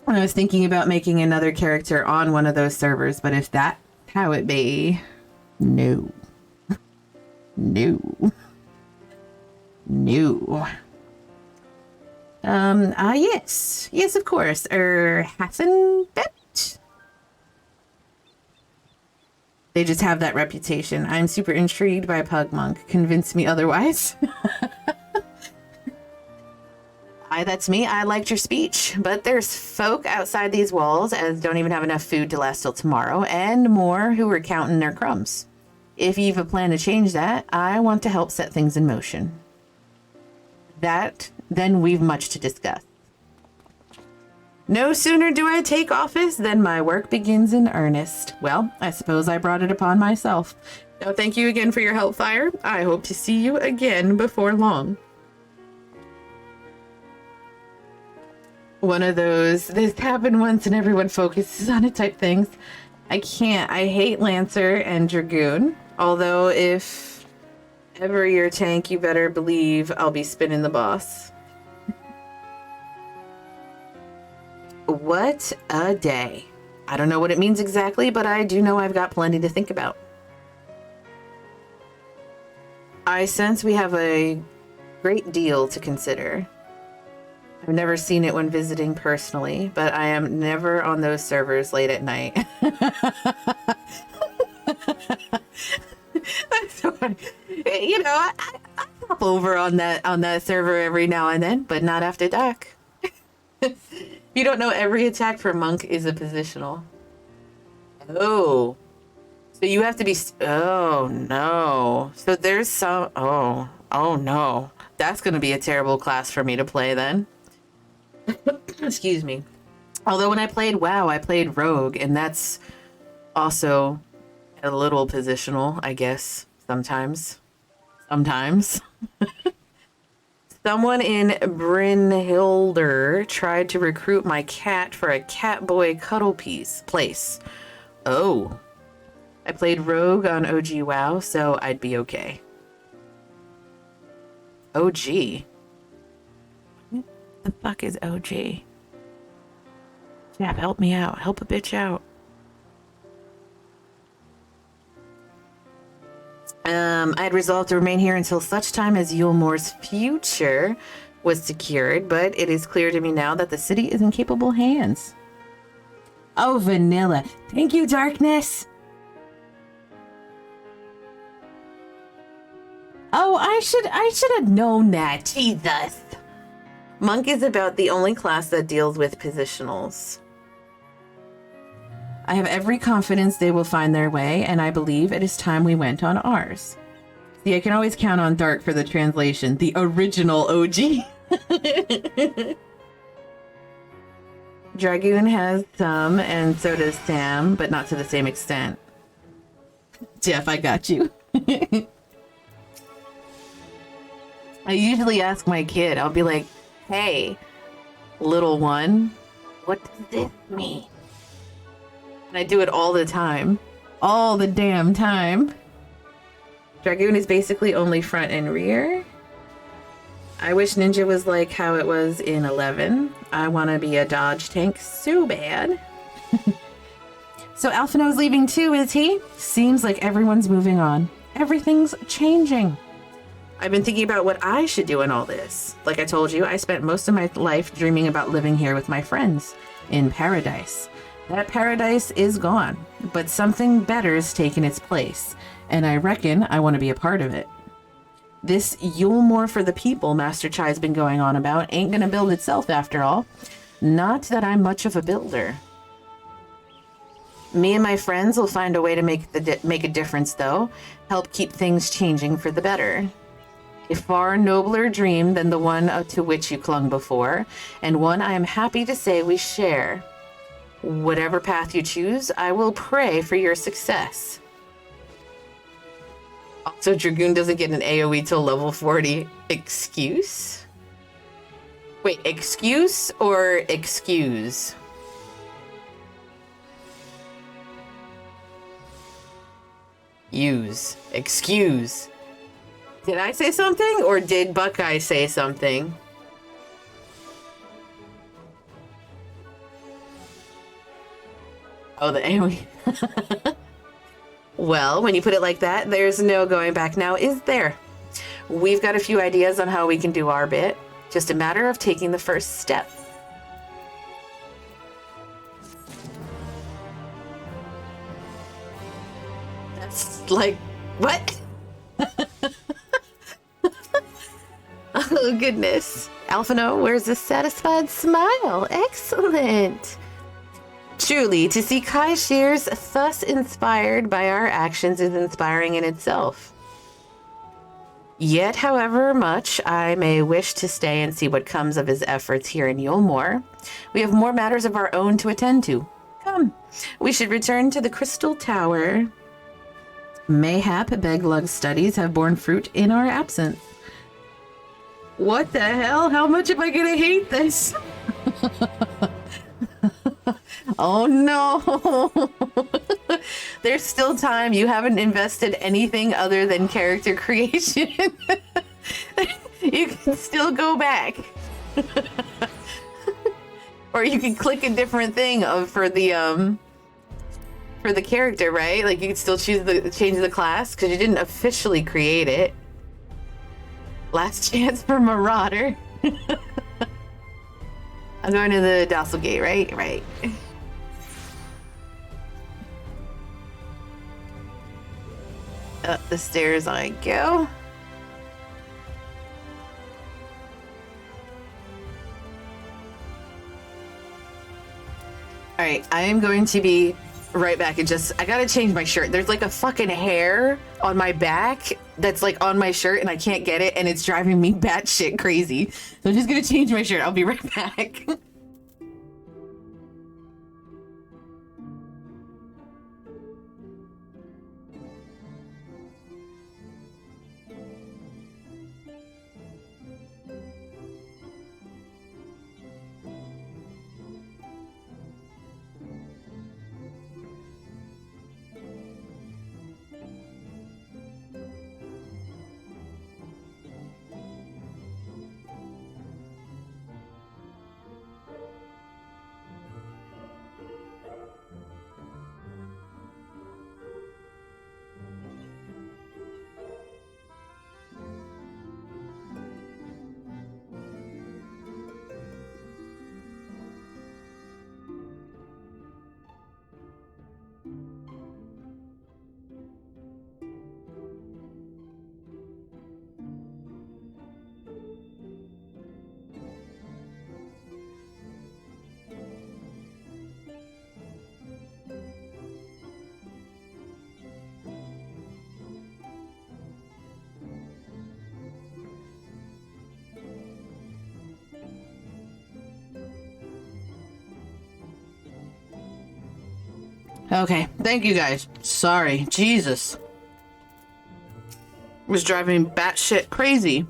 S1: was thinking about making another character on one of those servers, but if that's how it be, no. No. No. Yes. Yes, of course. Hassenbet? They just have that reputation. I'm super intrigued by Pugmonk. Convince me otherwise. That's me. I liked your speech, but there's folk outside these walls as don't even have enough food to last till tomorrow, and more who are counting their crumbs. If you've a plan to change that, I want to help set things in motion. Then we've much to discuss. No sooner do I take office than my work begins in earnest. Well, I suppose I brought it upon myself. Now, thank you again for your help, Fire. I hope to see you again before long. One of those, this happened once and everyone focuses on it type things. I can't. I hate Lancer and Dragoon. Although if ever you're a tank, you better believe I'll be spinning the boss. What a day. I don't know what it means exactly, but I do know I've got plenty to think about. I sense we have a great deal to consider. I've never seen it when visiting personally, but I am never on those servers late at night. That's so funny. You know, I pop over on that server every now and then, but not after dark. You don't know, every attack for Monk is a positional. Oh. So you have to be... Oh, no. So there's some... Oh no. That's going to be a terrible class for me to play then. Excuse me. Although when I played WoW, I played Rogue, and that's also a little positional, I guess. Sometimes. Someone in Brynhilder tried to recruit my cat for a Catboy cuddle place. Oh. I played Rogue on OG WoW, so I'd be okay. OG? What the fuck is OG? Jap, help me out. Help a bitch out. I had resolved to remain here until such time as Yulmore's future was secured, but it is clear to me now that the city is in capable hands. Oh, vanilla. Thank you, Darkness. Oh, I should have known that. Jesus. Monk is about the only class that deals with positionals. I have every confidence they will find their way, and I believe it is time we went on ours. See, I can always count on Dark for the translation. The original OG. Dragoon has some, and so does Sam, but not to the same extent. Jeff, I got you. I usually ask my kid, I'll be like, hey, little one, what does this mean? And I do it all the time. All the damn time. Dragoon is basically only front and rear. I wish Ninja was like how it was in 11. I want to be a dodge tank so bad. So Alphino's leaving too, is he? Seems like everyone's moving on. Everything's changing. I've been thinking about what I should do in all this. Like I told you, I spent most of my life dreaming about living here with my friends in paradise. That paradise is gone, but something better's taken its place, and I reckon I want to be a part of it. This Yulemore for the people Master Chai's been going on about ain't gonna build itself after all. Not that I'm much of a builder. Me and my friends will find a way to make a difference, though. Help keep things changing for the better. A far nobler dream than the one to which you clung before, and one I am happy to say we share. Whatever path you choose, I will pray for your success. Also, Dragoon doesn't get an AoE till level 40. Excuse? Wait, excuse or excuse? Use. Excuse. Did I say something or did Buckeye say something? Oh, the AoE. Well, when you put it like that, there's no going back now, is there? We've got a few ideas on how we can do our bit. Just a matter of taking the first step. That's like, what? Oh, goodness. Alphino, where's the satisfied smile? Excellent. Truly, to see Kai Shears thus inspired by our actions is inspiring in itself. Yet, however much I may wish to stay and see what comes of his efforts here in Yulemore, we have more matters of our own to attend to. Come, we should return to the Crystal Tower. Mayhap Beglug's studies have borne fruit in our absence. What the hell? How much am I gonna hate this? Oh no. There's still time. You haven't invested anything other than character creation. You can still go back. Or you can click a different thing for the character, right? Like you can still change the class because you didn't officially create it. Last chance for Marauder. I'm going to the Docile Gate, right? Right. Up the stairs I go. All right, I am going to be right back. I gotta change my shirt. There's like a fucking hair on my back that's like on my shirt and I can't get it and it's driving me batshit crazy. So I'm just gonna change my shirt. I'll be right back. Okay, thank you guys. Sorry, Jesus. It was driving me batshit crazy.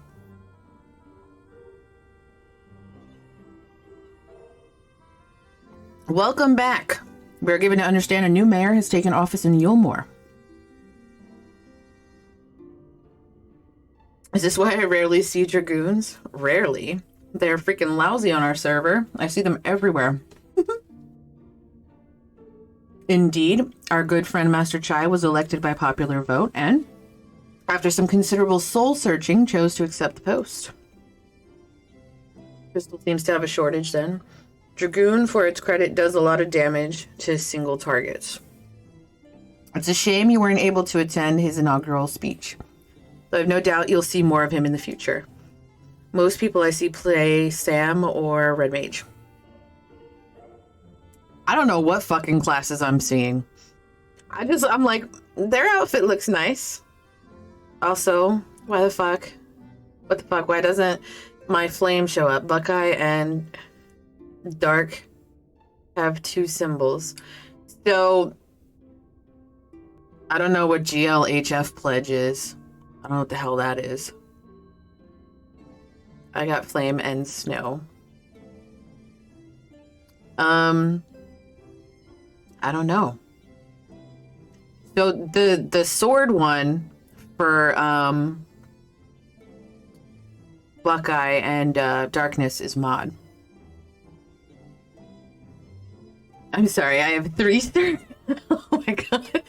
S1: Welcome back. We're given to understand a new mayor has taken office in Yulmore. Is this why I rarely see dragoons? Rarely. They're freaking lousy on our server. I see them everywhere. Indeed, our good friend Master Chai was elected by popular vote and, after some considerable soul searching, chose to accept the post. Crystal seems to have a shortage then. Dragoon, for its credit, does a lot of damage to single targets. It's a shame you weren't able to attend his inaugural speech. I have no doubt you'll see more of him in the future. Most people I see play Sam or Red Mage. I don't know what fucking classes I'm seeing. I'm like, their outfit looks nice. Also, why the fuck? What the fuck? Why doesn't my flame show up? Buckeye and Dark have 2 symbols. So, I don't know what GLHF pledge is. I don't know what the hell that is. I got flame and snow. I don't know. So the sword one for Buckeye and Darkness is mod. I'm sorry, I have 3 stars. Oh my god.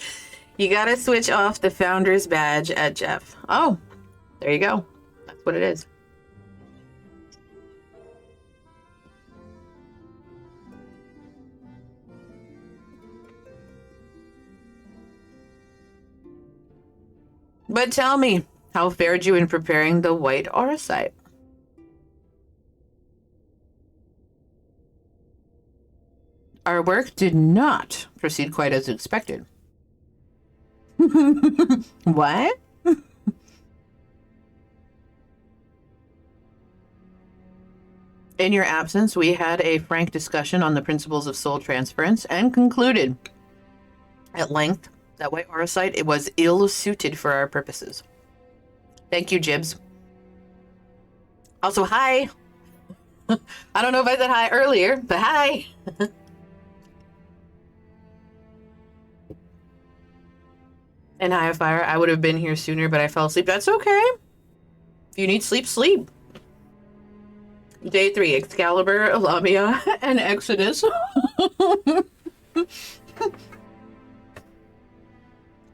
S1: You gotta switch off the founder's badge at Jeff. Oh, there you go. That's what it is. But tell me, how fared you in preparing the white auracite? Our work did not proceed quite as expected. What? In your absence, we had a frank discussion on the principles of soul transference and concluded at length that white auracite, it was ill-suited for our purposes. Thank you, Jibs. Also, hi. I don't know if I said hi earlier, but hi. And hi, Fire. I would have been here sooner, but I fell asleep. That's okay. If you need sleep, sleep. Day 3, Excalibur, Lamia, and Exodus.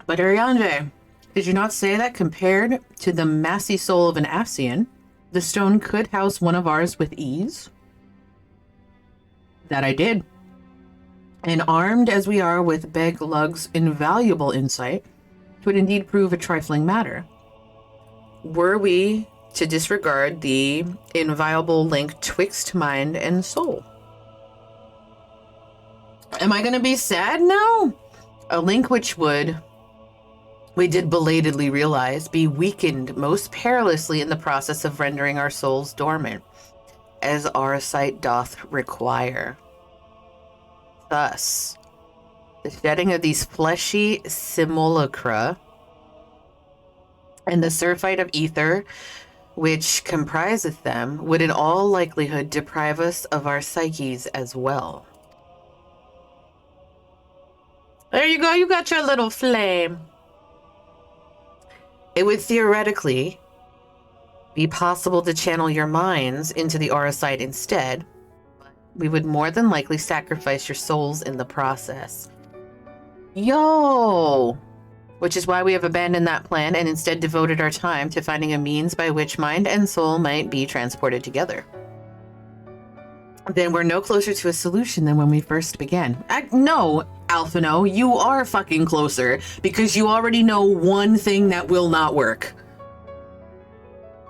S1: But Ariande, did you not say that compared to the massy soul of an Afsian, the stone could house one of ours with ease? That I did. And armed as we are with Beg Lug's invaluable insight, it would indeed prove a trifling matter. Were we to disregard the inviolable link twixt mind and soul? Am I going to be sad now? A link which would, we did belatedly realize, be weakened most perilously in the process of rendering our souls dormant, as our sight doth require. Thus, the shedding of these fleshy simulacra and the surfeit of ether which compriseth them would in all likelihood deprive us of our psyches as well. There you go, you got your little flame. It would theoretically be possible to channel your minds into the auracite instead. We would more than likely sacrifice your souls in the process. Yo! Which is why we have abandoned that plan and instead devoted our time to finding a means by which mind and soul might be transported together. Then we're no closer to a solution than when we first began. No, Alphino, you are fucking closer because you already know one thing that will not work.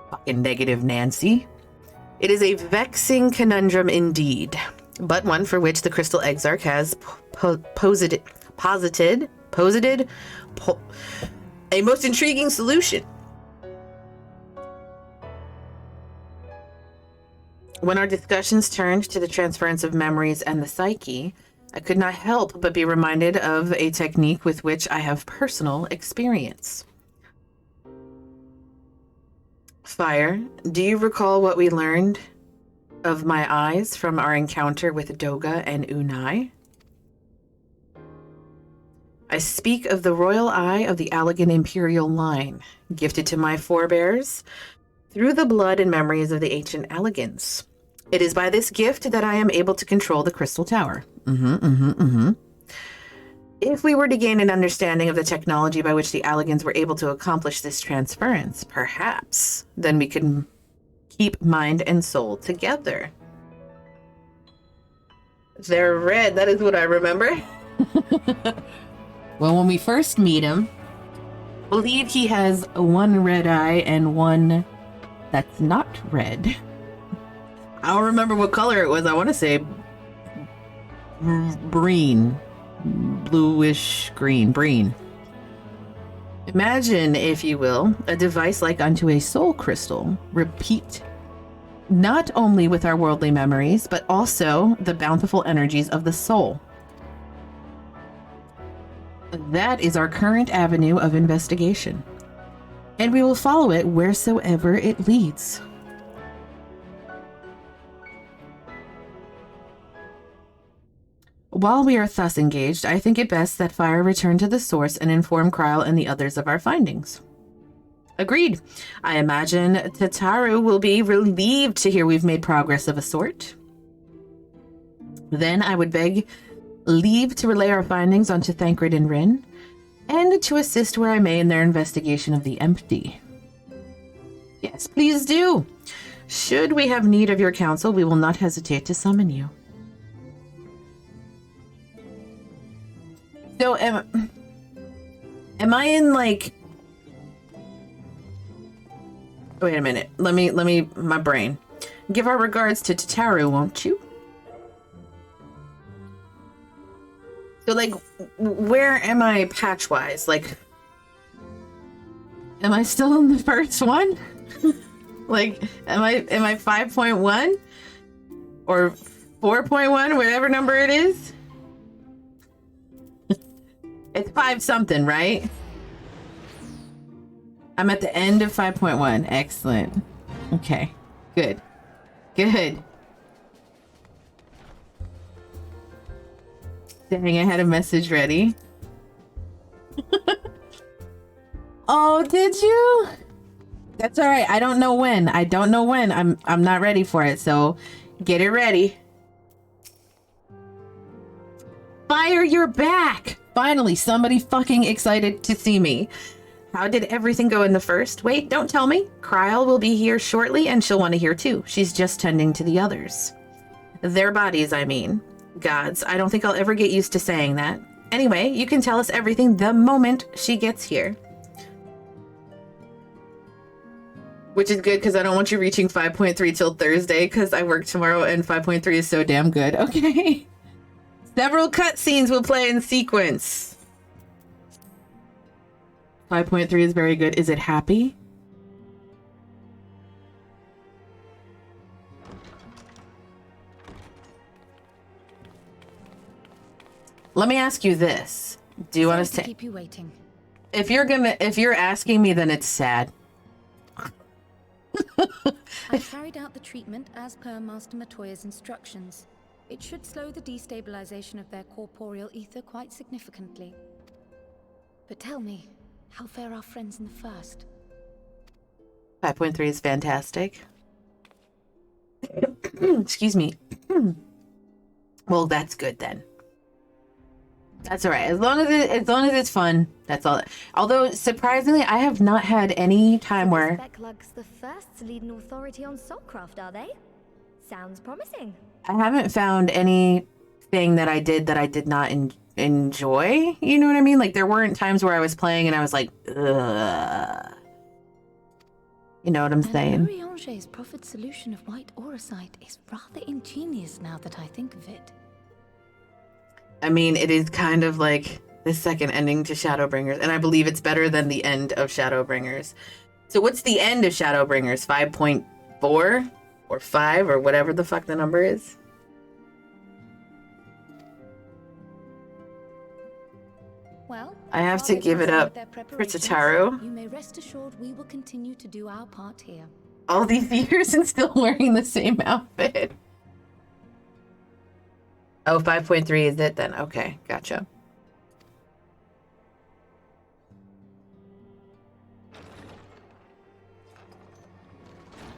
S1: Fucking negative Nancy. It is a vexing conundrum indeed, but one for which the Crystal Exarch has posited a most intriguing solution. When our discussions turned to the transference of memories and the psyche, I could not help but be reminded of a technique with which I have personal experience. Fire, do you recall what we learned of my eyes from our encounter with Doga and Unai? I speak of the royal eye of the Allegan Imperial line, gifted to my forebears through the blood and memories of the ancient Allegans. It is by this gift that I am able to control the Crystal Tower. If we were to gain an understanding of the technology by which the Allegans were able to accomplish this transference, perhaps, then we could keep mind and soul together. They're red, that is what I remember. Well, when we first meet him, I believe he has one red eye and one that's not red. I don't remember what color it was. I want to say green, bluish green, breen. Imagine, if you will, a device like unto a soul crystal. Repeat, not only with our worldly memories, but also the bountiful energies of the soul. That is our current avenue of investigation, and we will follow it wheresoever it leads. While we are thus engaged, I think it best that Fire return to the source and inform Kryl and the others of our findings. Agreed. I imagine Tataru will be relieved to hear we've made progress of a sort. Then I would beg leave to relay our findings onto Thancred and Rin, and to assist where I may in their investigation of the empty. Yes, please do. Should we have need of your counsel, we will not hesitate to summon you. So, am I in, like... Wait a minute. Let me, my brain. Give our regards to Tataru, won't you? So, like, where am I patch-wise? Like, am I still in the first one? Like, am I 5.1? Or 4.1, whatever number it is? It's 5 something, right? I'm at the end of 5.1. Excellent. Okay. Good. Good. Dang, I had a message ready. Oh, did you? That's all right. I don't know when. I'm not ready for it, so get it ready. Fire, you're back! Finally, somebody fucking excited to see me. How did everything go in the first? Wait, don't tell me. Kryl will be here shortly, and she'll want to hear too. She's just tending to the others. Their bodies, I mean. Gods, I don't think I'll ever get used to saying that. Anyway, you can tell us everything the moment she gets here. Which is good, because I don't want you reaching 5.3 till Thursday, because I work tomorrow and 5.3 is so damn good. Okay. Several cutscenes will play in sequence. 5.3 is very good. Is it happy? Let me ask you this. Do you want us to
S6: keep you waiting?
S1: If you're asking me, then it's sad.
S6: I carried out the treatment as per Master Matoya's instructions. It should slow the destabilization of their corporeal ether quite significantly. But tell me, how fare our friends in the first?
S1: 5.3 is fantastic. Excuse me. Well, that's good then. That's all right. As long as it's fun, that's all. Although surprisingly, I have not had any time where
S7: FFXIV's the first to lead an authority on soulcraft, are they? Sounds promising.
S1: I haven't found anything that I did not enjoy. You know what I mean? Like there weren't times where I was playing and I was like, ugh. You know what I'm saying?
S6: Urianger's proffered solution of white auracite is rather ingenious now that I think of it.
S1: I mean, it is kind of like the second ending to Shadowbringers, and I believe it's better than the end of Shadowbringers. So what's the end of Shadowbringers? 5.4 or 5 or whatever the fuck the number is?
S6: Well,
S1: I have
S6: while
S1: to
S6: they
S1: give it
S6: press on
S1: up
S6: with their
S1: for
S6: preparations,
S1: Tataru.
S6: You may rest assured we will continue to do our part here.
S1: All these years and still wearing the same outfit. Oh, 5.3 is it then? Okay, gotcha.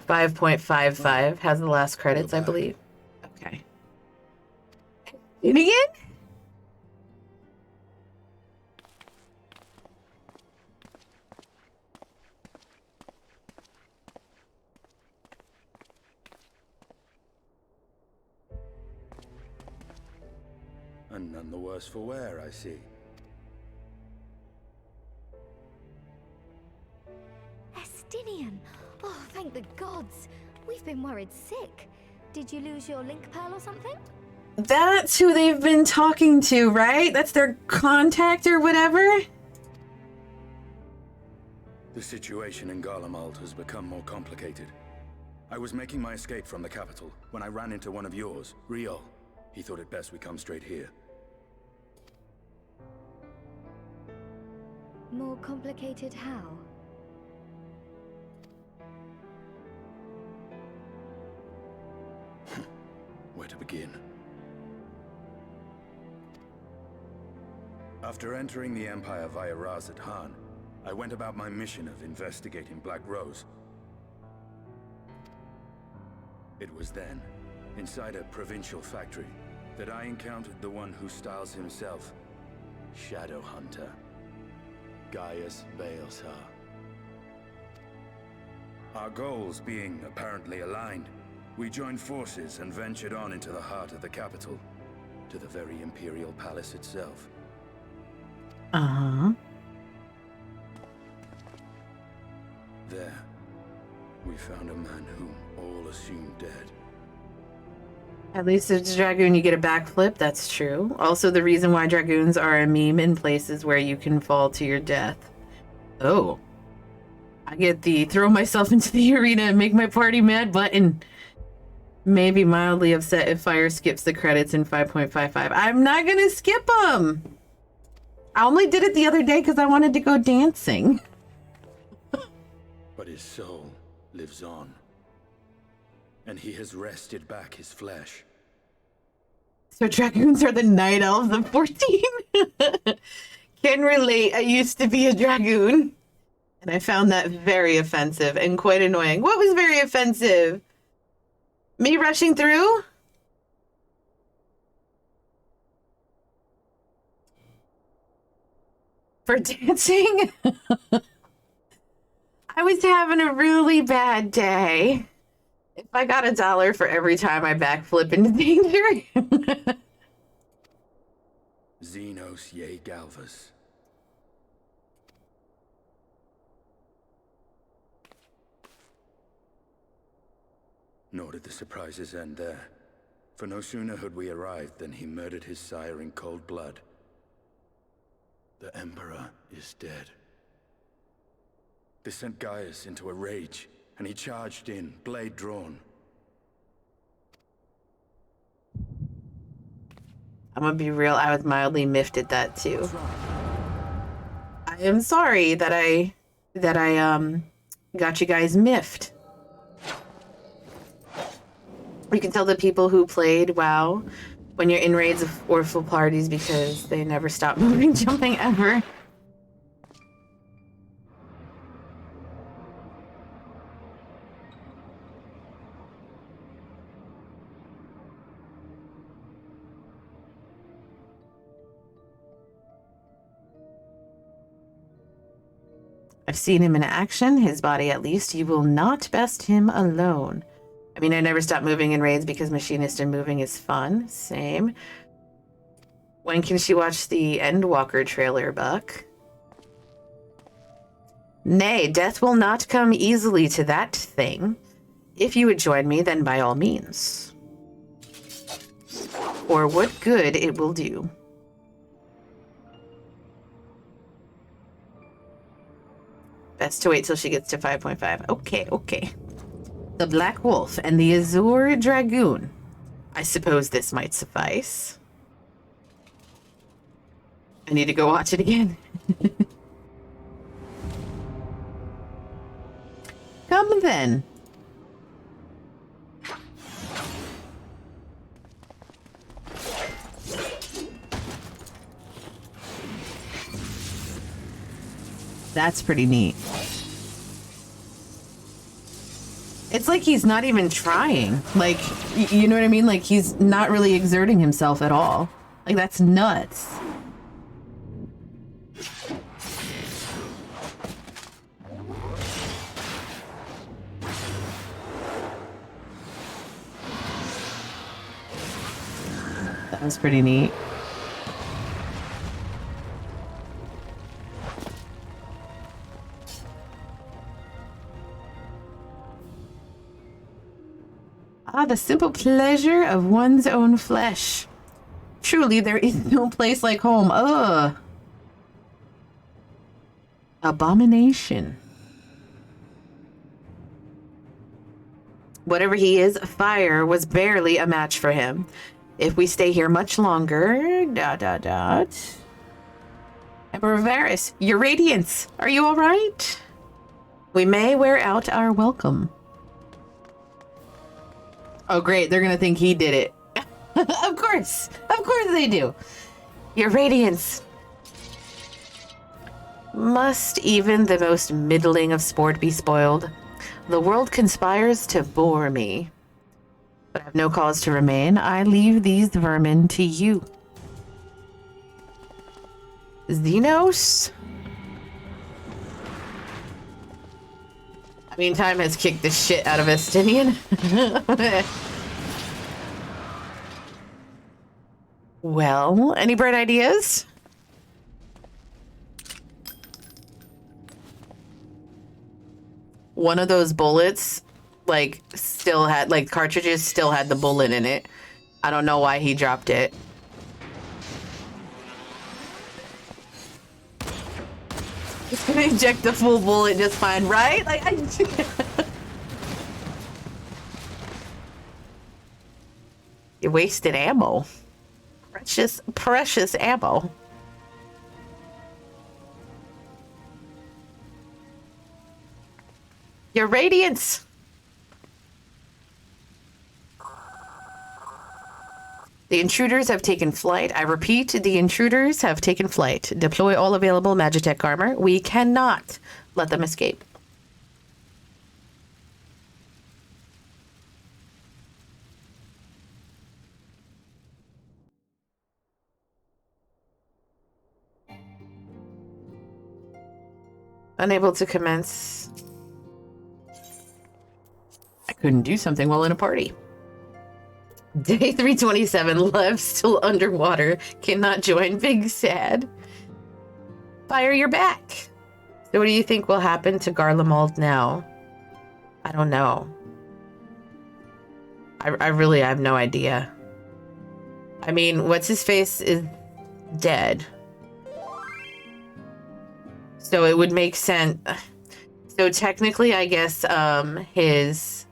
S1: $5.55 has the last credits, I believe. Okay. In again?
S8: And none the worse for wear, I see.
S7: Estinian! Oh, thank the gods! We've been worried sick. Did you lose your link pearl or something?
S1: That's who they've been talking to, right? That's their contact or whatever?
S8: The situation in Garlemald has become more complicated. I was making my escape from the capital when I ran into one of yours, Riol. He thought it best we come straight here.
S7: More complicated how?
S8: Where to begin? After entering the Empire via Razat Han, I went about my mission of investigating Black Rose. It was then, inside a provincial factory, that I encountered the one who styles himself Shadow Hunter, Gaius Baelsar. Our goals being apparently aligned, we joined forces and ventured on into the heart of the capital, to the very Imperial Palace itself.
S1: Uh-huh.
S8: There, we found a man whom all assumed dead.
S1: At least as a Dragoon you get a backflip, that's true. Also the reason why Dragoons are a meme in places where you can fall to your death. Oh. I get the throw myself into the arena and make my party mad button. Maybe mildly upset if Fire skips the credits in 5.55. I'm not gonna skip them! I only did it the other day because I wanted to go dancing.
S8: But his soul lives on. And he has wrested back his flesh.
S1: So Dragoons are the Night Elves of 14? Can relate. I used to be a Dragoon. And I found that very offensive and quite annoying. What was very offensive? Me rushing through? For dancing? I was having a really bad day. If I got $1 for every time I backflip into danger.
S8: Xenos ye Galvas. Nor did the surprises end there. For no sooner had we arrived than he murdered his sire in cold blood. The Emperor is dead. This sent Gaius into a rage, and he charged in, blade drawn.
S1: I'm gonna be real, I was mildly miffed at that too. I am sorry that I got you guys miffed. You can tell the people who played WoW when you're in raids or full parties because they never stop moving, jumping ever. I've seen him in action, his body at least. You will not best him alone. I mean, I never stop moving in raids because machinist and moving is fun. Same. When can she watch the Endwalker trailer, Buck? Nay, death will not come easily to that thing. If you would join me, then by all means. Or what good it will do. Best to wait till she gets to 5.5. Okay, okay. The Black Wolf and the Azure Dragoon. I suppose this might suffice. I need to go watch it again. Come then. That's pretty neat. It's like he's not even trying. Like, you know what I mean? Like, he's not really exerting himself at all. Like, that's nuts. That was pretty neat. Ah, the simple pleasure of one's own flesh. Truly, there is no place like home. Ugh. Abomination. Whatever he is, fire was barely a match for him. If we stay here much longer... ... Emperor Varys, your radiance. Are you all right? We may wear out our welcome. Oh, great. They're going to think he did it. Of course. Of course they do. Your radiance. Must even the most middling of sport be spoiled? The world conspires to bore me. But I have no cause to remain. I leave these vermin to you. Xenos? I mean, time has kicked the shit out of Estinian. Well, any bright ideas? One of those bullets, like, still had, like, cartridges still had the bullet in it. I don't know why he dropped it. It's gonna inject the full bullet just fine, right? Like, You wasted ammo. Precious ammo. Your radiance. The intruders have taken flight. I repeat, the intruders have taken flight. Deploy all available Magitech armor. We cannot let them escape. Unable to commence. I couldn't do something while in a party. Day 327 left, still underwater. Cannot join. Big sad. Fire, you're back. So what do you think will happen to Garlemald now? I don't know. I really have no idea. I mean, what's his face is dead. So it would make sense. So technically, I guess his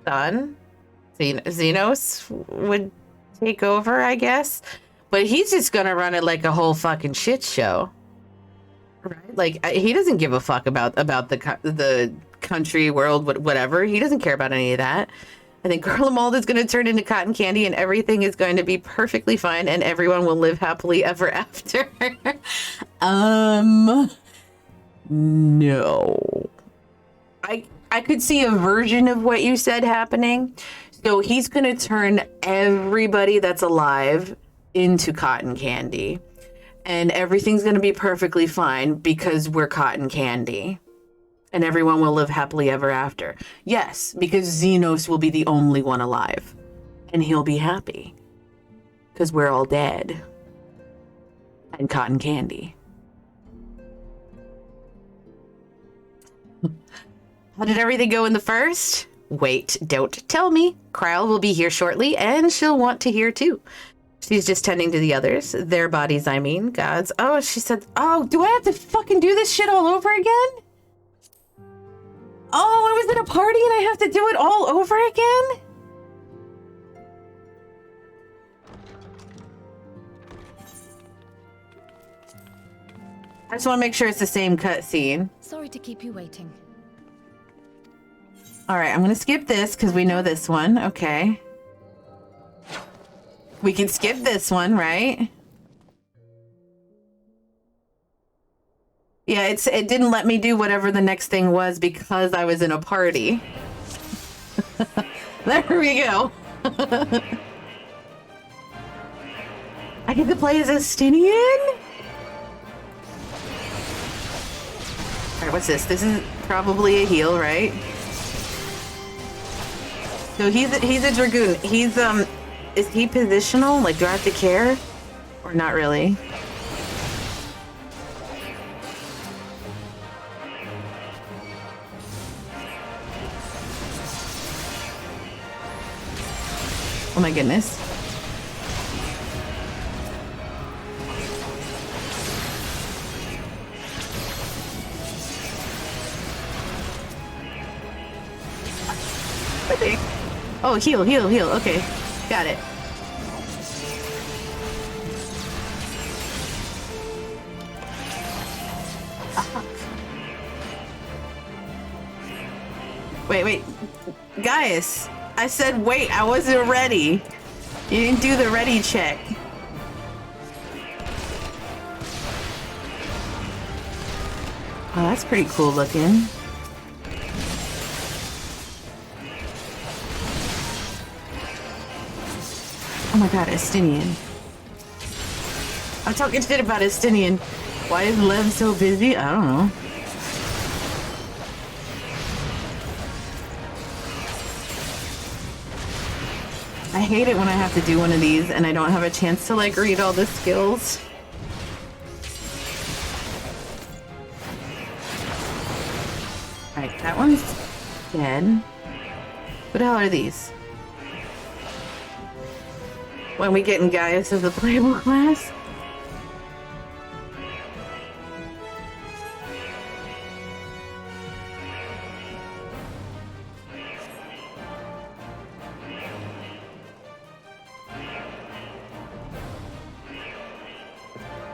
S1: son, Xenos, would take over, I guess. But he's just gonna run it like a whole fucking shit show, right? Like, he doesn't give a fuck about the country, world, whatever. He doesn't care about any of that. I think Garlemald is gonna turn into cotton candy, and everything is going to be perfectly fine, and everyone will live happily ever after. No. I could see a version of what you said happening. So he's going to turn everybody that's alive into cotton candy. And everything's going to be perfectly fine because we're cotton candy. And everyone will live happily ever after. Yes, because Xenos will be the only one alive. And he'll be happy. Because we're all dead. And cotton candy. How did everything go in the first? Wait, don't tell me. Kryl will be here shortly, and she'll want to hear too. She's just tending to the others. Their bodies, I mean. Gods. Oh, she said, oh, do I have to fucking do this shit all over again? Oh, I was at a party and I have to do it all over again? I just want to make sure it's the same cutscene.
S6: Sorry to keep you waiting.
S1: All right, I'm going to skip this because we know this one. Okay. We can skip this one, right? Yeah, it didn't let me do whatever the next thing was because I was in a party. There we go. I get to play as Estinian? Alright, what's this? This is probably a heal, right? So he's a Dragoon. He's, is he positional? Like, do I have to care? Or not really? Oh my goodness. Oh, heal. Okay, got it. Wait. Gaius, I said wait, I wasn't ready. You didn't do the ready check. Oh, that's pretty cool looking. Oh my god, Estinian. I'm talking shit about Estinian. Why is Lev so busy? I don't know. I hate it when I have to do one of these and I don't have a chance to like read all the skills. Alright, that one's dead. What the hell are these? When we get in Gaius as a playable class?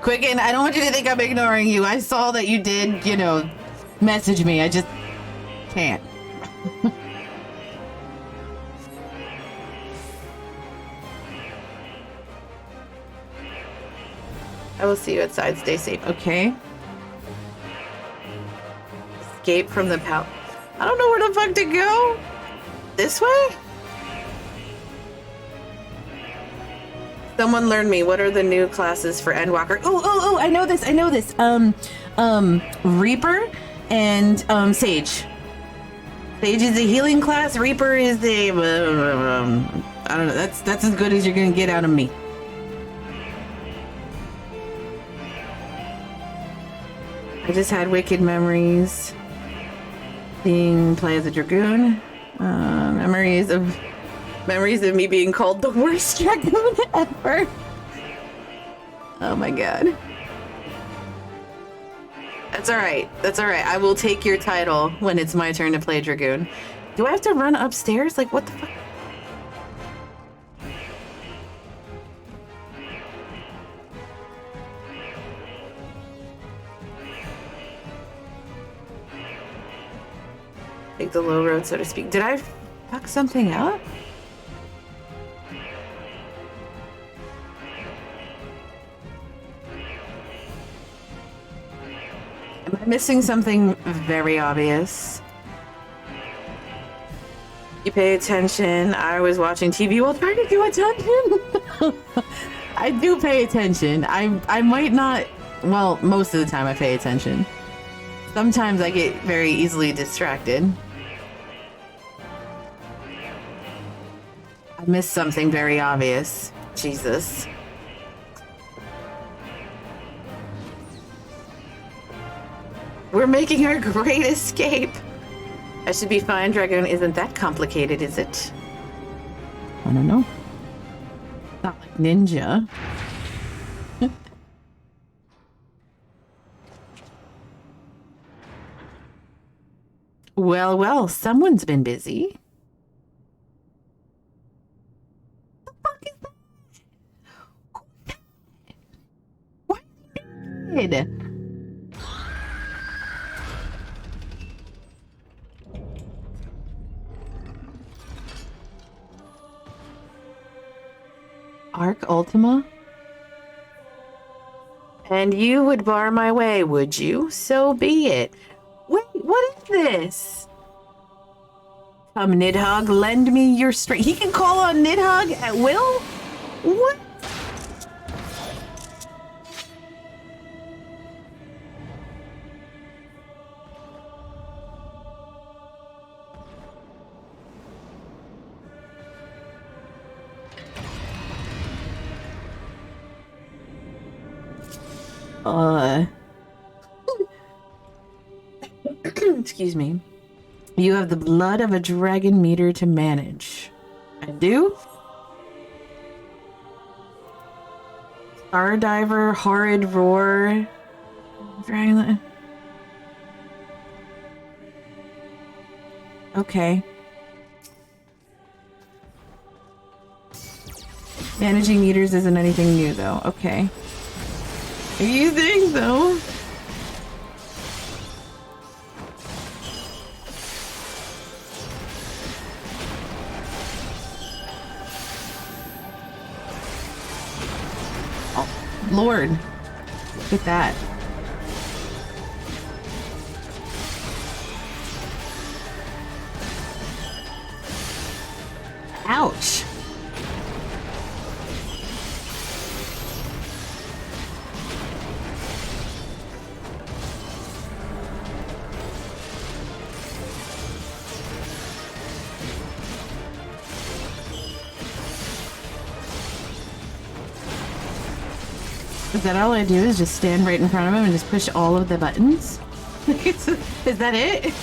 S1: Quicken, I don't want you to think I'm ignoring you. I saw that you did, you know, message me. I just can't. I will see you outside. Stay safe. Okay. Escape from the palace. I don't know where the fuck to go. This way? Someone learn me. What are the new classes for Endwalker? Oh, I know this. Reaper and Sage. Sage is a healing class. Reaper is a I don't know. That's as good as you're gonna get out of me. I just had wicked memories. Being play as a Dragoon. Memories of me being called the worst Dragoon ever. Oh my god. That's alright. I will take your title when it's my turn to play Dragoon. Do I have to run upstairs? Like, what the fuck? Take the low road, so to speak. Did I fuck something up? Am I missing something very obvious? You pay attention. I was watching TV while trying to do attention. I do pay attention. I might not. Well, most of the time I pay attention. Sometimes I get very easily distracted. I missed something very obvious. Jesus. We're making our great escape. I should be fine. Dragoon isn't that complicated, is it? I don't know. Not like ninja. Well, someone's been busy. What the fuck is that? Why is he naked? Arc Ultima? And you would bar my way, would you? So be it. Wait, what is this? Come, Nidhogg, lend me your strength. He can call on Nidhogg at will? What? Excuse me. You have the blood of a dragon meter to manage. I do? Stardiver, Horrid Roar. Dragon. Okay. Managing meters isn't anything new though. Okay. You think so? Oh, Lord. Look at that. Ouch. Is that all I do is just stand right in front of him and just push all of the buttons? Is that it?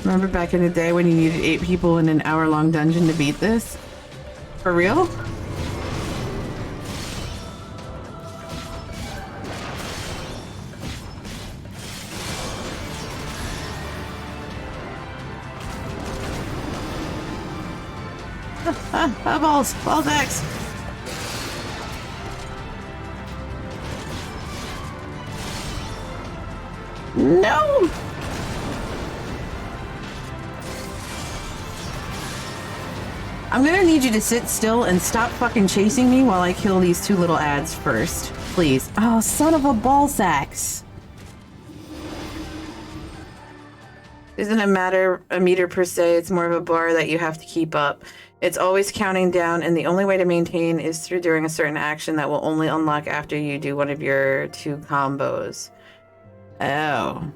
S1: Remember back in the day when you needed 8 people in an hour-long dungeon to beat this? For real? Balls X. No! I'm gonna need you to sit still and stop fucking chasing me while I kill these 2 little ads first. Please. Oh, son of a ball sacks. Isn't a meter per se, it's more of a bar that you have to keep up. It's always counting down, and the only way to maintain is through doing a certain action that will only unlock after you do one of your 2 combos. Oh.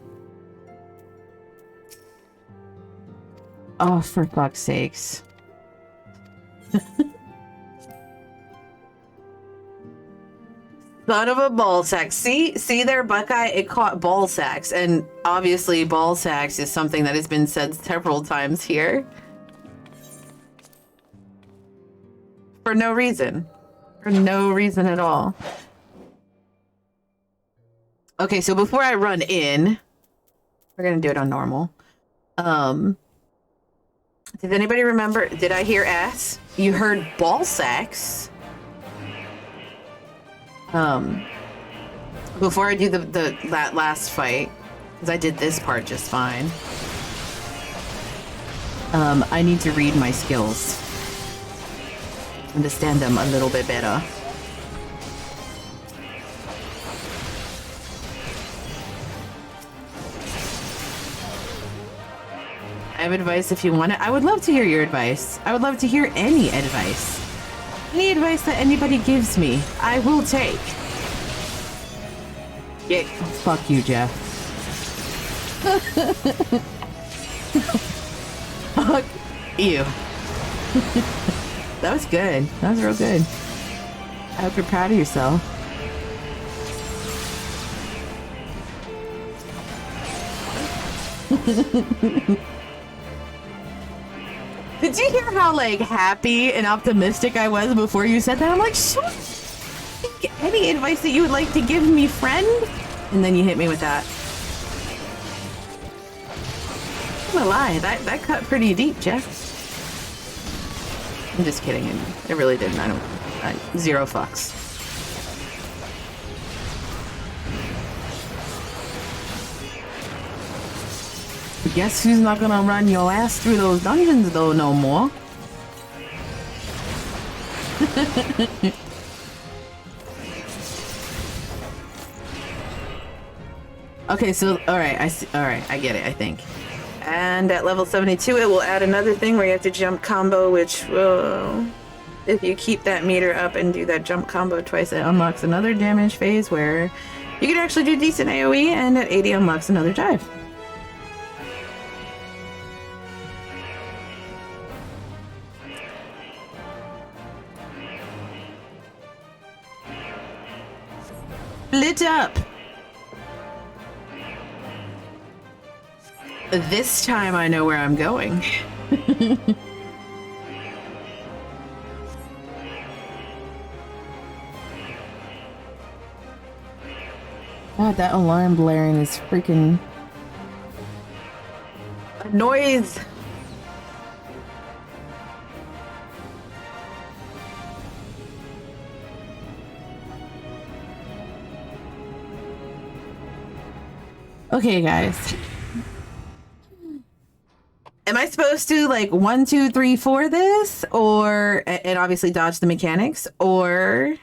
S1: Oh, for fuck's sakes. Son of a ball sack. See there, Buckeye? It caught ball sacks, and obviously ball sacks is something that has been said several times here. For no reason. For no reason at all. Okay, so before I run in, we're gonna do it on normal. Did anybody remember? Did I hear ass? You heard ball sacks. Before I do that last fight, because I did this part just fine. I need to read my skills. Understand them a little bit better. I have advice if you want it. I would love to hear your advice. I would love to hear any advice. Any advice that anybody gives me, I will take. Yeah, fuck you, Jeff. Fuck you. That was good. That was real good. I hope you're proud of yourself. Did you hear how, like, happy and optimistic I was before you said that? I'm like, sure. Any advice that you would like to give me, friend? And then you hit me with that. I'm gonna lie, that cut pretty deep, Jeff. I'm just kidding. It really didn't. Zero fucks. Guess who's not gonna run your ass through those dungeons though no more? Okay, so alright, I see. Alright, I get it, I think. And at level 72 it will add another thing where you have to jump combo, which will, if you keep that meter up and do that jump combo twice, it unlocks another damage phase where you can actually do decent AoE, and at 80 unlocks another dive. Lit up! This time I know where I'm going. God, that alarm blaring is freaking noise. Okay, guys. Am I supposed to like 1, 2, 3, 4 this, or and obviously dodge the mechanics, or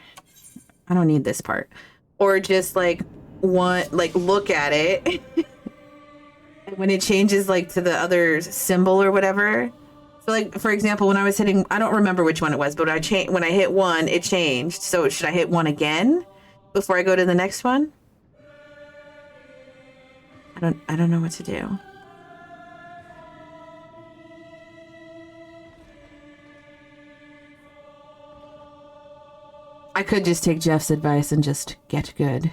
S1: I don't need this part, or just like look at it and when it changes like to the other symbol or whatever. So like for example, when I was hitting, I don't remember which one it was, but when I hit 1, it changed. So should I hit 1 again before I go to the next one? I don't know what to do. I could just take Jeff's advice and just get good.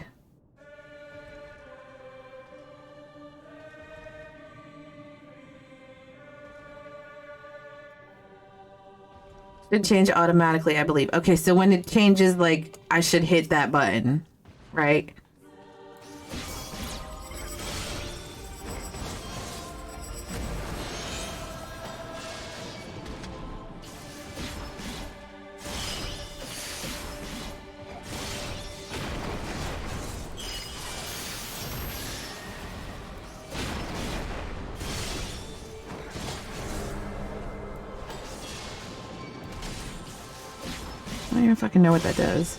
S1: Should change automatically, I believe. Okay, so when it changes, like, I should hit that button, right? I don't even fucking know what that does.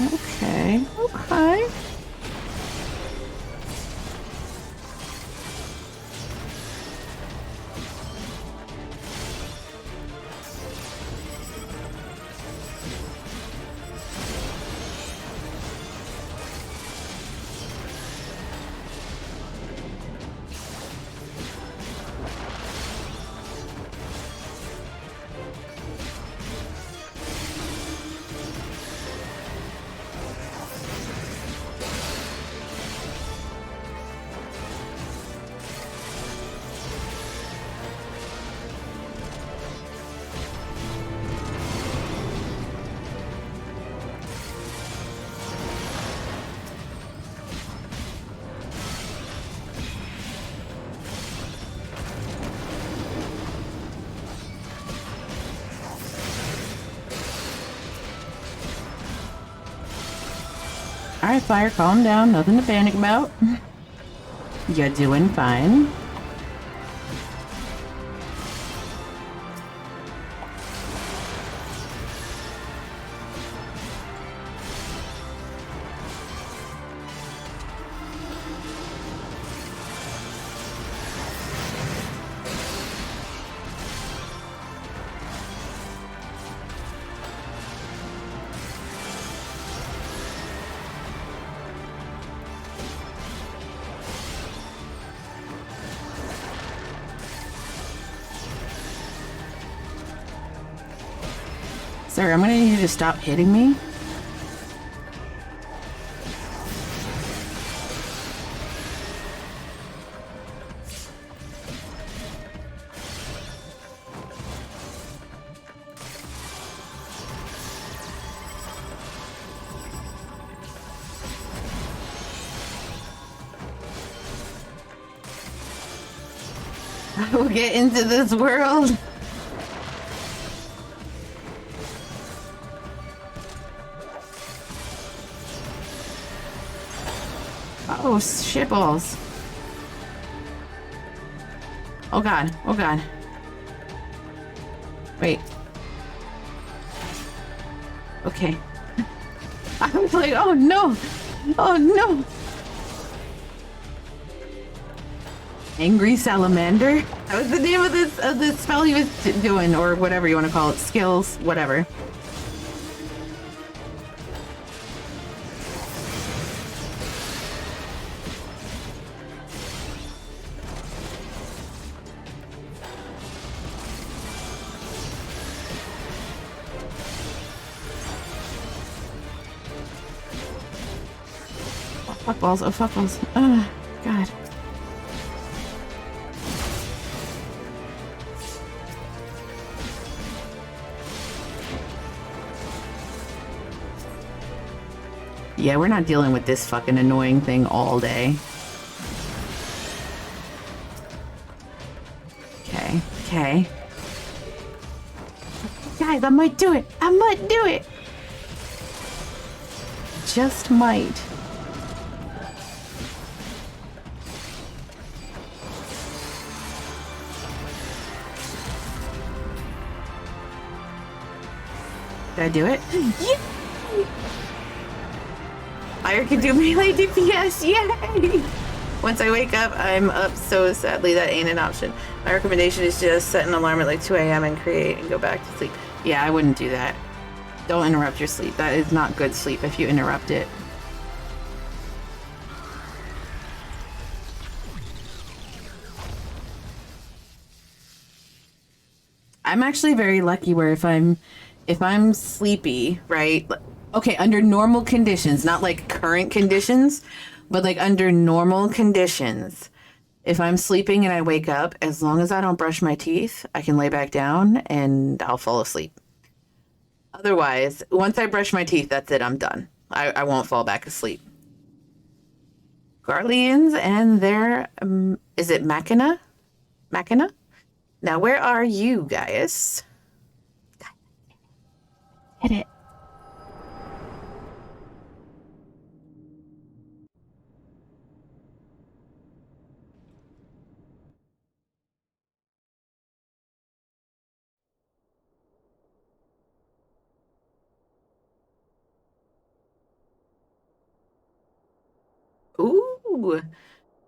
S1: Okay, okay. Alright, Fire, calm down. Nothing to panic about. You're doing fine. Sir, I'm gonna need you to stop hitting me. I will get into this world. Oh, shitballs. Oh god, oh god. Wait. Okay. I was like, oh no! Oh no! Angry Salamander? That was the name of this spell he was doing, or whatever you want to call it. Skills, whatever. Fuck balls, oh fuck balls. Oh, God. Yeah, we're not dealing with this fucking annoying thing all day. Okay, okay. Guys, I might do it! I might do it! Just might. Did I do it? Yeah! Fire can do melee DPS, yay! Once I wake up, I'm up, so sadly that ain't an option. My recommendation is just set an alarm at like 2 a.m. and create and go back to sleep. Yeah, I wouldn't do that. Don't interrupt your sleep. That is not good sleep if you interrupt it. I'm actually very lucky where if I'm sleepy, right? Okay, under normal conditions, not like current conditions, but like under normal conditions, if I'm sleeping and I wake up, as long as I don't brush my teeth, I can lay back down and I'll fall asleep. Otherwise, once I brush my teeth, that's it, I'm done. I won't fall back asleep. Garleans and their, is it Machina? Machina? Now, where are you guys? Hit it. Ooh,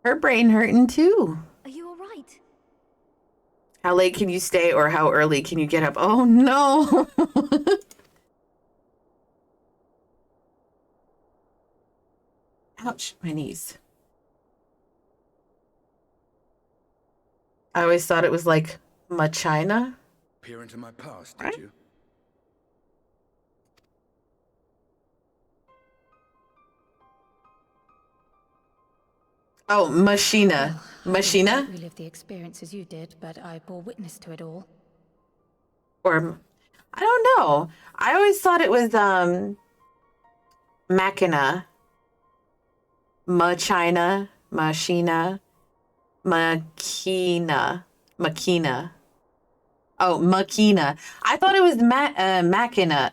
S1: her brain hurting too.
S7: Are you all right?
S1: How late can you stay or how early can you get up? Oh no. Ouch, my knees. I always thought it was like Machina.
S8: Peer into my past, did you?
S1: Oh, Machina. Machina?
S6: I didn't relive the experience as you did, but I bore witness to it all.
S1: Or, I don't know. I always thought it was, Machina. Machina. Machina. Machina. Machina. Oh, Machina. I thought it was Machina.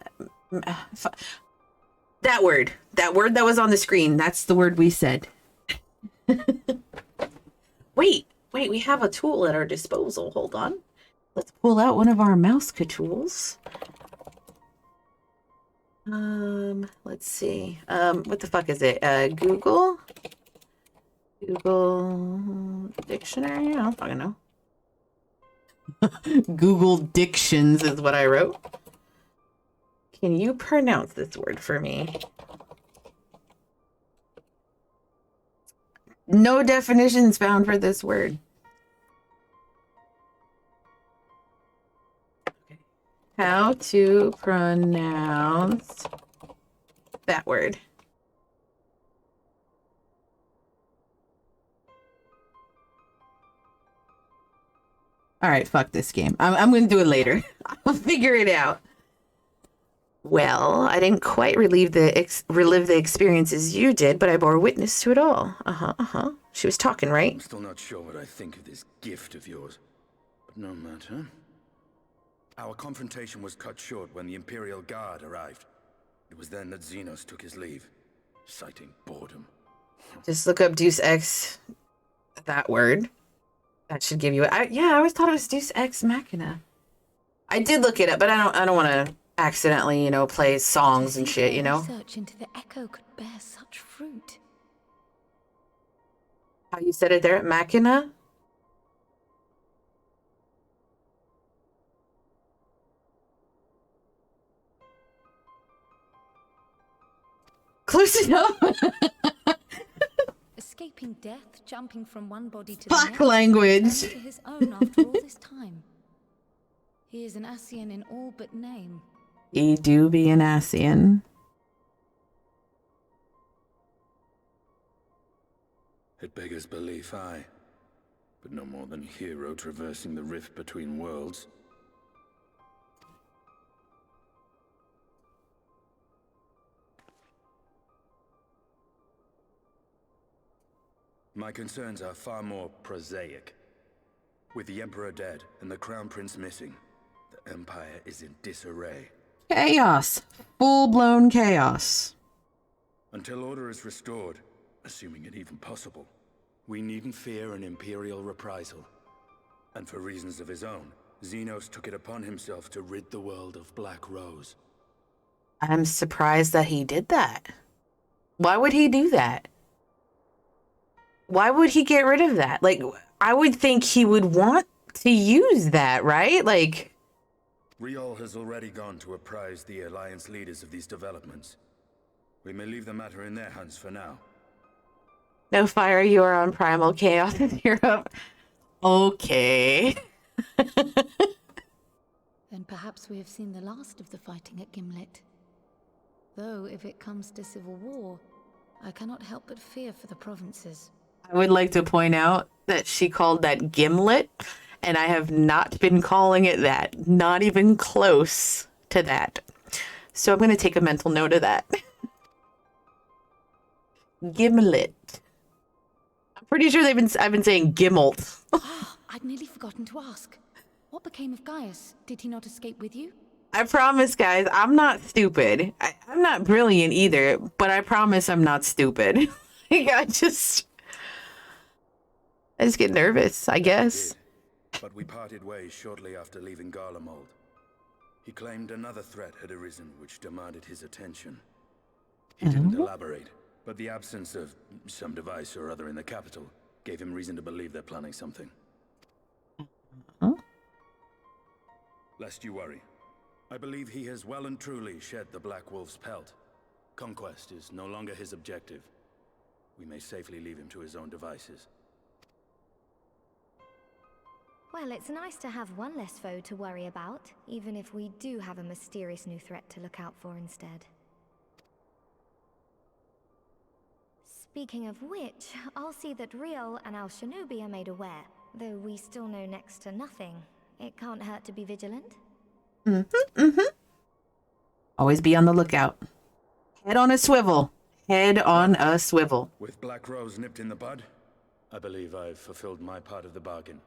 S1: That word. That word that was on the screen. That's the word we said. Wait, we have a tool at our disposal. Hold on. Let's pull out one of our mouse tools. Let's see. What the fuck is it? Google Dictionary? I don't fucking know. Google Dictions is what I wrote. Can you pronounce this word for me? No definitions found for this word. Okay. How to pronounce that word? All right, fuck this game. I'm going to do it later. I'll figure it out. Well, I didn't quite relive the experiences you did, but I bore witness to it all. She was talking, right?
S8: I'm still not sure what I think of this gift of yours. no matter. Our confrontation was cut short when the Imperial Guard arrived. It was then that Xenos took his leave, citing boredom.
S1: Just look up Deus Ex, that word. That should give you yeah, I always thought it was Deus Ex Machina. I did look it up, but I don't want to accidentally, you know, play songs and shit, you know?
S6: Research into the echo could bear such fruit.
S1: How you said it there, Machina? Close enough.
S6: Escaping death, jumping from one body to
S1: Fuck
S6: the next,
S1: language.
S6: returning to his own after all this time. He is an Ascian in all but name.
S1: He do be an Ascian.
S8: It beggars belief, aye. But no more than a hero traversing the rift between worlds. My concerns are far more prosaic. With the Emperor dead and the Crown Prince missing, the Empire is in disarray.
S1: Chaos. Full-blown chaos.
S8: Until order is restored, assuming it even possible, we needn't fear an Imperial reprisal. And for reasons of his own, Xenos took it upon himself to rid the world of Black Rose.
S1: I'm surprised that he did that. Why would he do that? Why would he get rid of that? Like, I would think he would want to use that, right? Like...
S8: Riol has already gone to apprise the Alliance leaders of these developments. We may leave the matter in their hands for now.
S1: No, Fire, you are on Primal Chaos in Europe. Okay.
S6: Then perhaps we have seen the last of the fighting at Gimlet. Though, if it comes to civil war, I cannot help but fear for the provinces.
S1: I would like to point out that she called that Gimlet, and I have not been calling it that. Not even close to that. So I'm going to take a mental note of that. Gimlet. I'm pretty sure I've been saying Gimmelt.
S6: I'd nearly forgotten to ask. What became of Gaius? Did he not escape with you?
S1: I promise, guys, I'm not stupid. I'm not brilliant either, but I promise I'm not stupid. Like, I just get nervous, I guess.
S8: But we parted ways shortly after leaving Garlemald. He claimed another threat had arisen which demanded his attention. He didn't elaborate, but the absence of some device or other in the capital gave him reason to believe they're planning something. Lest you worry, I believe he has well and truly shed the Black Wolf's pelt. Conquest is no longer his objective. We may safely leave him to his own devices.
S7: Well, it's nice to have one less foe to worry about, even if we do have a mysterious new threat to look out for instead. Speaking of which, I'll see that Riol and Al Shinobi are made aware. Though we still know next to nothing, it can't hurt to be vigilant.
S1: Always be on the lookout. Head on a swivel. Head on a swivel.
S8: With Black Rose nipped in the bud, I believe I've fulfilled my part of the bargain.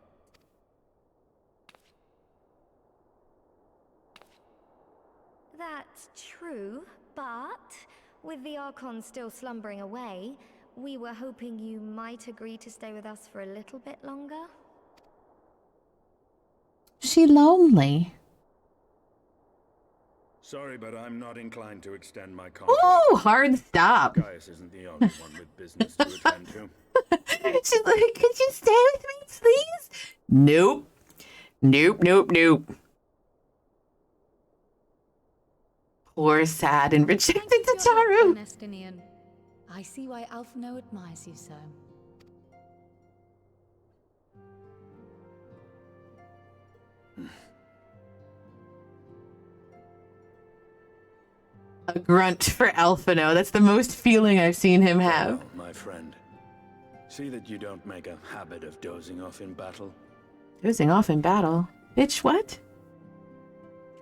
S7: That's true, but with the Archon still slumbering away, we were hoping you might agree to stay with us for a little bit longer.
S1: She lonely.
S8: Sorry, but I'm not inclined to extend my contract.
S1: Ooh, hard stop.
S8: Gaius isn't the only one with business to attend to.
S1: She's like, could you stay with me, please? Nope. Nope. Poor, sad, and rejected Tataru.
S6: Nestinian. I see why Alphino admires you so.
S1: A grunt for Alphino. That's the most feeling I've seen him have.
S8: Well, my friend, see that you don't make a habit of dozing off in battle.
S1: Dozing off in battle? Bitch, what?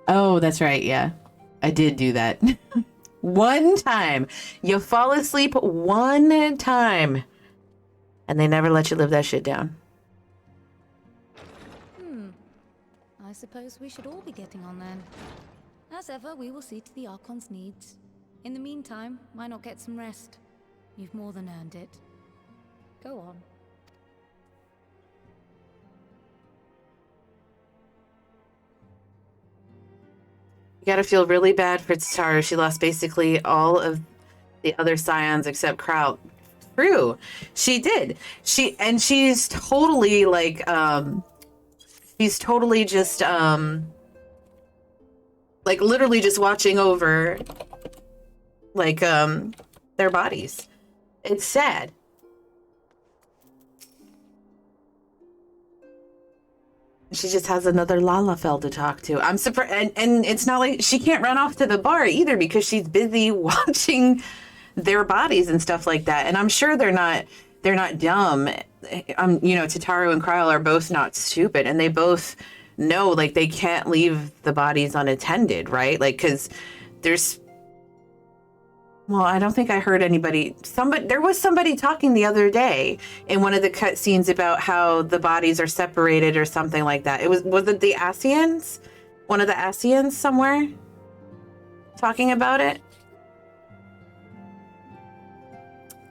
S1: Oh, that's right, yeah. I did do that. One time. You fall asleep one time. And they never let you live that shit down.
S6: I suppose we should all be getting on then. As ever, we will see to the Archon's needs. In the meantime, why not get some rest? You've more than earned it. Go on.
S1: You gotta feel really bad for Tataru. She lost basically all of the other scions except Kraut. True. She did. She's totally like, she's totally just, like literally just watching over, like, their bodies. It's sad. She just has another Lalafell to talk to. I'm surprised, and it's not like she can't run off to the bar either because she's busy watching their bodies and stuff like that. And I'm sure they're not dumb. You know, Tataru and Kryl are both not stupid, and they both know like they can't leave the bodies unattended, right? Like, because there's, well, I don't think I heard anybody. There was somebody talking the other day in one of the cutscenes about how the bodies are separated or something like that. Was it the Asians? One of the Asians somewhere talking about it?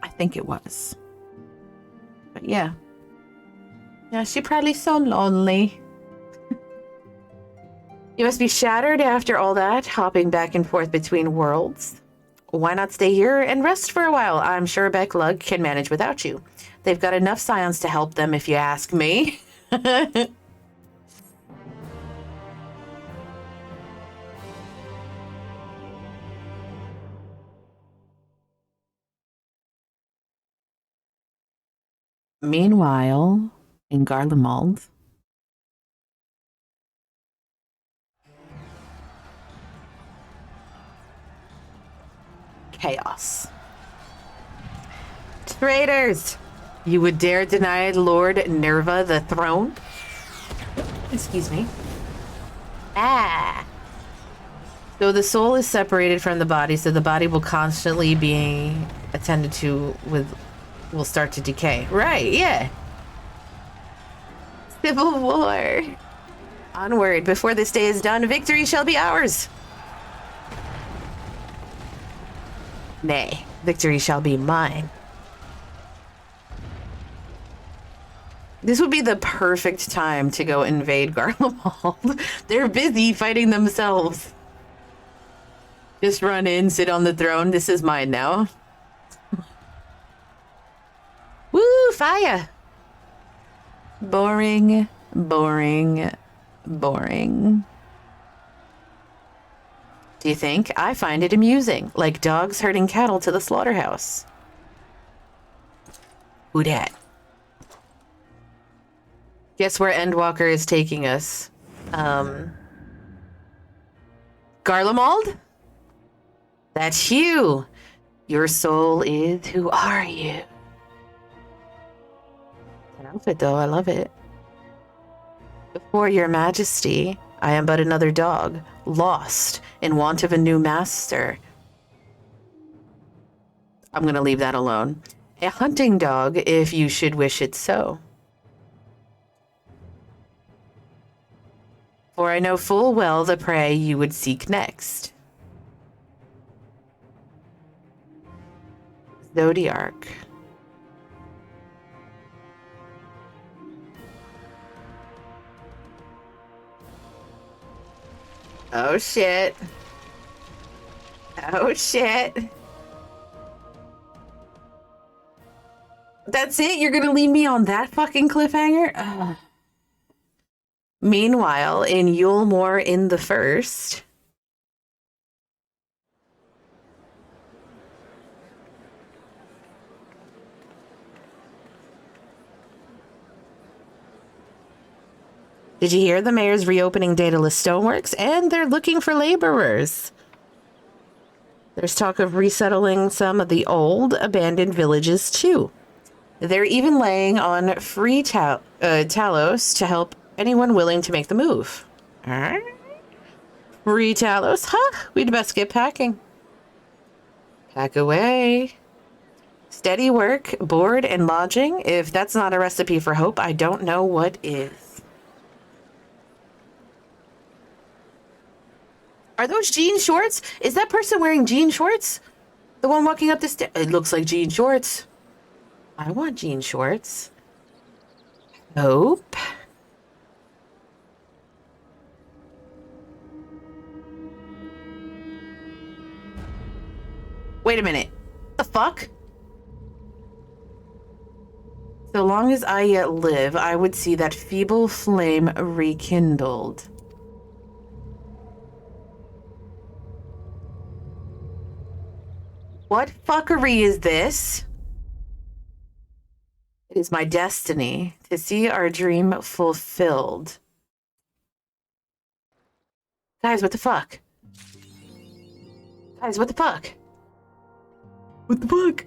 S1: I think it was. But yeah. Yeah, she's probably so lonely. You must be shattered after all that, hopping back and forth between worlds. Why not stay here and rest for a while? I'm sure Becklug can manage without you. They've got enough scions to help them, if you ask me. Meanwhile, in Garlemald, chaos. Traitors! You would dare deny Lord Nerva the throne? Excuse me. Ah! So the soul is separated from the body, so the body will constantly be attended to will start to decay. Right, yeah. Civil War. Onward. Before this day is done, victory shall be ours. Nay, victory shall be mine. This would be the perfect time to go invade Garlemald. They're busy fighting themselves. Just run in, sit on the throne. This is mine now. Woo, fire! Boring, boring, boring. Do you think? I find it amusing, like dogs herding cattle to the slaughterhouse. Who dat? Guess where Endwalker is taking us? Garlemald? That's you. Your soul is. Who are you? An outfit, though. I love it. Before your majesty, I am but another dog, lost in want of a new master. I'm gonna leave that alone. A hunting dog, if you should wish it so. For I know full well the prey you would seek next. Zodiarch. Oh shit. Oh shit. That's it? You're gonna leave me on that fucking cliffhanger? Ugh. Meanwhile, in Yulemoor in the First... Did you hear the mayor's reopening Daedalus Stoneworks? And they're looking for laborers. There's talk of resettling some of the old, abandoned villages, too. They're even laying on free Talos to help anyone willing to make the move. Alright. Free Talos? Huh? We'd best get packing. Pack away. Steady work, board, and lodging. If that's not a recipe for hope, I don't know what is. Are those jean shorts? Is that person wearing jean shorts? The one walking up the stairs? It looks like jean shorts. I want jean shorts. Nope. Wait a minute. The fuck? So long as I yet live, I would see that feeble flame rekindled. What fuckery is this? It is my destiny to see our dream fulfilled. Guys, what the fuck? Guys, what the fuck? What the fuck?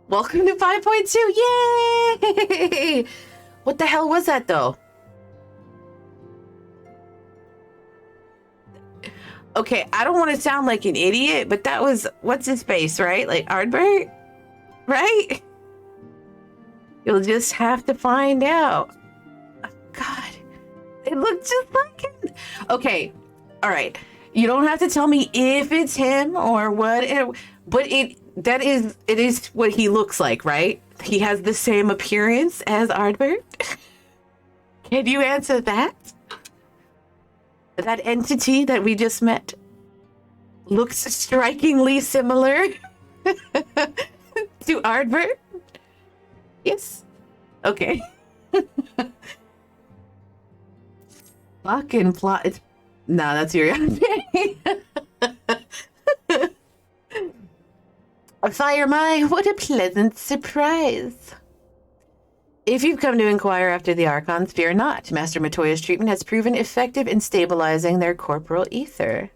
S1: Welcome to 5.2. Yay! What the hell was that, though? Okay, I don't want to sound like an idiot, but that was, what's his face, right? Like Ardbert? Right? You'll just have to find out. Oh, God. They look just like him. Okay, all right. You don't have to tell me if it's him or what, but it is what he looks like, right? He has the same appearance as Ardbert. Can you answer that? That entity that we just met looks strikingly similar to Ardbert. Yes. Okay. Fucking plot. It's nah, that's your Fire my, what a pleasant surprise. If you've come to inquire after the Archons, fear not. Master Matoya's treatment has proven effective in stabilizing their corporal ether.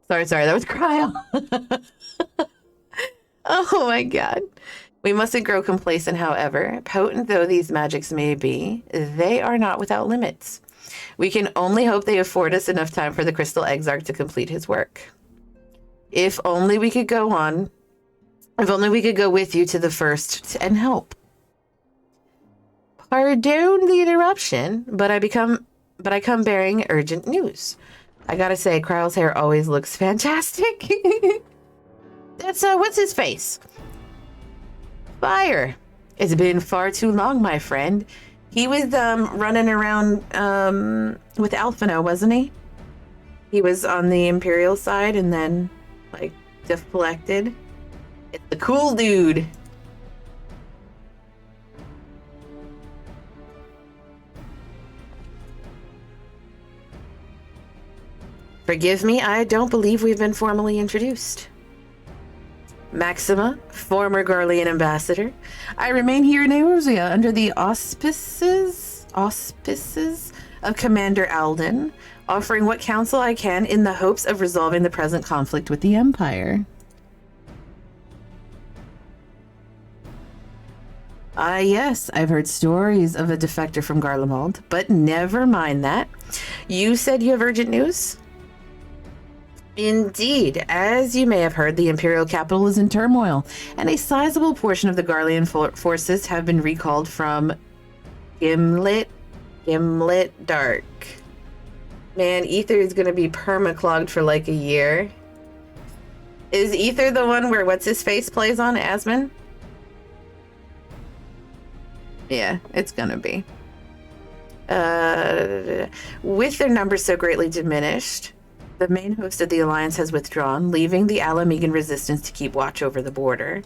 S1: Sorry, that was Cryo. Oh my god. We mustn't grow complacent, however. Potent though these magics may be, they are not without limits. We can only hope they afford us enough time for the Crystal Exarch to complete his work. If only we could go with you to the first and help. Pardon the interruption, but I come bearing urgent news. I gotta say, Kryle's hair always looks fantastic. That's, what's his face? Fire. It's been far too long, my friend. He was, running around, with Alphino, wasn't he? He was on the Imperial side and then, like, deflected. It's the cool dude. Forgive me, I don't believe we've been formally introduced. Maxima, former Garlean ambassador. I remain here in Eorzea under the auspices of Commander Alden, offering what counsel I can in the hopes of resolving the present conflict with the Empire. Ah, yes, I've heard stories of a defector from Garlemald, but never mind that. You said you have urgent news? Indeed. As you may have heard, the Imperial capital is in turmoil, and a sizable portion of the Garlean forces have been recalled from Gimlet Dark. Man, Ether is going to be perma-clogged for like a year. Is Ether the one where what's-his-face plays on, Asmon? Yeah, it's gonna be. With their numbers so greatly diminished, the main host of the Alliance has withdrawn, leaving the Alamegan resistance to keep watch over the border.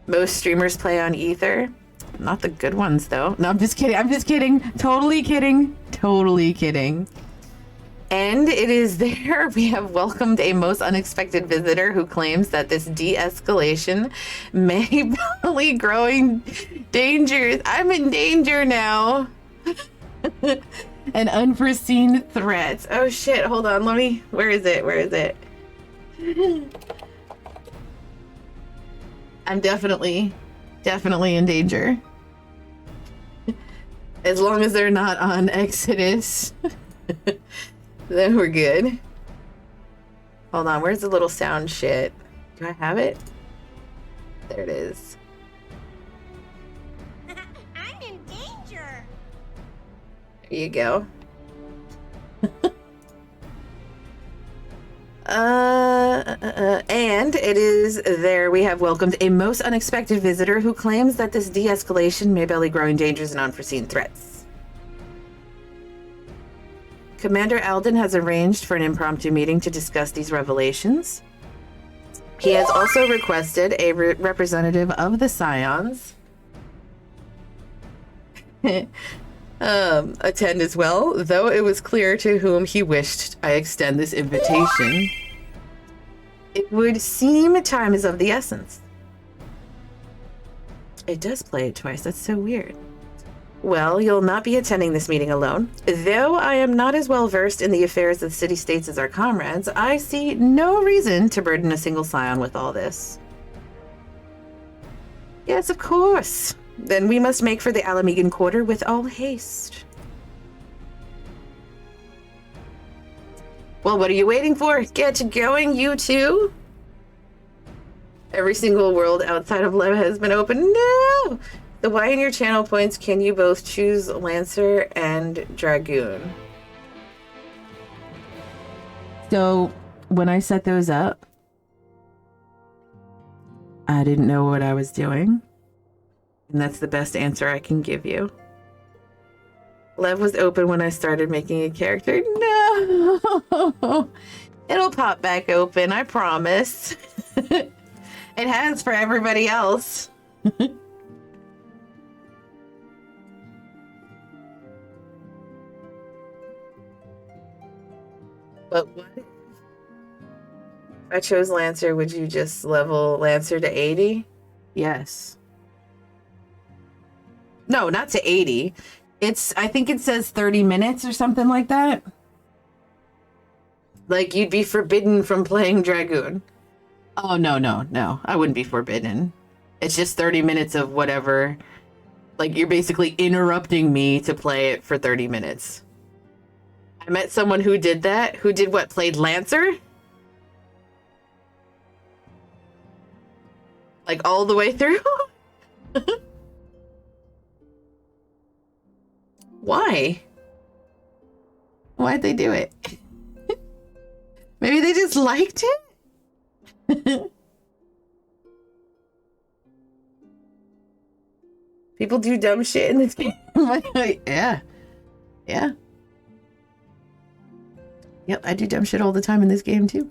S1: Most streamers play on Ether. Not the good ones, though. No, I'm just kidding. Totally kidding. And it is there we have welcomed a most unexpected visitor who claims that this de-escalation may be growing dangers. I'm in danger now. An unforeseen threat. Oh shit, hold on, where is it? I'm definitely in danger. As long as they're not on Exodus. Then we're good. Hold on, where's the little sound shit? Do I have it? There it is.
S2: I'm in danger.
S1: There you go. And it is there we have welcomed a most unexpected visitor who claims that this de-escalation may belly growing dangers and unforeseen threats. Commander Alden has arranged for an impromptu meeting to discuss these revelations. He has also requested a representative of the Scions attend as well, though it was clear to whom he wished I extend this invitation. It would seem time is of the essence. It does play it twice. That's so weird. Well, you'll not be attending this meeting alone. Though I am not as well versed in the affairs of the city-states as our comrades, I see no reason to burden a single Scion with all this. Yes, of course. Then we must make for the Alamegan Quarter with all haste. Well, what are you waiting for? Get going, you two! Every single world outside of Lev has been opened. No! The Y in your channel points, can you both choose Lancer and Dragoon? So, when I set those up, I didn't know what I was doing. And that's the best answer I can give you. Lev was open when I started making a character. No! It'll pop back open, I promise. It has for everybody else. But what if I chose Lancer, would you just level Lancer to 80? Yes. No, not to 80. I think it says 30 minutes or something like that. Like, you'd be forbidden from playing Dragoon. Oh, no. I wouldn't be forbidden. It's just 30 minutes of whatever. Like, you're basically interrupting me to play it for 30 minutes. I met someone who did that. Who did what? Played Lancer? Like, all the way through? Why? Why'd they do it? Maybe they just liked it? People do dumb shit in this game. Yeah. Yep, I do dumb shit all the time in this game too.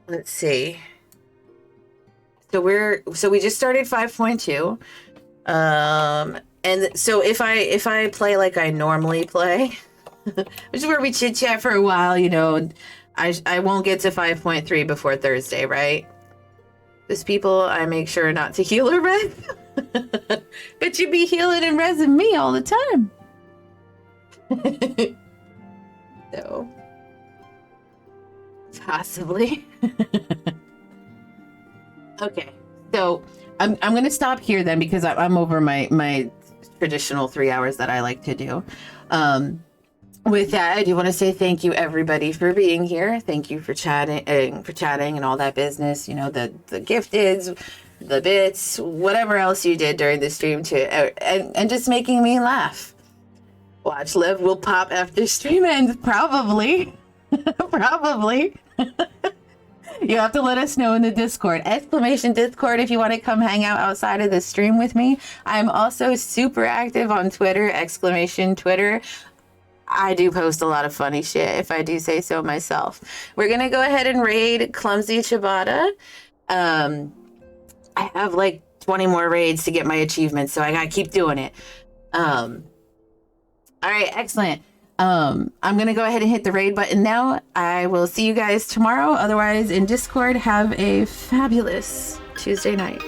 S1: Let's see. So we just started 5.2. And so if I play like I normally play, which is where we chit chat for a while, you know, I won't get to 5.3 before Thursday, right? Those people, I make sure not to heal or res. But you be healing and resing me all the time. So, possibly. Okay, so I'm gonna stop here then because I'm over my traditional 3 hours that I like to do. With that, I do want to say thank you everybody for being here. Thank you for chatting and all that business. You know, the gifteds, the bits, whatever else you did during the stream too, and just making me laugh. Watch Liv will pop after stream ends, probably. Probably. You have to let us know in the Discord. !Discord if you want to come hang out outside of the stream with me. I'm also super active on Twitter, !Twitter. I do post a lot of funny shit, if I do say so myself. We're going to go ahead and raid Clumsy Ciabatta. I have like 20 more raids to get my achievements, so I got to keep doing it. All right, excellent. I'm going to go ahead and hit the raid button now. I will see you guys tomorrow. Otherwise, in Discord, have a fabulous Tuesday night.